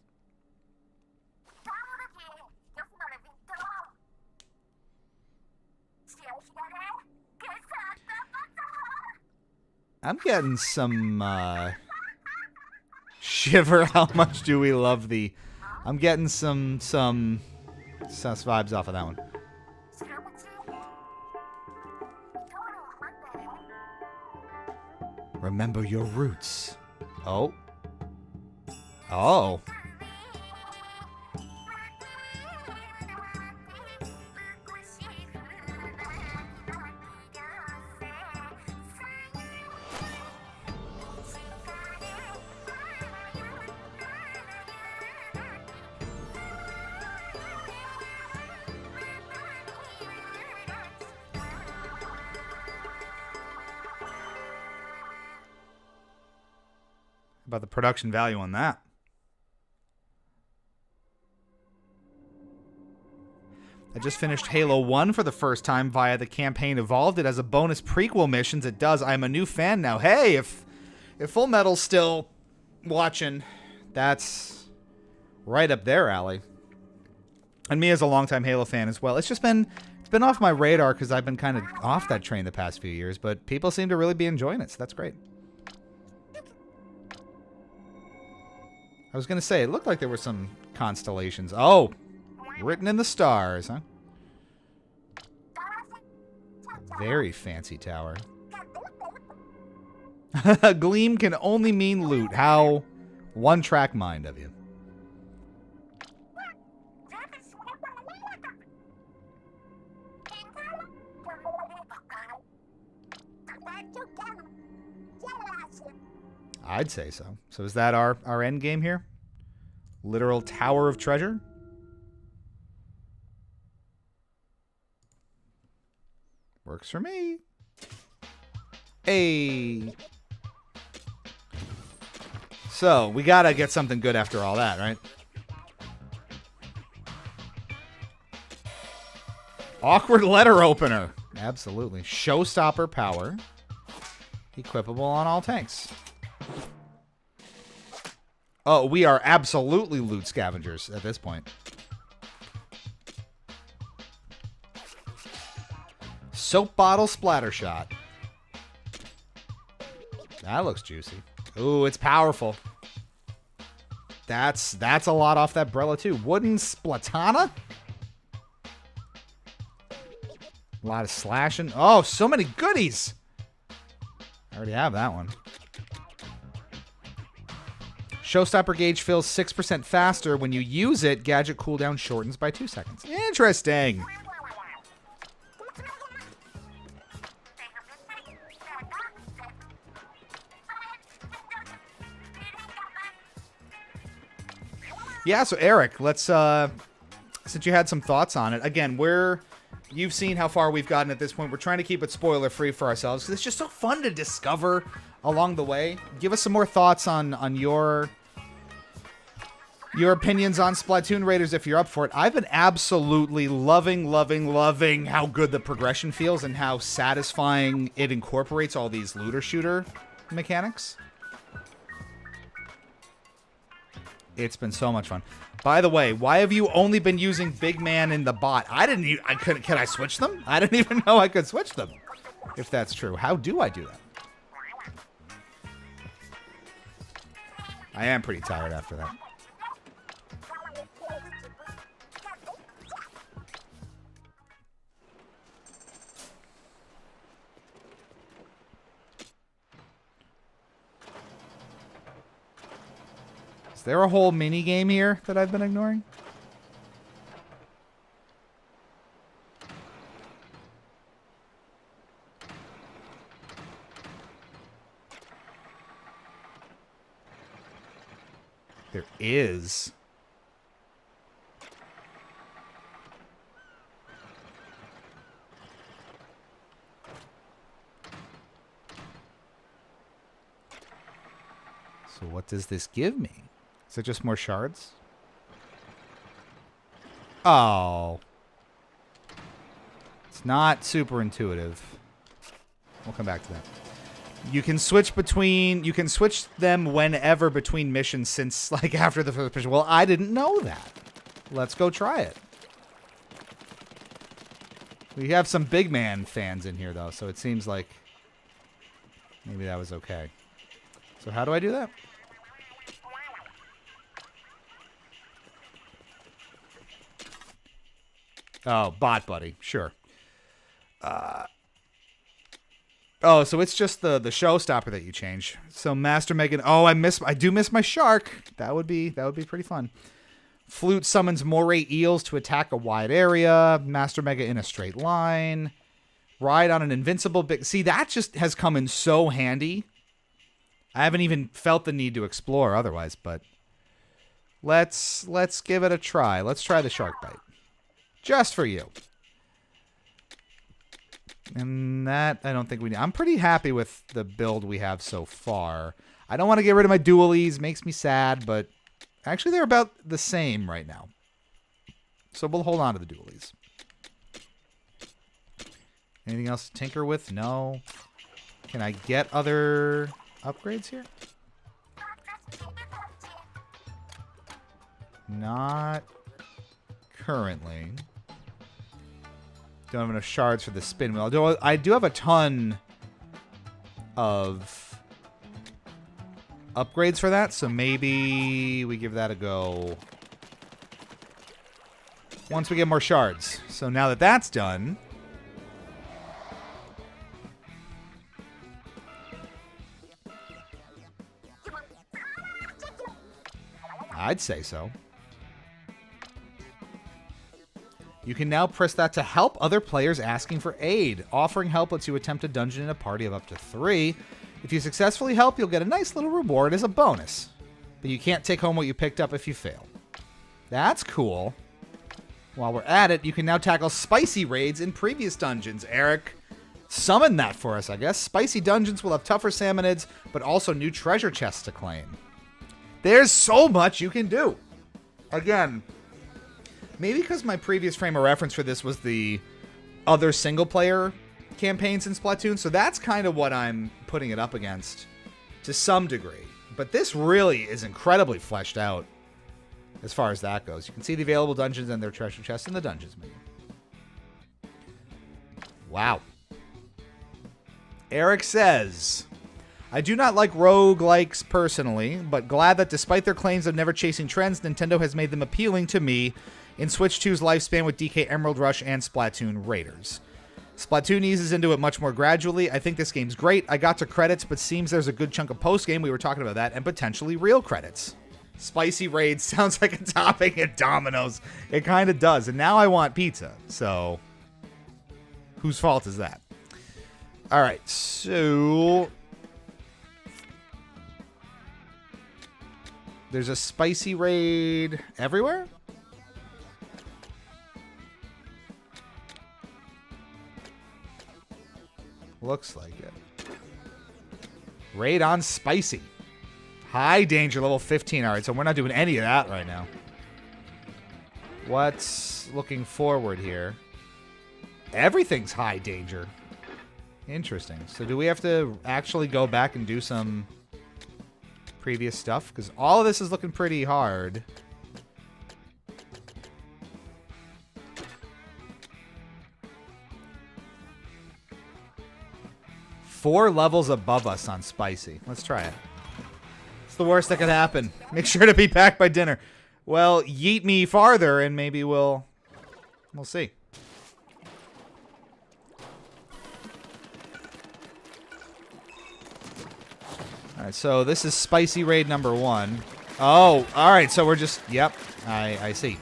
I'm getting some shiver. How much do we love the? I'm getting some sus vibes off of that one. Remember your roots. Oh. Oh. About the production value on that. I just finished Halo 1 for the first time via the campaign Evolved. It has a bonus prequel missions. It does. I'm a new fan now. Hey, if If Full Metal's still watching, that's right up their alley. And me as a longtime Halo fan as well. It's been off my radar because I've been kind of off that train the past few years, but people seem to really be enjoying it, so that's great. I was going to say, it looked like there were some constellations. Oh, written in the stars, huh? Very fancy tower. Gleam can only mean loot. How one-track mind of you. I'd say so. So is that our end game here? Literal tower of treasure? Works for me. Hey. So, we gotta get something good after all that, right? Awkward letter opener. Absolutely. Showstopper power. Equipable on all tanks. Oh, we are absolutely loot scavengers at this point. Soap bottle splatter shot. That looks juicy. Ooh, it's powerful. That's a lot off that Brella too. Wooden splatana. A lot of slashing. Oh, so many goodies. I already have that one. Showstopper gauge fills 6% faster. When you use it, gadget cooldown shortens by 2 seconds. Interesting. Yeah, so Eric, let's since you had some thoughts on it. Again, you've seen how far we've gotten at this point. We're trying to keep it spoiler free for ourselves because it's just so fun to discover along the way. Give us some more thoughts on your opinions on Splatoon Raiders if you're up for it. I've been absolutely loving how good the progression feels and how satisfying it incorporates all these looter shooter mechanics. It's been so much fun. By the way, why have you only been using Big Man in the bot? Can I switch them? I didn't even know I could switch them. If that's true. How do I do that? I am pretty tired after that. Is there a whole mini game here that I've been ignoring? There is. So what does this give me? Is it just more shards? Oh. It's not super intuitive. We'll come back to that. You can switch them whenever between missions since, like, after the first mission. Well, I didn't know that. Let's go try it. We have some Big Man fans in here, though, so it seems like maybe that was okay. So how do I do that? Oh, bot buddy. Sure. Oh, so it's just the showstopper that you change. So Master Megan. Oh, I do miss my shark. That would be pretty fun. Flute summons moray eels to attack a wide area. Master Mega in a straight line. Ride on an invincible big. See, that just has come in so handy. I haven't even felt the need to explore otherwise, but let's give it a try. Let's try the shark bite. Just for you. And that, I don't think we need. I'm pretty happy with the build we have so far. I don't want to get rid of my dualies. Makes me sad, but actually they're about the same right now. So we'll hold on to the dualies. Anything else to tinker with? No. Can I get other upgrades here? Not currently. Don't have enough shards for the spin wheel. I do have a ton of upgrades for that, so maybe we give that a go once we get more shards. So now that that's done, I'd say so. You can now press that to help other players asking for aid. Offering help lets you attempt a dungeon in a party of up to 3. If you successfully help, you'll get a nice little reward as a bonus. But you can't take home what you picked up if you fail. That's cool. While we're at it, you can now tackle spicy raids in previous dungeons. Eric summoned that for us, I guess. Spicy dungeons will have tougher salmonids, but also new treasure chests to claim. There's so much you can do. Again, maybe because my previous frame of reference for this was the other single-player campaigns in Splatoon, so that's kind of what I'm putting it up against to some degree. But this really is incredibly fleshed out as far as that goes. You can see the available dungeons and their treasure chests in the dungeons menu. Wow. Eric says, I do not like roguelikes personally, but glad that despite their claims of never chasing trends, Nintendo has made them appealing to me in Switch 2's lifespan with DK Emerald Rush and Splatoon Raiders. Splatoon eases into it much more gradually. I think this game's great. I got to credits, but seems there's a good chunk of post-game, we were talking about that, and potentially real credits. Spicy raids sounds like a topping at Domino's. It kind of does, and now I want pizza, so whose fault is that? All right, so there's a spicy raid everywhere? Looks like it. Raid on spicy. High danger, level 15. All right, so we're not doing any of that right now. What's looking forward here? Everything's high danger. Interesting. So do we have to actually go back and do some previous stuff? Because all of this is looking pretty hard. Four levels above us on spicy. Let's try it. It's the worst that could happen. Make sure to be back by dinner. Well, yeet me farther and maybe we'll see. All right, so this is spicy raid number 1. Oh, all right, so we're just, yep, I see.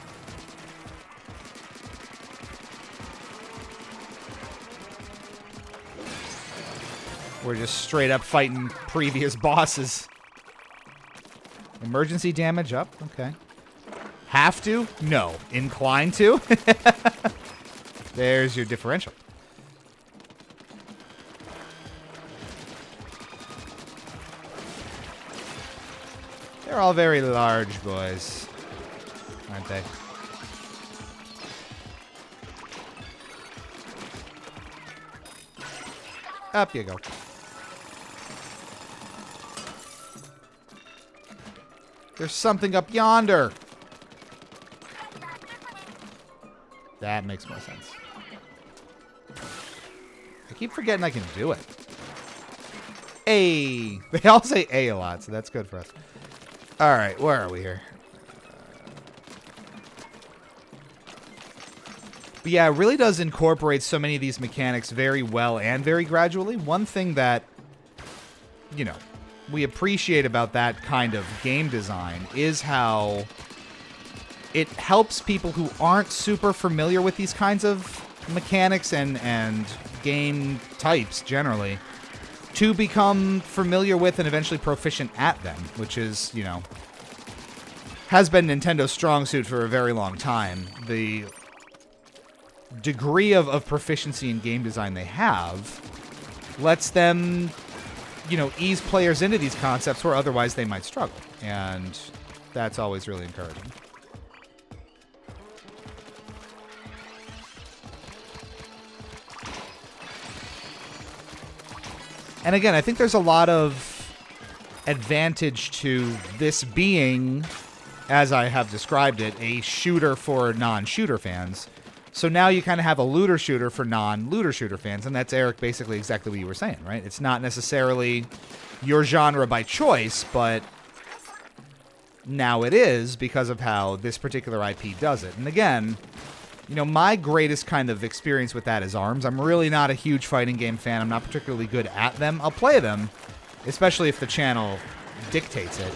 We're just straight up fighting previous bosses. Emergency damage up, okay. Have to? No. Inclined to? There's your differential. They're all very large boys, aren't they? Up you go. There's something up yonder. That makes more sense. I keep forgetting I can do it. A. They all say A a lot, so that's good for us. All right, where are we here? But yeah, it really does incorporate so many of these mechanics very well and very gradually. One thing that, you know, we appreciate about that kind of game design is how it helps people who aren't super familiar with these kinds of mechanics and game types generally to become familiar with and eventually proficient at them, which is, you know, has been Nintendo's strong suit for a very long time. The degree of proficiency in game design they have lets them, you know, ease players into these concepts where otherwise they might struggle. And that's always really encouraging. And again, I think there's a lot of advantage to this being, as I have described it, a shooter for non-shooter fans. So now you kind of have a looter shooter for non-looter shooter fans, and that's, Eric, basically exactly what you were saying, right? It's not necessarily your genre by choice, but now it is because of how this particular IP does it. And again, you know, my greatest kind of experience with that is ARMS. I'm really not a huge fighting game fan. I'm not particularly good at them. I'll play them, especially if the channel dictates it.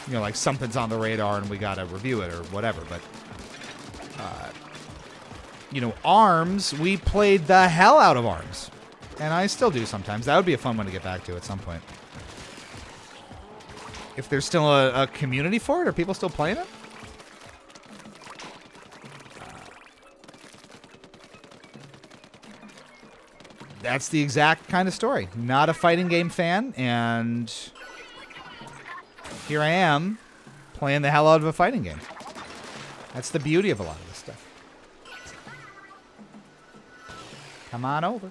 You know, like something's on the radar and we gotta review it or whatever, but you know, ARMS, we played the hell out of ARMS. And I still do sometimes. That would be a fun one to get back to at some point. If there's still a community for it, are people still playing it? That's the exact kind of story. Not a fighting game fan, and here I am playing the hell out of a fighting game. That's the beauty of a lot of this stuff. Come on over.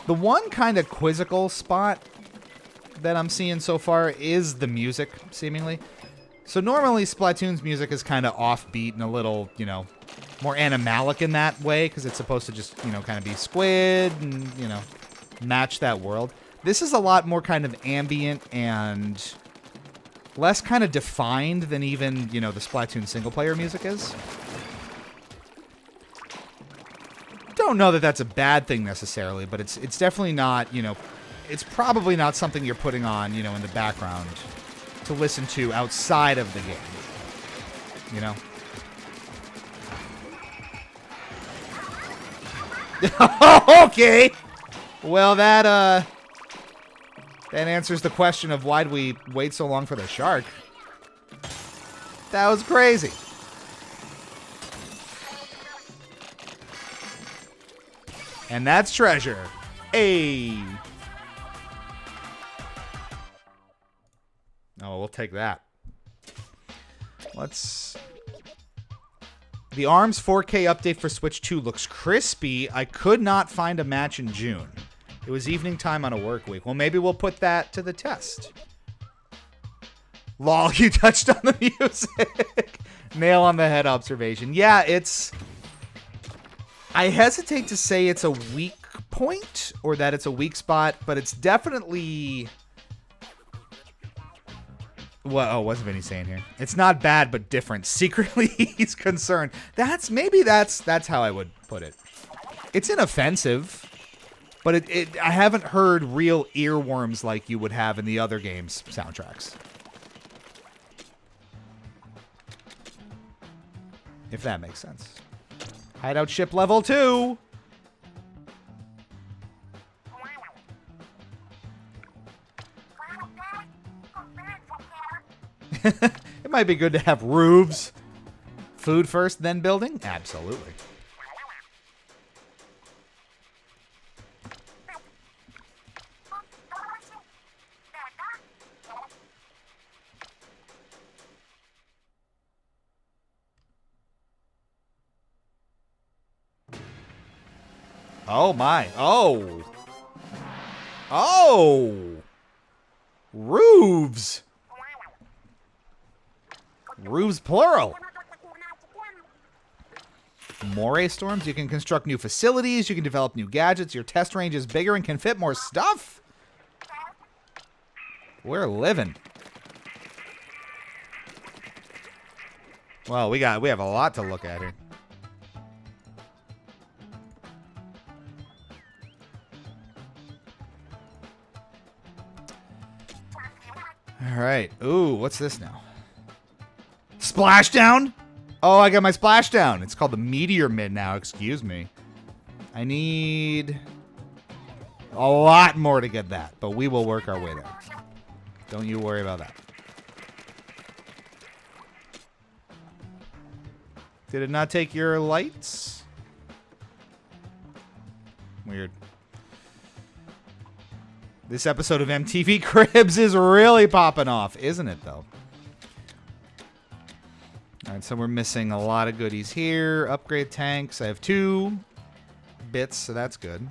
The one kind of quizzical spot that I'm seeing so far is the music, seemingly. So normally Splatoon's music is kind of offbeat and a little, you know, more animalic in that way because it's supposed to just, you know, kind of be squid and, you know, match that world. This is a lot more kind of ambient and less kind of defined than even, you know, the Splatoon single-player music is. Don't know that that's a bad thing necessarily, but it's definitely not, you know, it's probably not something you're putting on, you know, in the background to listen to outside of the game, you know? Okay. Well, that answers the question of why'd we wait so long for the shark. That was crazy. And that's treasure. Hey. Oh, we'll take that. Let's... The ARMS 4K update for Switch 2 looks crispy. I could not find a match in June. It was evening time on a work week. Well, maybe we'll put that to the test. Lol, you touched on the music. Nail on the head observation. Yeah, it's... I hesitate to say it's a weak point or that it's a weak spot, but it's definitely... Well, oh, what's Vinny saying here? It's not bad, but different. Secretly, he's concerned. That's how I would put it. It's inoffensive, but I haven't heard real earworms like you would have in the other games' soundtracks. If that makes sense. Hideout ship level 2. It might be good to have roofs. Food first, then building? Absolutely. Oh my. Oh. Oh. Roofs. Roofs plural. Moray storms. You can construct new facilities. You can develop new gadgets. Your test range is bigger and can fit more stuff. We're living. Well, we have a lot to look at here. All right. Ooh, what's this now? Splashdown? Oh, I got my splashdown. It's called the Meteor Mid now. Excuse me. I need a lot more to get that, but we will work our way there. Don't you worry about that. Did it not take your lights? Weird. This episode of MTV Cribs is really popping off, isn't it, though? All right, so we're missing a lot of goodies here. Upgrade tanks. I have 2 bits, so that's good.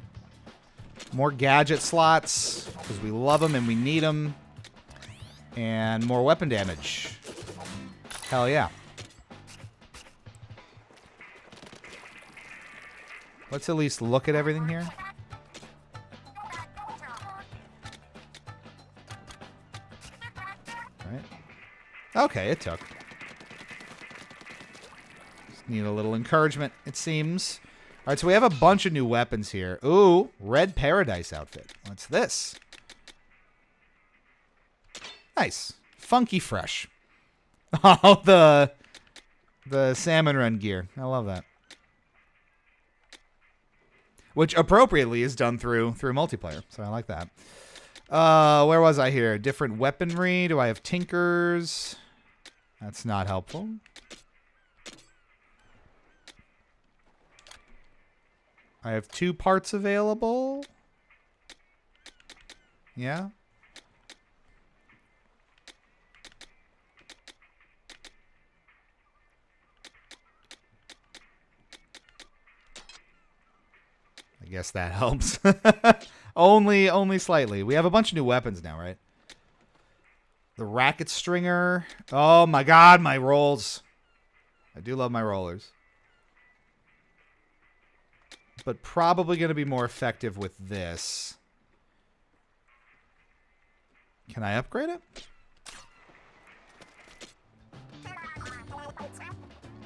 More gadget slots, because we love them and we need them. And more weapon damage. Hell yeah. Let's at least look at everything here. Right. Okay, it took. Just need a little encouragement, it seems. All right, so we have a bunch of new weapons here. Ooh, Red Paradise outfit. What's this? Nice. Funky fresh. Oh, the salmon run gear. I love that. Which appropriately is done through multiplayer. So I like that. Where was I here? Different weaponry. Do I have tinkers? That's not helpful. I have 2 parts available. Yeah. I guess that helps. only slightly. We have a bunch of new weapons now, right? The racket stringer. Oh my god, my rolls. I do love my rollers. But probably going to be more effective with this. Can I upgrade it?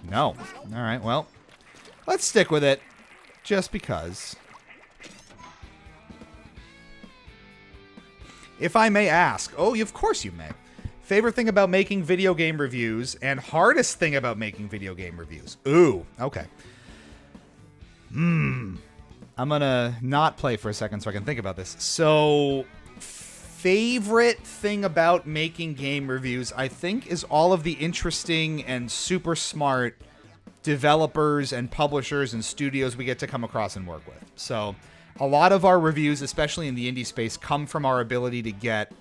No. All right, well, let's stick with it just because. If I may ask. Oh, of course you may. Favorite thing about making video game reviews and hardest thing about making video game reviews. Ooh, okay. I'm going to not play for a second so I can think about this. So, favorite thing about making game reviews, I think, is all of the interesting and super smart developers and publishers and studios we get to come across and work with. So, a lot of our reviews, especially in the indie space, come from our ability to get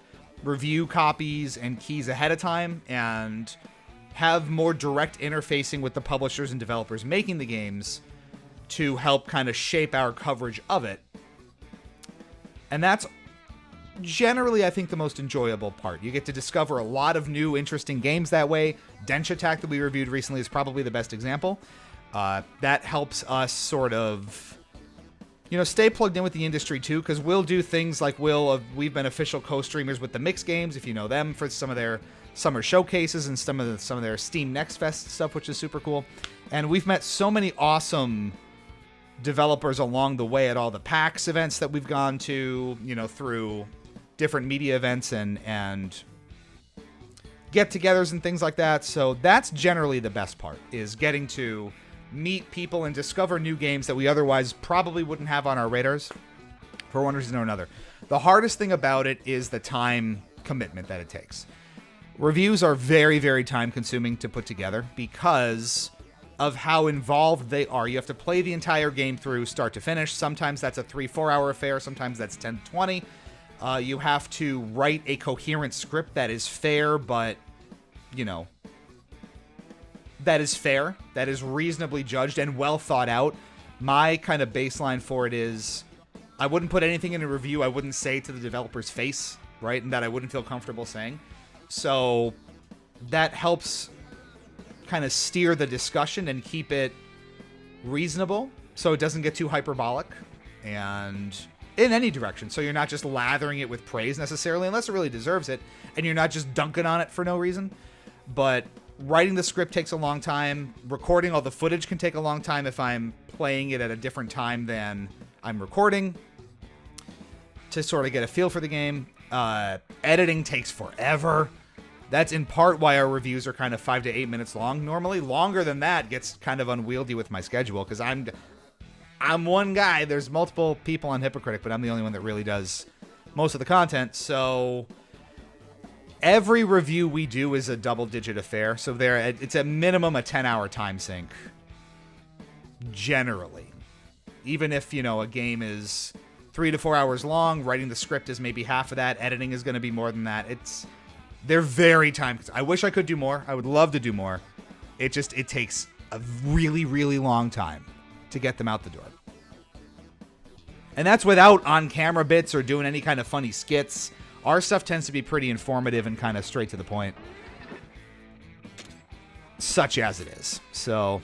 review copies and keys ahead of time and have more direct interfacing with the publishers and developers making the games to help kind of shape our coverage of it. And that's generally, I think, the most enjoyable part. You get to discover a lot of new, interesting games that way. Dench Attack that we reviewed recently is probably the best example. That helps us sort of, stay plugged in with the industry too, because we'll do things like we've been official co-streamers with the Mix Games, if you know them, for some of their summer showcases and some of their Steam Next Fest stuff, which is super cool. And we've met so many awesome developers along the way at all the PAX events that we've gone to, through different media events and get-togethers and things like that. So that's generally the best part, is getting to meet people and discover new games that we otherwise probably wouldn't have on our radars for one reason or another. The hardest thing about it is the time commitment that it takes. Reviews are very, very time-consuming to put together because of how involved they are. You have to play the entire game through start to finish. Sometimes that's a 3-4 hour affair. Sometimes that's 10-20. You have to write a coherent script that is fair, but, that is fair, that is reasonably judged and well thought out. My kind of baseline for it is I wouldn't put anything in a review I wouldn't say to the developer's face, right? And that I wouldn't feel comfortable saying. So that helps kind of steer the discussion and keep it reasonable so it doesn't get too hyperbolic and in any direction. So you're not just lathering it with praise necessarily, unless it really deserves it, and you're not just dunking on it for no reason. But writing the script takes a long time. Recording all the footage can take a long time if I'm playing it at a different time than I'm recording, to sort of get a feel for the game. Editing takes forever. That's in part why our reviews are kind of 5 to 8 minutes long. Normally, longer than that gets kind of unwieldy with my schedule because I'm one guy. There's multiple people on Hypocritic, but I'm the only one that really does most of the content. So every review we do is a double-digit affair. So it's a minimum a 10-hour time sink generally. Even if, you know, a game is 3 to 4 hours long, writing the script is maybe half of that, editing is going to be more than that. They're very time consuming. I wish I could do more. I would love to do more. It takes a really, really long time to get them out the door. And that's without on-camera bits or doing any kind of funny skits. Our stuff tends to be pretty informative and kind of straight to the point. Such as it is. So,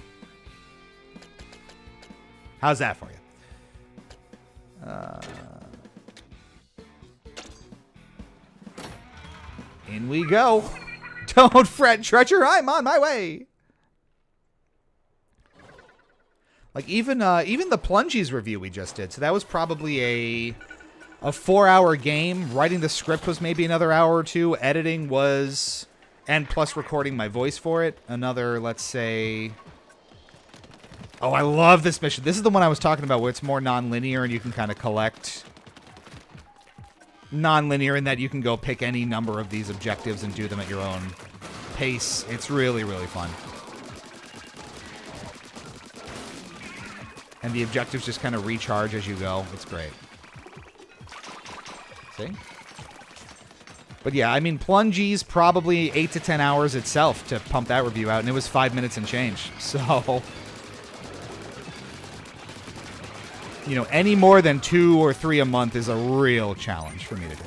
how's that for you? In we go. Don't fret, Treasure. I'm on my way. Like even the Plungies review we just did. So that was probably a 4-hour game. Writing the script was maybe another hour or two. Editing was, and plus recording my voice for it, another, let's say. Oh, I love this mission. This is the one I was talking about where it's more non-linear and you can kind of collect. Non-linear in that you can go pick any number of these objectives and do them at your own pace. It's really, really fun. And the objectives just kind of recharge as you go. It's great. See? But yeah, I mean, Plungies probably 8 to 10 hours itself to pump that review out, and it was 5 minutes and change. So, you know, any more than 2 or 3 a month is a real challenge for me to do.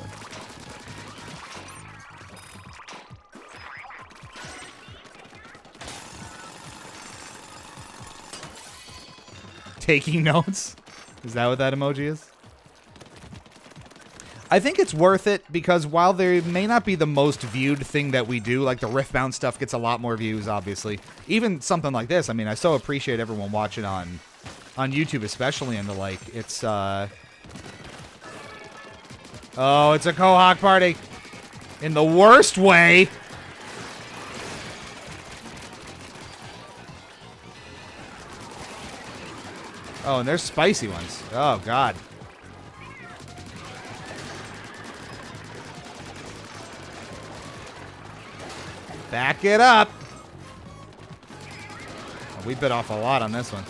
Taking notes? Is that what that emoji is? I think it's worth it because while there may not be the most viewed thing that we do, like the Riftbound stuff gets a lot more views, obviously. Even something like this, I mean, I so appreciate everyone watching on YouTube especially, and the like. It's, oh, it's a Quahog party. In the worst way. Oh, and there's spicy ones. Oh, God. Back it up. Oh, we bit off a lot on this one.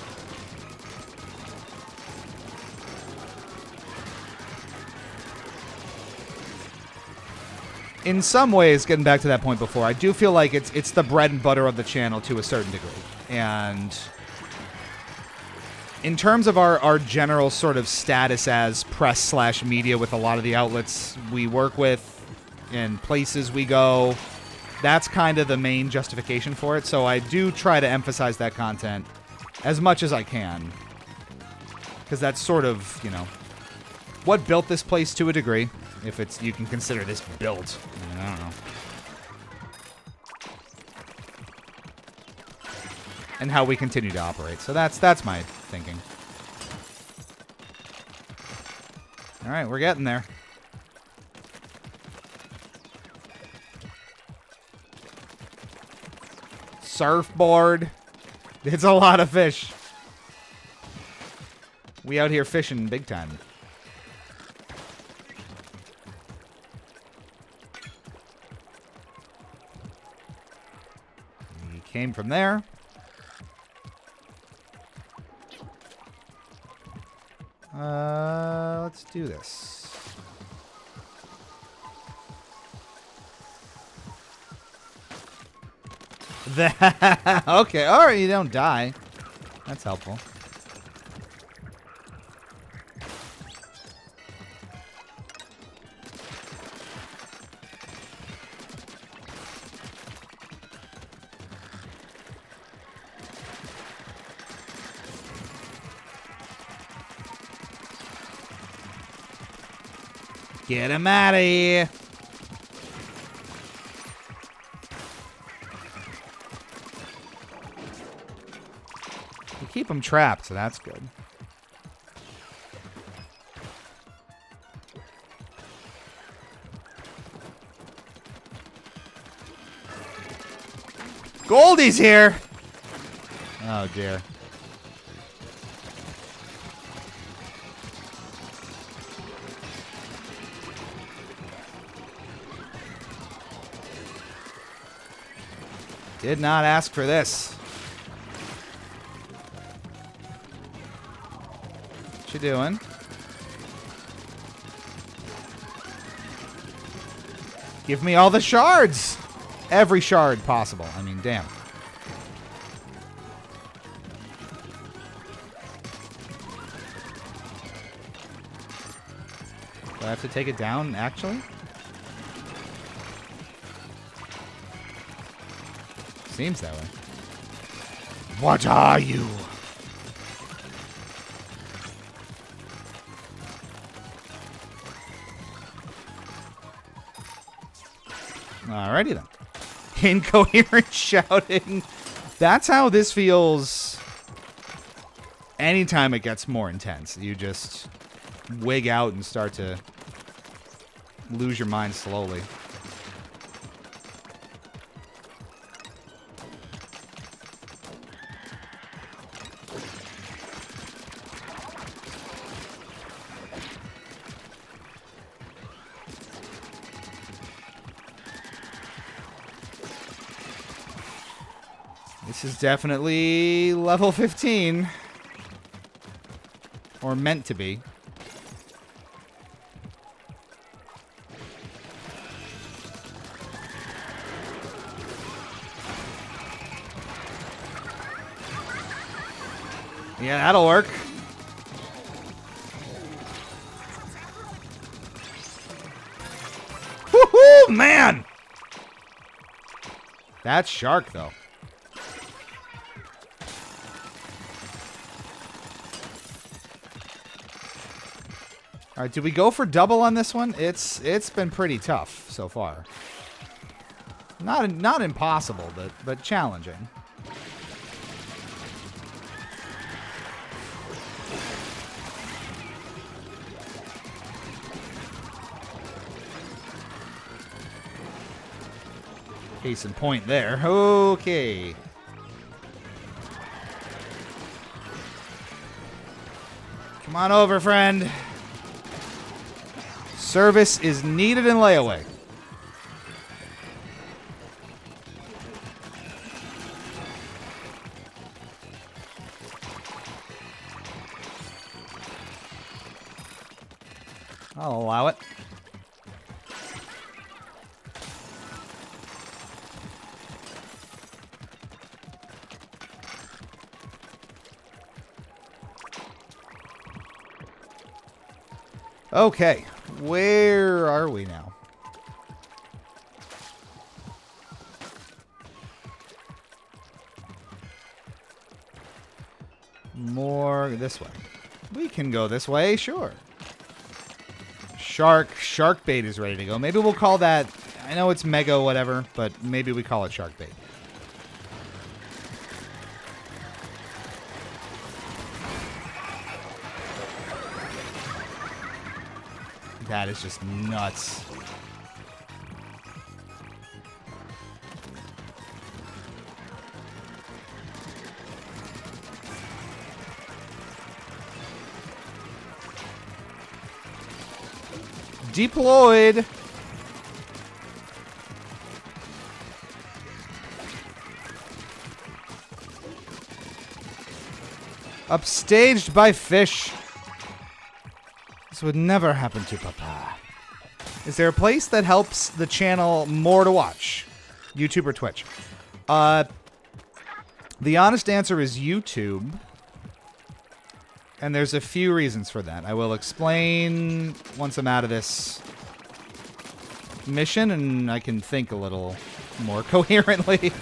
In some ways, getting back to that point before, I do feel like it's the bread and butter of the channel to a certain degree. And in terms of our general sort of status as press/media with a lot of the outlets we work with and places we go, that's kind of the main justification for it. So I do try to emphasize that content as much as I can. Because that's sort of, you know, what built this place to a degree. If it's, you can consider this built. I mean, I don't know. And how we continue to operate. So that's my thinking. All right, we're getting there. Surfboard. It's a lot of fish. We out here fishing big time. We came from there. Let's do this. Okay, all right, you don't die. That's helpful. Get him out of here. We keep him trapped, so that's good. Goldie's here. Oh, dear. Did not ask for this. you doing? Give me all the shards! Every shard possible. I mean, damn. Do I have to take it down, actually? Seems that way. What are you? Alrighty then. Incoherent shouting. That's how this feels anytime it gets more intense. You just wig out and start to lose your mind slowly. This is definitely level 15. Or meant to be. Yeah, that'll work. Woohoo, man! That's shark, though. All right, did we go for double on this one? It's been pretty tough so far. Not impossible, but challenging. Case in point there. Okay. Come on over, friend. Service is needed in layaway. I'll allow it. Okay, where are we now? More this way. We can go this way, sure. Shark bait is ready to go. Maybe we'll call that, I know it's mega whatever, but maybe we call it shark bait. That is just nuts. Deployed. Upstaged by fish. This would never happen to Papa. Is there a place that helps the channel more to watch? YouTube or Twitch? The honest answer is YouTube. And there's a few reasons for that. I will explain once I'm out of this mission and I can think a little more coherently.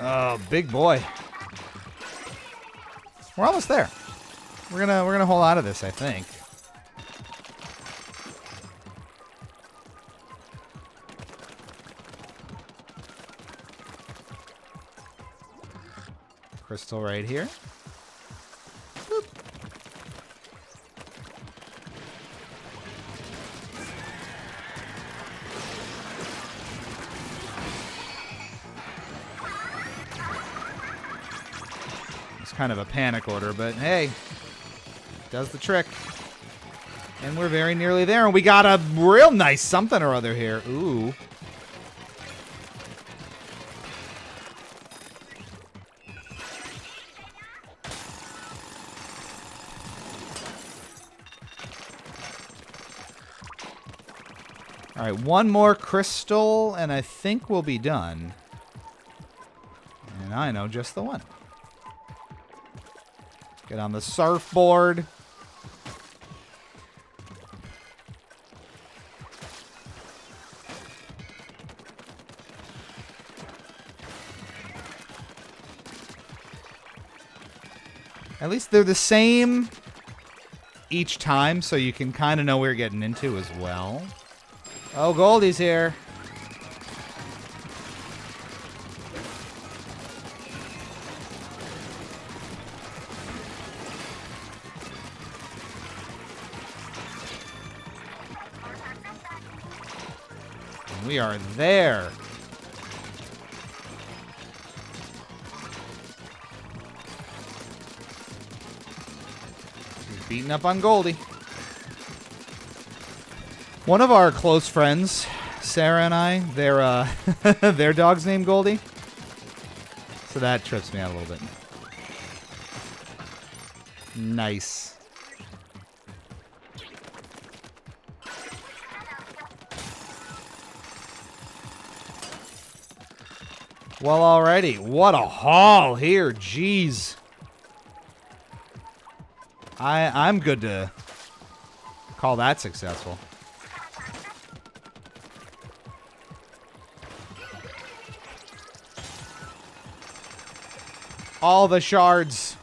Oh, big boy. We're almost there. We're gonna hold on to this, I think. Crystal right here. Boop. kind of a panic order, but hey, does the trick. And we're very nearly there, and we got a real nice something or other here. Ooh. All right, one more crystal, and I think we'll be done. And I know just the one. Get on the surfboard. At least they're the same each time, so you can kind of know what you're getting into as well. Oh, Goldie's here. And we are there. He's beating up on Goldie. One of our close friends, Sarah and I, their dog's named Goldie. So that trips me out a little bit. Nice. Well, alrighty. What a haul here. Jeez. I'm good to call that successful. All the shards.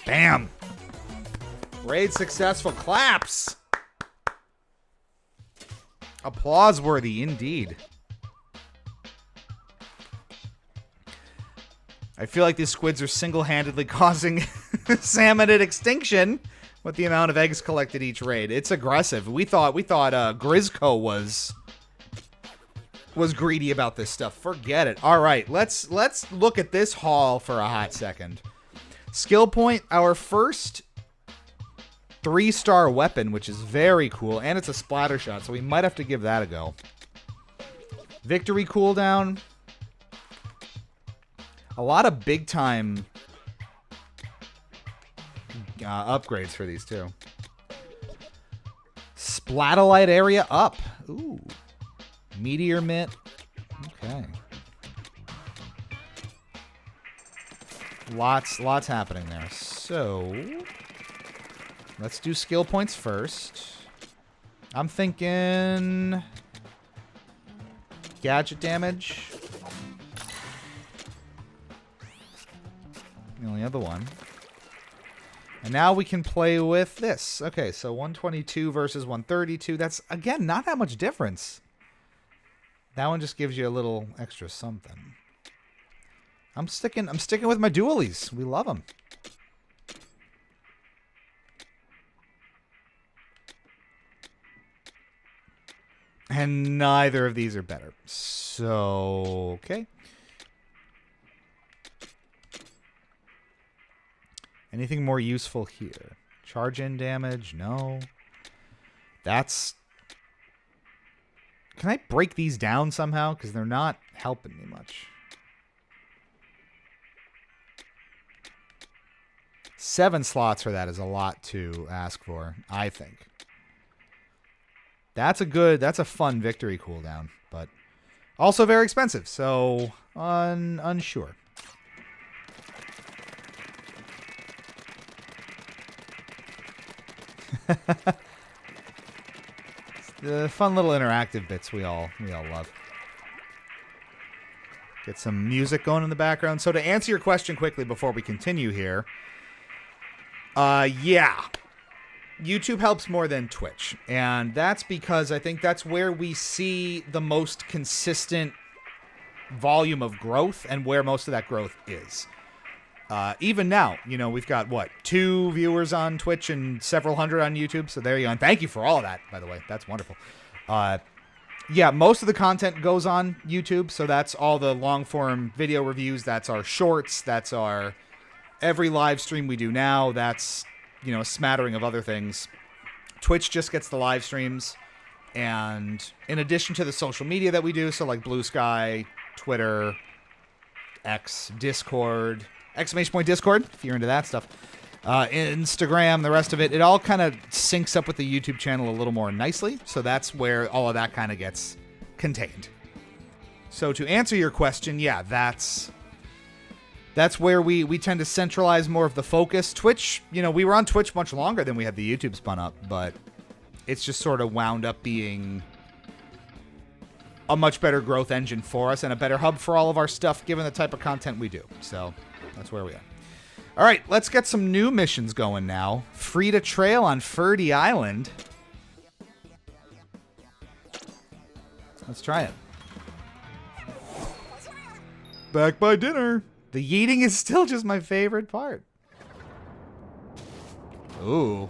Bam. Raid successful. Claps. Applause worthy indeed. I feel like these squids are single-handedly causing salmonid extinction with the amount of eggs collected each raid. It's aggressive. We thought Grizzco was greedy about this stuff. Forget it. All right, let's look at this haul for a hot second. Skill point, our first 3-star weapon, which is very cool, and it's a splatter shot, so we might have to give that a go. Victory cooldown. A lot of big time upgrades for these too. Splatolite area up. Ooh. Meteor mitt. Okay. Lots happening there. So let's do skill points first. I'm thinking gadget damage. The only other one. And now we can play with this. Okay, so 122 versus 132. That's, again, not that much difference. That one just gives you a little extra something. I'm sticking with my dualies. We love them. And neither of these are better. So, okay. Anything more useful here? Charge in damage? No. That's... Can I break these down somehow? Because they're not helping me much. 7 slots for that is a lot to ask for, I think. That's a fun victory cooldown, but also very expensive, so unsure. The fun little interactive bits we all love. Get some music going in the background. So to answer your question quickly before we continue here, yeah, YouTube helps more than Twitch, and that's because I think that's where we see the most consistent volume of growth and where most of that growth is. Even now, you know, we've got, 2 viewers on Twitch and several hundred on YouTube. So there you go. And thank you for all of that, by the way. That's wonderful. Yeah, most of the content goes on YouTube, so that's all the long-form video reviews. That's our shorts. That's our every live stream we do now. That's, you know, a smattering of other things. Twitch just gets the live streams, and in addition to the social media that we do, so like Blue Sky, Twitter, X, Discord, exclamation point Discord, if you're into that stuff, Instagram, the rest of it, it all kind of syncs up with the YouTube channel a little more nicely, so that's where all of that kind of gets contained. So to answer your question, yeah, that's where we tend to centralize more of the focus. Twitch, you know, we were on Twitch much longer than we had the YouTube spun up, but it's just sort of wound up being a much better growth engine for us and a better hub for all of our stuff, given the type of content we do. So that's where we are. All right, let's get some new missions going now. Free to trail on Ferdy Island. Let's try it. Back by dinner. The yeeting is still just my favorite part. Ooh.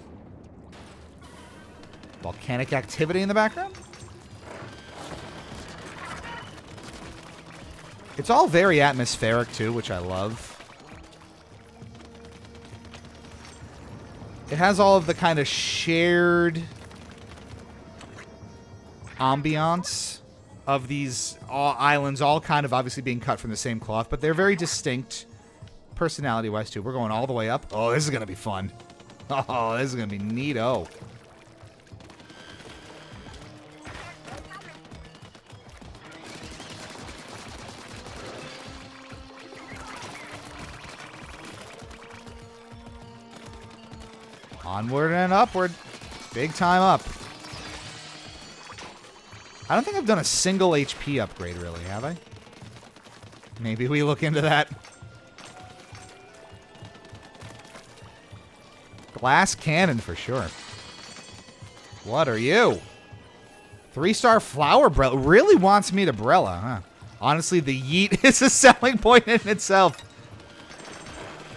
Volcanic activity in the background? It's all very atmospheric, too, which I love. It has all of the kind of shared ambiance of these islands, all kind of obviously being cut from the same cloth, but they're very distinct personality-wise, too. We're going all the way up. Oh, this is going to be fun. Oh, this is going to be neato. Onward and upward. Big time up. I don't think I've done a single HP upgrade, really, have I? Maybe we look into that. Glass cannon for sure. What are you? 3-star flower Brella. Really wants me to Brella, huh? Honestly, the yeet is a selling point in itself.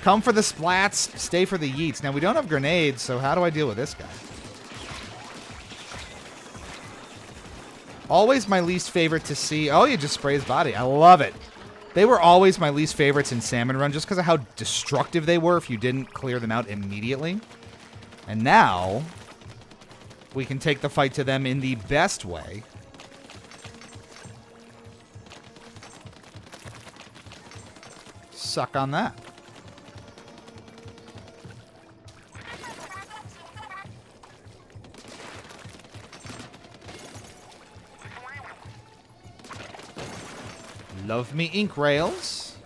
Come for the splats, stay for the yeets. Now, we don't have grenades, so how do I deal with this guy? Always my least favorite to see. Oh, you just spray his body. I love it. They were always my least favorites in Salmon Run just because of how destructive they were if you didn't clear them out immediately. And now, we can take the fight to them in the best way. Suck on that. Love me ink rails.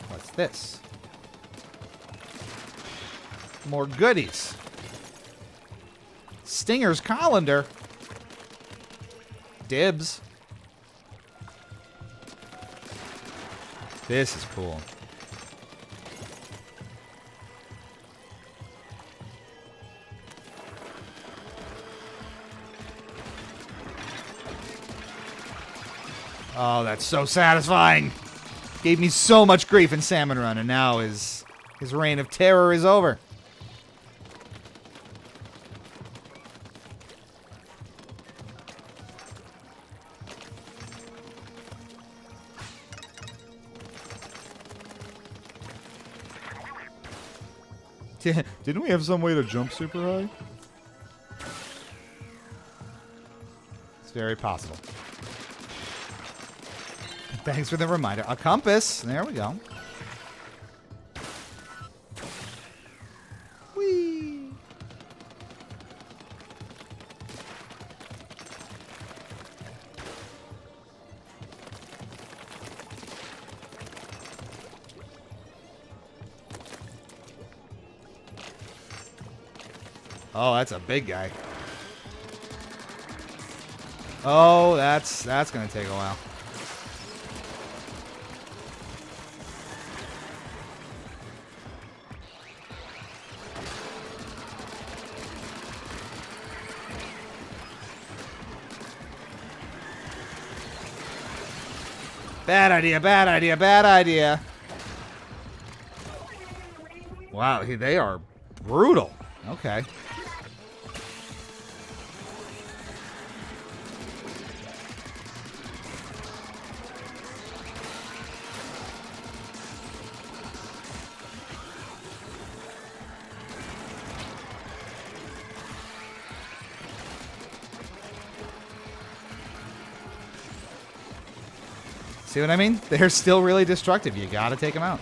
What's this? More goodies. Stinger's colander. Dibs. This is cool. Oh, that's so satisfying. Gave me so much grief in Salmon Run, and now his reign of terror is over. Didn't we have some way to jump super high? It's very possible. Thanks for the reminder. A compass. There we go. Whee! Oh, that's a big guy. Oh, that's gonna take a while. Bad idea, bad idea, bad idea. Wow, they are brutal. Okay. See what I mean? They're still really destructive. You gotta take them out.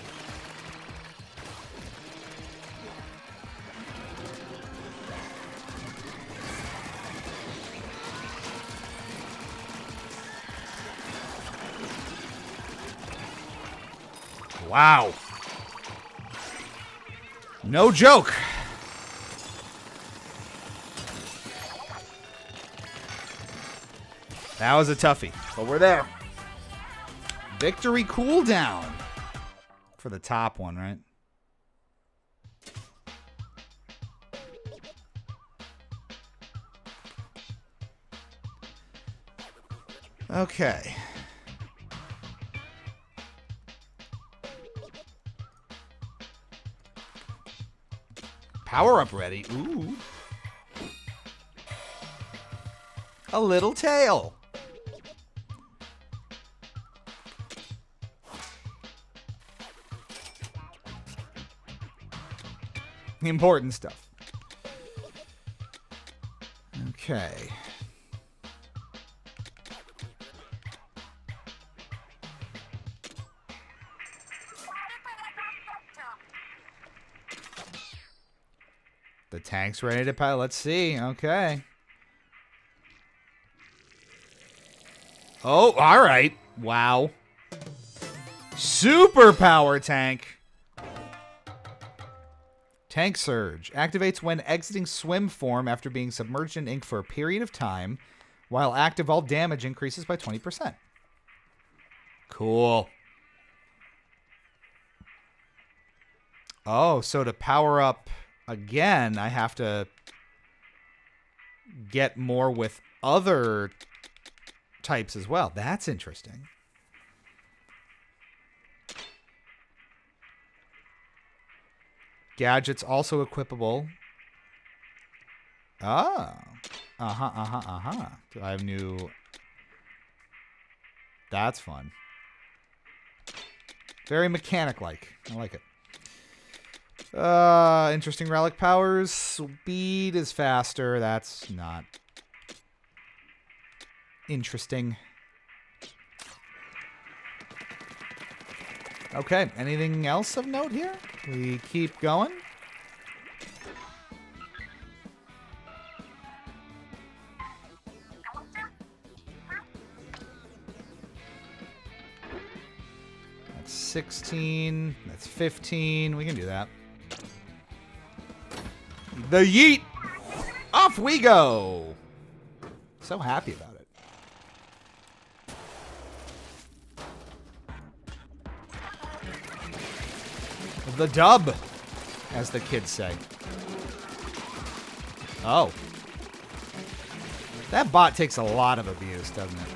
Wow. No joke. That was a toughie, but we're there. Victory cooldown for the top one, right? Okay. Power up ready. Ooh. A little tail. The important stuff. Okay. The tank's ready to pilot. Let's see. Okay. Oh, all right. Wow. Superpower tank. Tank Surge. Activates when exiting swim form after being submerged in ink for a period of time. While active, all damage increases by 20%. Cool. Oh, so to power up again, I have to get more with other types as well. That's interesting. Gadgets also equipable. Ah. Do I have new... That's fun. Very mechanic-like. I like it. Interesting relic powers. Speed is faster. That's not interesting. Okay, anything else of note here? We keep going. That's 16. That's 15. We can do that. The YEET! Off we go! So happy about it. The dub, as the kids say. Oh. That bot takes a lot of abuse, doesn't it?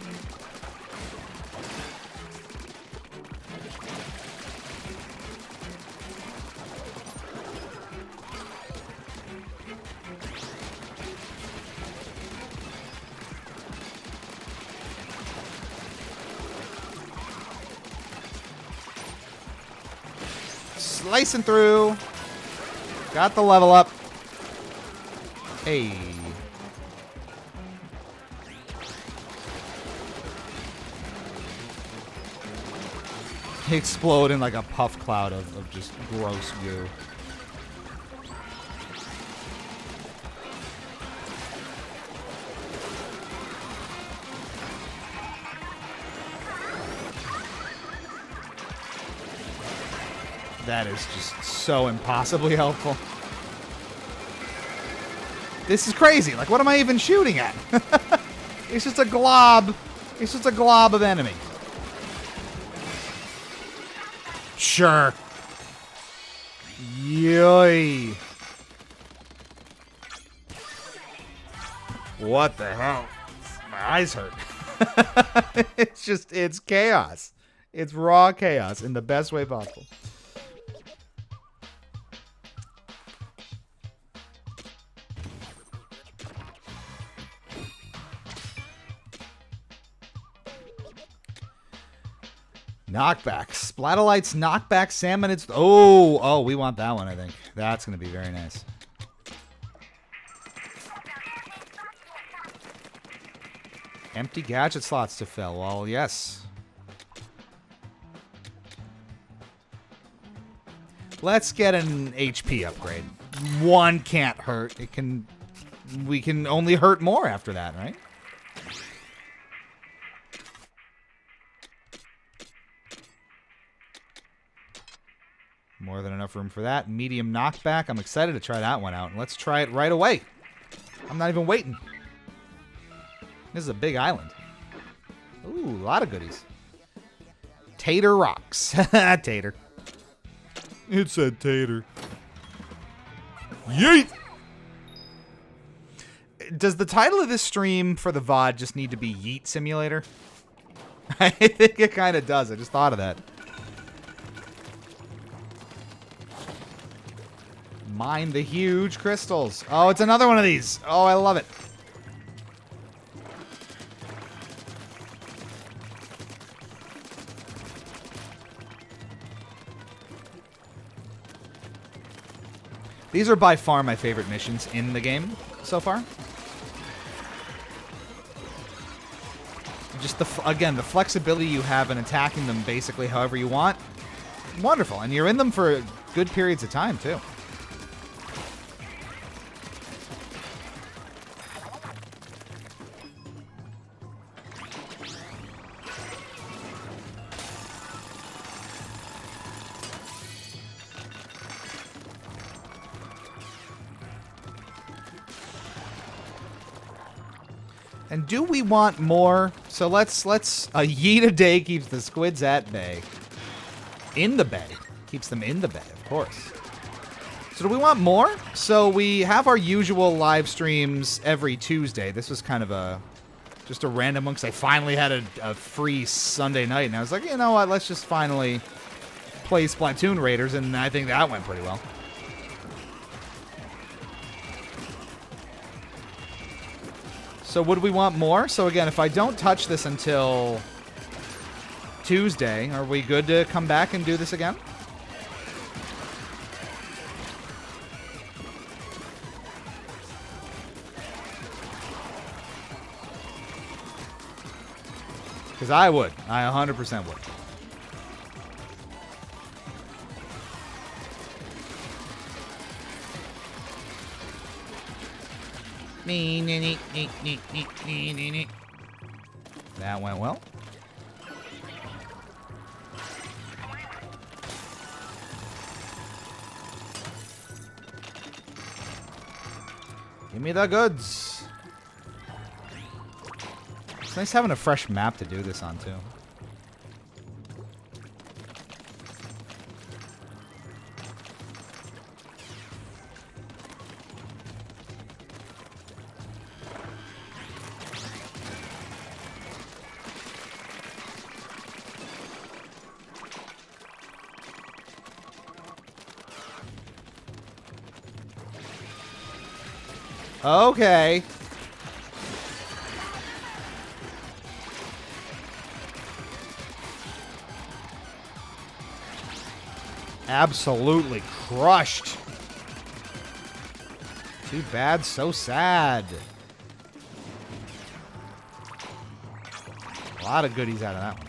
Slicing through. Got the level up. Hey. Explode in like a puff cloud of just gross goo. That is just so impossibly helpful. This is crazy. Like, what am I even shooting at? It's just a glob. It's just a glob of enemy. Sure. Yoy. What the hell? My eyes hurt. It's chaos. It's raw chaos in the best way possible. Knockback. Splatolites knockback salmon. It's oh, we want that one, I think. That's going to be very nice. Empty gadget slots to fill. Well, yes. Let's get an HP upgrade. One can't hurt. We can only hurt more after that, right? More than enough room for that. Medium knockback. I'm excited to try that one out. Let's try it right away. I'm not even waiting. This is a big island. Ooh, a lot of goodies. Tater rocks. Tater. It said tater. Yeet! Does the title of this stream for the VOD just need to be Yeet Simulator? I think it kind of does. I just thought of that. Mine the huge crystals. Oh, it's another one of these. Oh, I love it. These are by far my favorite missions in the game so far. Just again, the flexibility you have in attacking them basically however you want. Wonderful. And you're in them for good periods of time, too. And do we want more? So let's a yeet a day keeps the squids at bay. In the bay. Keeps them in the bay, of course. So do we want more? So we have our usual live streams every Tuesday. This was kind of just a random one because I finally had a free Sunday night. And I was like, you know what? Let's just finally play Splatoon Raiders. And I think that went pretty well. So would we want more? So again, if I don't touch this until Tuesday, are we good to come back and do this again? Because I would. I 100% would. That went well. Give me the goods. It's nice having a fresh map to do this on, too. Okay. Absolutely crushed. Too bad, so sad. A lot of goodies out of that one.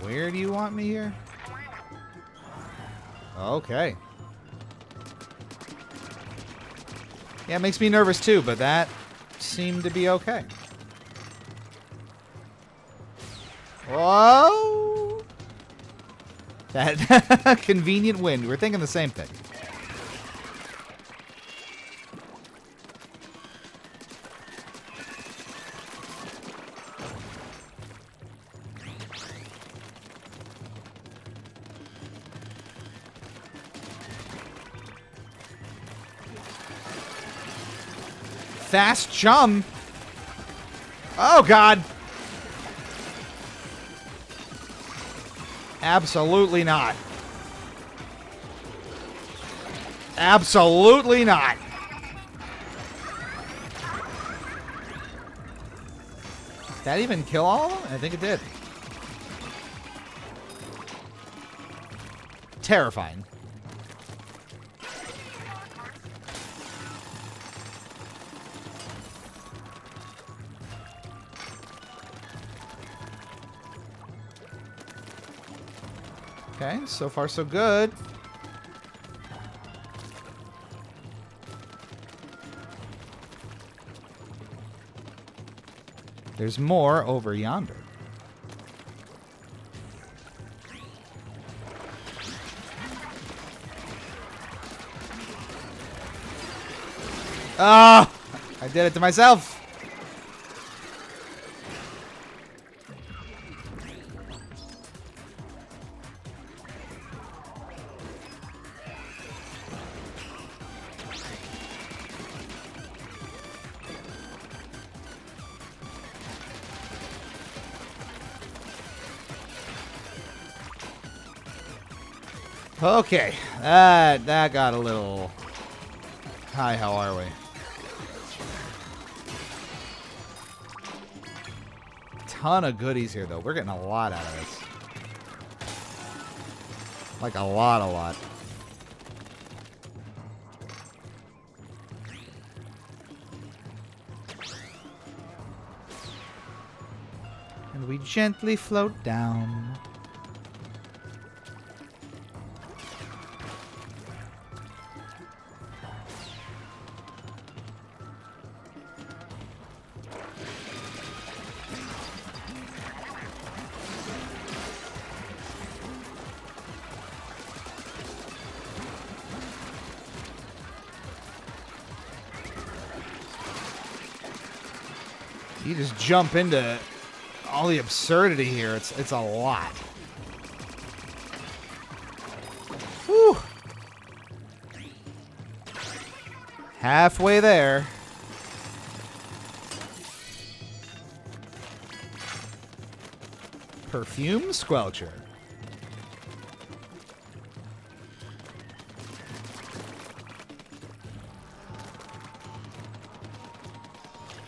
Where do you want me here? Okay. Yeah, it makes me nervous too, but that seemed to be okay. Whoa! That convenient win. We're thinking the same thing. Fast chum. Oh, God. Absolutely not. Absolutely not. That even kill all of them? I think it did. Terrifying. Okay, so far so good. There's more over yonder. Ah! I did it to myself. Okay, that got a little... Hi, how are we? Ton of goodies here, though. We're getting a lot out of this. Like a lot. And we gently float down. You just jump into all the absurdity here. It's a lot. Whew. Halfway there. Perfume Squelcher.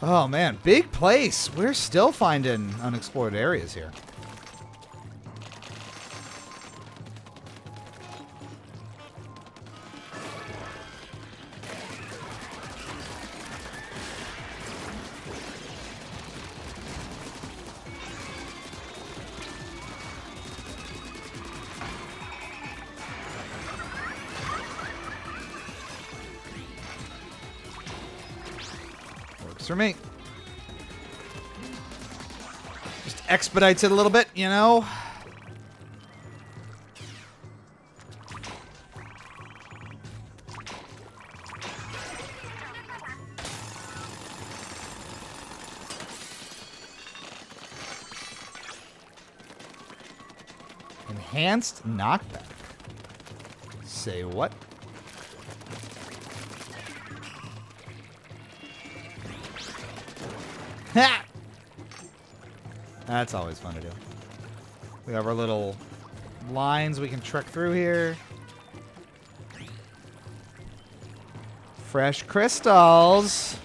Oh man, big place. We're still finding unexplored areas here. For me. Just expedites it a little bit, you know? Enhanced knockback. Say what? Ha! That's always fun to do. We have our little lines we can trek through here. Fresh crystals.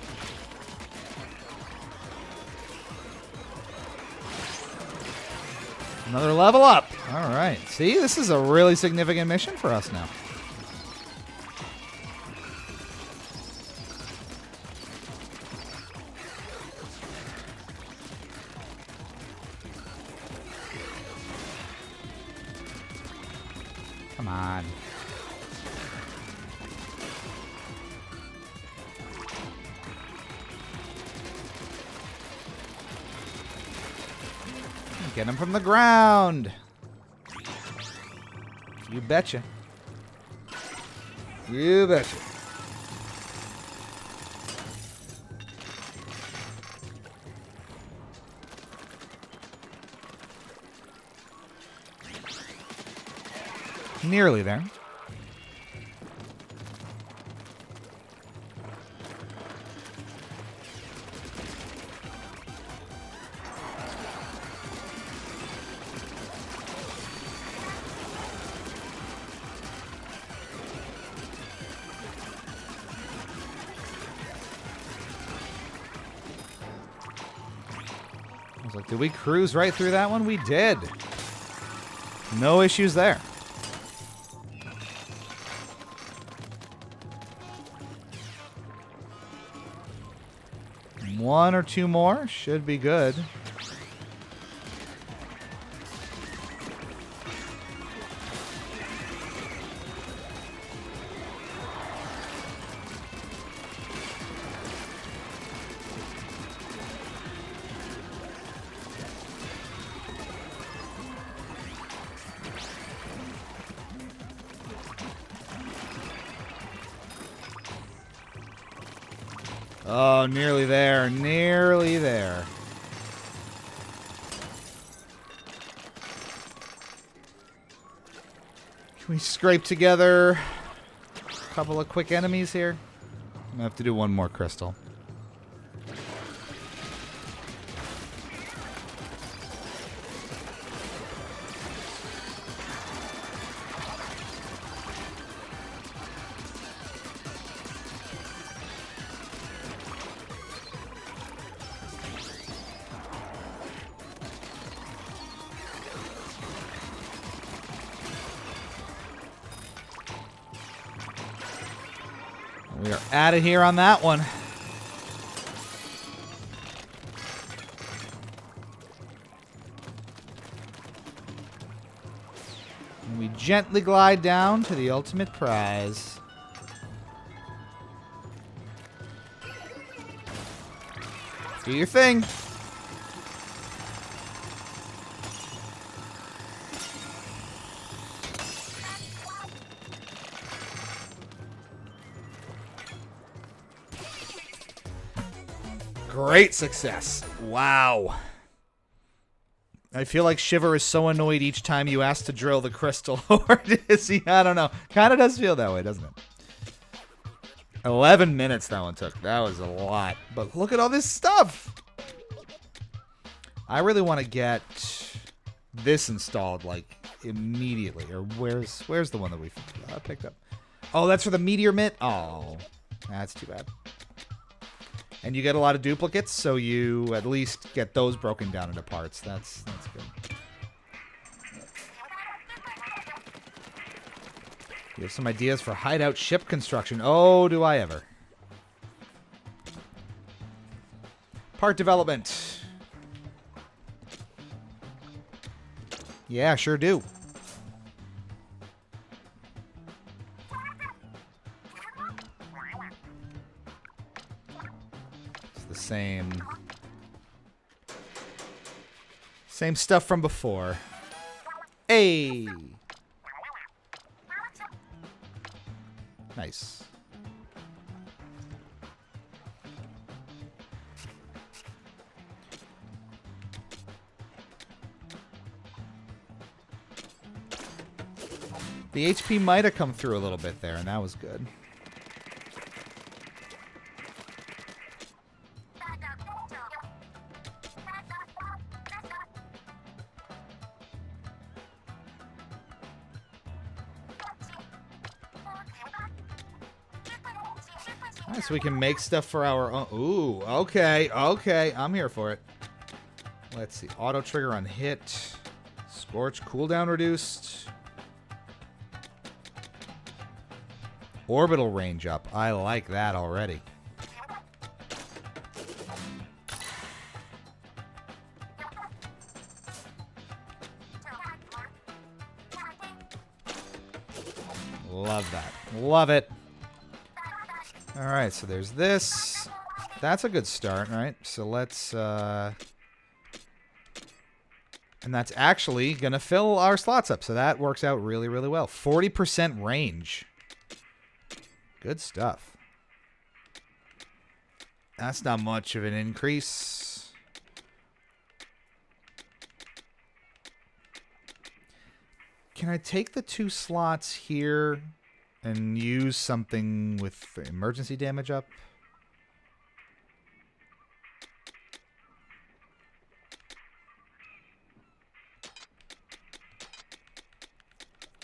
Another level up. All right. See, this is a really significant mission for us now. Come on. Get him from the ground. You betcha. You betcha. Nearly there. was like, did we cruise right through that one? We did. No issues there. One or two more should be good. Oh, nearly there. Nearly there. Can we scrape together a couple of quick enemies here? I'm gonna have to do one more crystal. We are out of here on that one. And we gently glide down to the ultimate prize. Do your thing. Great success. Wow. I feel like Shiver is so annoyed each time you ask to drill the crystal. Or is he? I don't know. Kind of does feel that way, doesn't it? 11 minutes that one took. That was a lot. But look at all this stuff. I really want to get this installed, like, immediately. Or where's the one that we picked up? Oh, that's for the meteor mitt? Oh, that's too bad. And you get a lot of duplicates, so you at least get those broken down into parts. That's good. You have some ideas for hideout ship construction. Oh, do I ever. Part development. Yeah, sure do. Same stuff from before. Hey! Nice. The HP might have come through a little bit there, and that was good. Nice, so we can make stuff for our own. Ooh, okay, okay. I'm here for it. Let's see. Auto trigger on hit. Scorch, cooldown reduced. Orbital range up. I like that already. Love that. Love it. All right, so there's this. That's a good start, right? So let's... And that's actually going to fill our slots up. So that works out really, really well. 40% range. Good stuff. That's not much of an increase. Can I take the 2 slots here and use something with emergency damage up?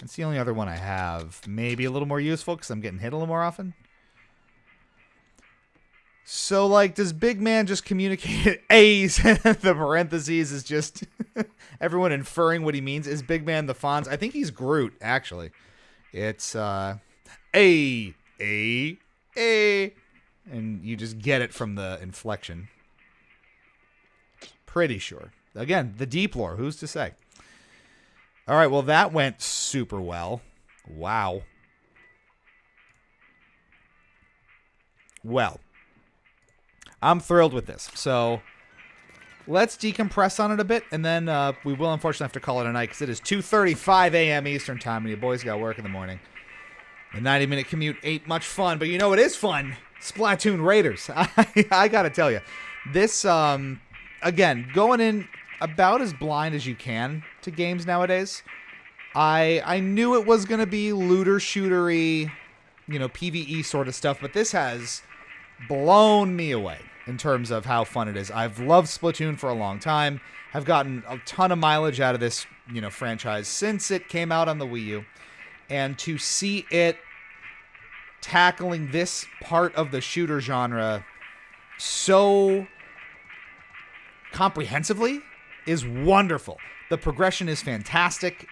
It's the only other one I have. Maybe a little more useful because I'm getting hit a little more often. So, like, does Big Man just communicate A's? The parentheses is just everyone inferring what he means. Is Big Man the Fonz? I think he's Groot, actually. It's A. And you just get it from the inflection. Pretty sure. Again, the deep lore. Who's to say? All right, well, that went super well. Wow. Well, I'm thrilled with this. So let's decompress on it a bit, and then we will unfortunately have to call it a night because it is 2:35 a.m. Eastern time, and you boys got work in the morning. The 90-minute commute ain't much fun, but you know what is fun? Splatoon Raiders. I got to tell you, this, again, going in about as blind as you can to games nowadays. I knew it was going to be looter-shootery, PvE sort of stuff, but this has blown me away in terms of how fun it is. I've loved Splatoon for a long time. I've gotten a ton of mileage out of this, franchise since it came out on the Wii U. And to see it tackling this part of the shooter genre so comprehensively is wonderful. The progression is fantastic.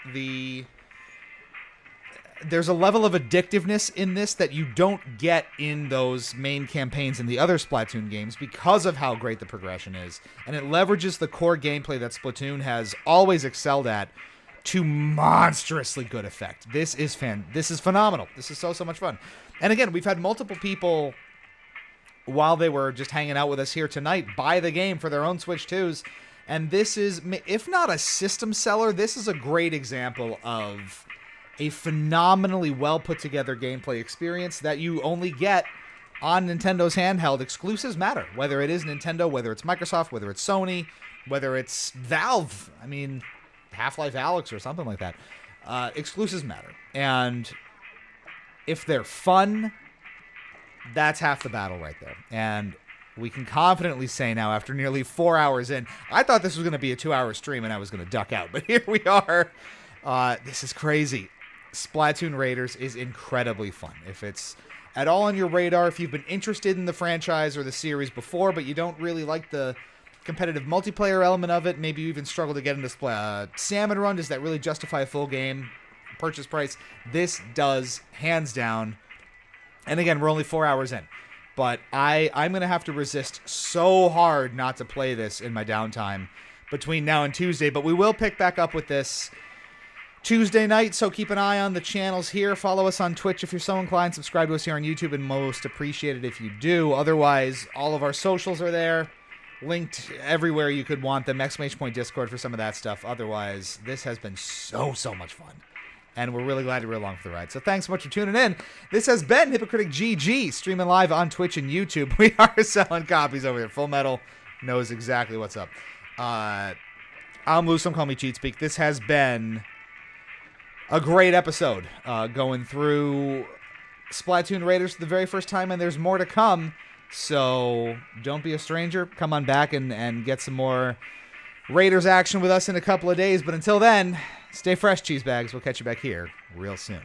There's a level of addictiveness in this that you don't get in those main campaigns in the other Splatoon games because of how great the progression is. And it leverages the core gameplay that Splatoon has always excelled at to monstrously good effect. This is phenomenal. This is so much fun. And again, we've had multiple people, while they were just hanging out with us here tonight, buy the game for their own Switch 2s. And this is, if not a system seller, this is a great example of a phenomenally well put together gameplay experience that you only get on Nintendo's handheld. Exclusives matter, whether it is Nintendo, whether it's Microsoft, whether it's Sony, whether it's Valve. I mean, Half-Life Alyx or something like that. Exclusives matter. And if they're fun, that's half the battle right there. And we can confidently say now, after nearly 4 hours in, I thought this was going to be a 2-hour stream and I was going to duck out. But here we are. This is crazy. Splatoon Raiders is incredibly fun. If it's at all on your radar, if you've been interested in the franchise or the series before, but you don't really like the competitive multiplayer element of it, maybe you even struggle to get into Salmon Run, does that really justify a full game purchase price? This does, hands down. And again, we're only 4 hours in. But I'm going to have to resist so hard not to play this in my downtime between now and Tuesday. But we will pick back up with this Tuesday night, so keep an eye on the channels here. Follow us on Twitch if you're so inclined. Subscribe to us here on YouTube, and most appreciated if you do. Otherwise, all of our socials are there, linked everywhere you could want them. ! Discord for some of that stuff. Otherwise, this has been so much fun. And we're really glad you were along for the ride. So thanks so much for tuning in. This has been Hypocritic GG, streaming live on Twitch and YouTube. We are selling copies over here. Full Metal knows exactly what's up. I'm Lou, some call me Cheat Speak. This has been a great episode going through Splatoon Raiders for the very first time, and there's more to come. So don't be a stranger. Come on back and get some more Raiders action with us in a couple of days. But until then, stay fresh, cheese bags. We'll catch you back here real soon.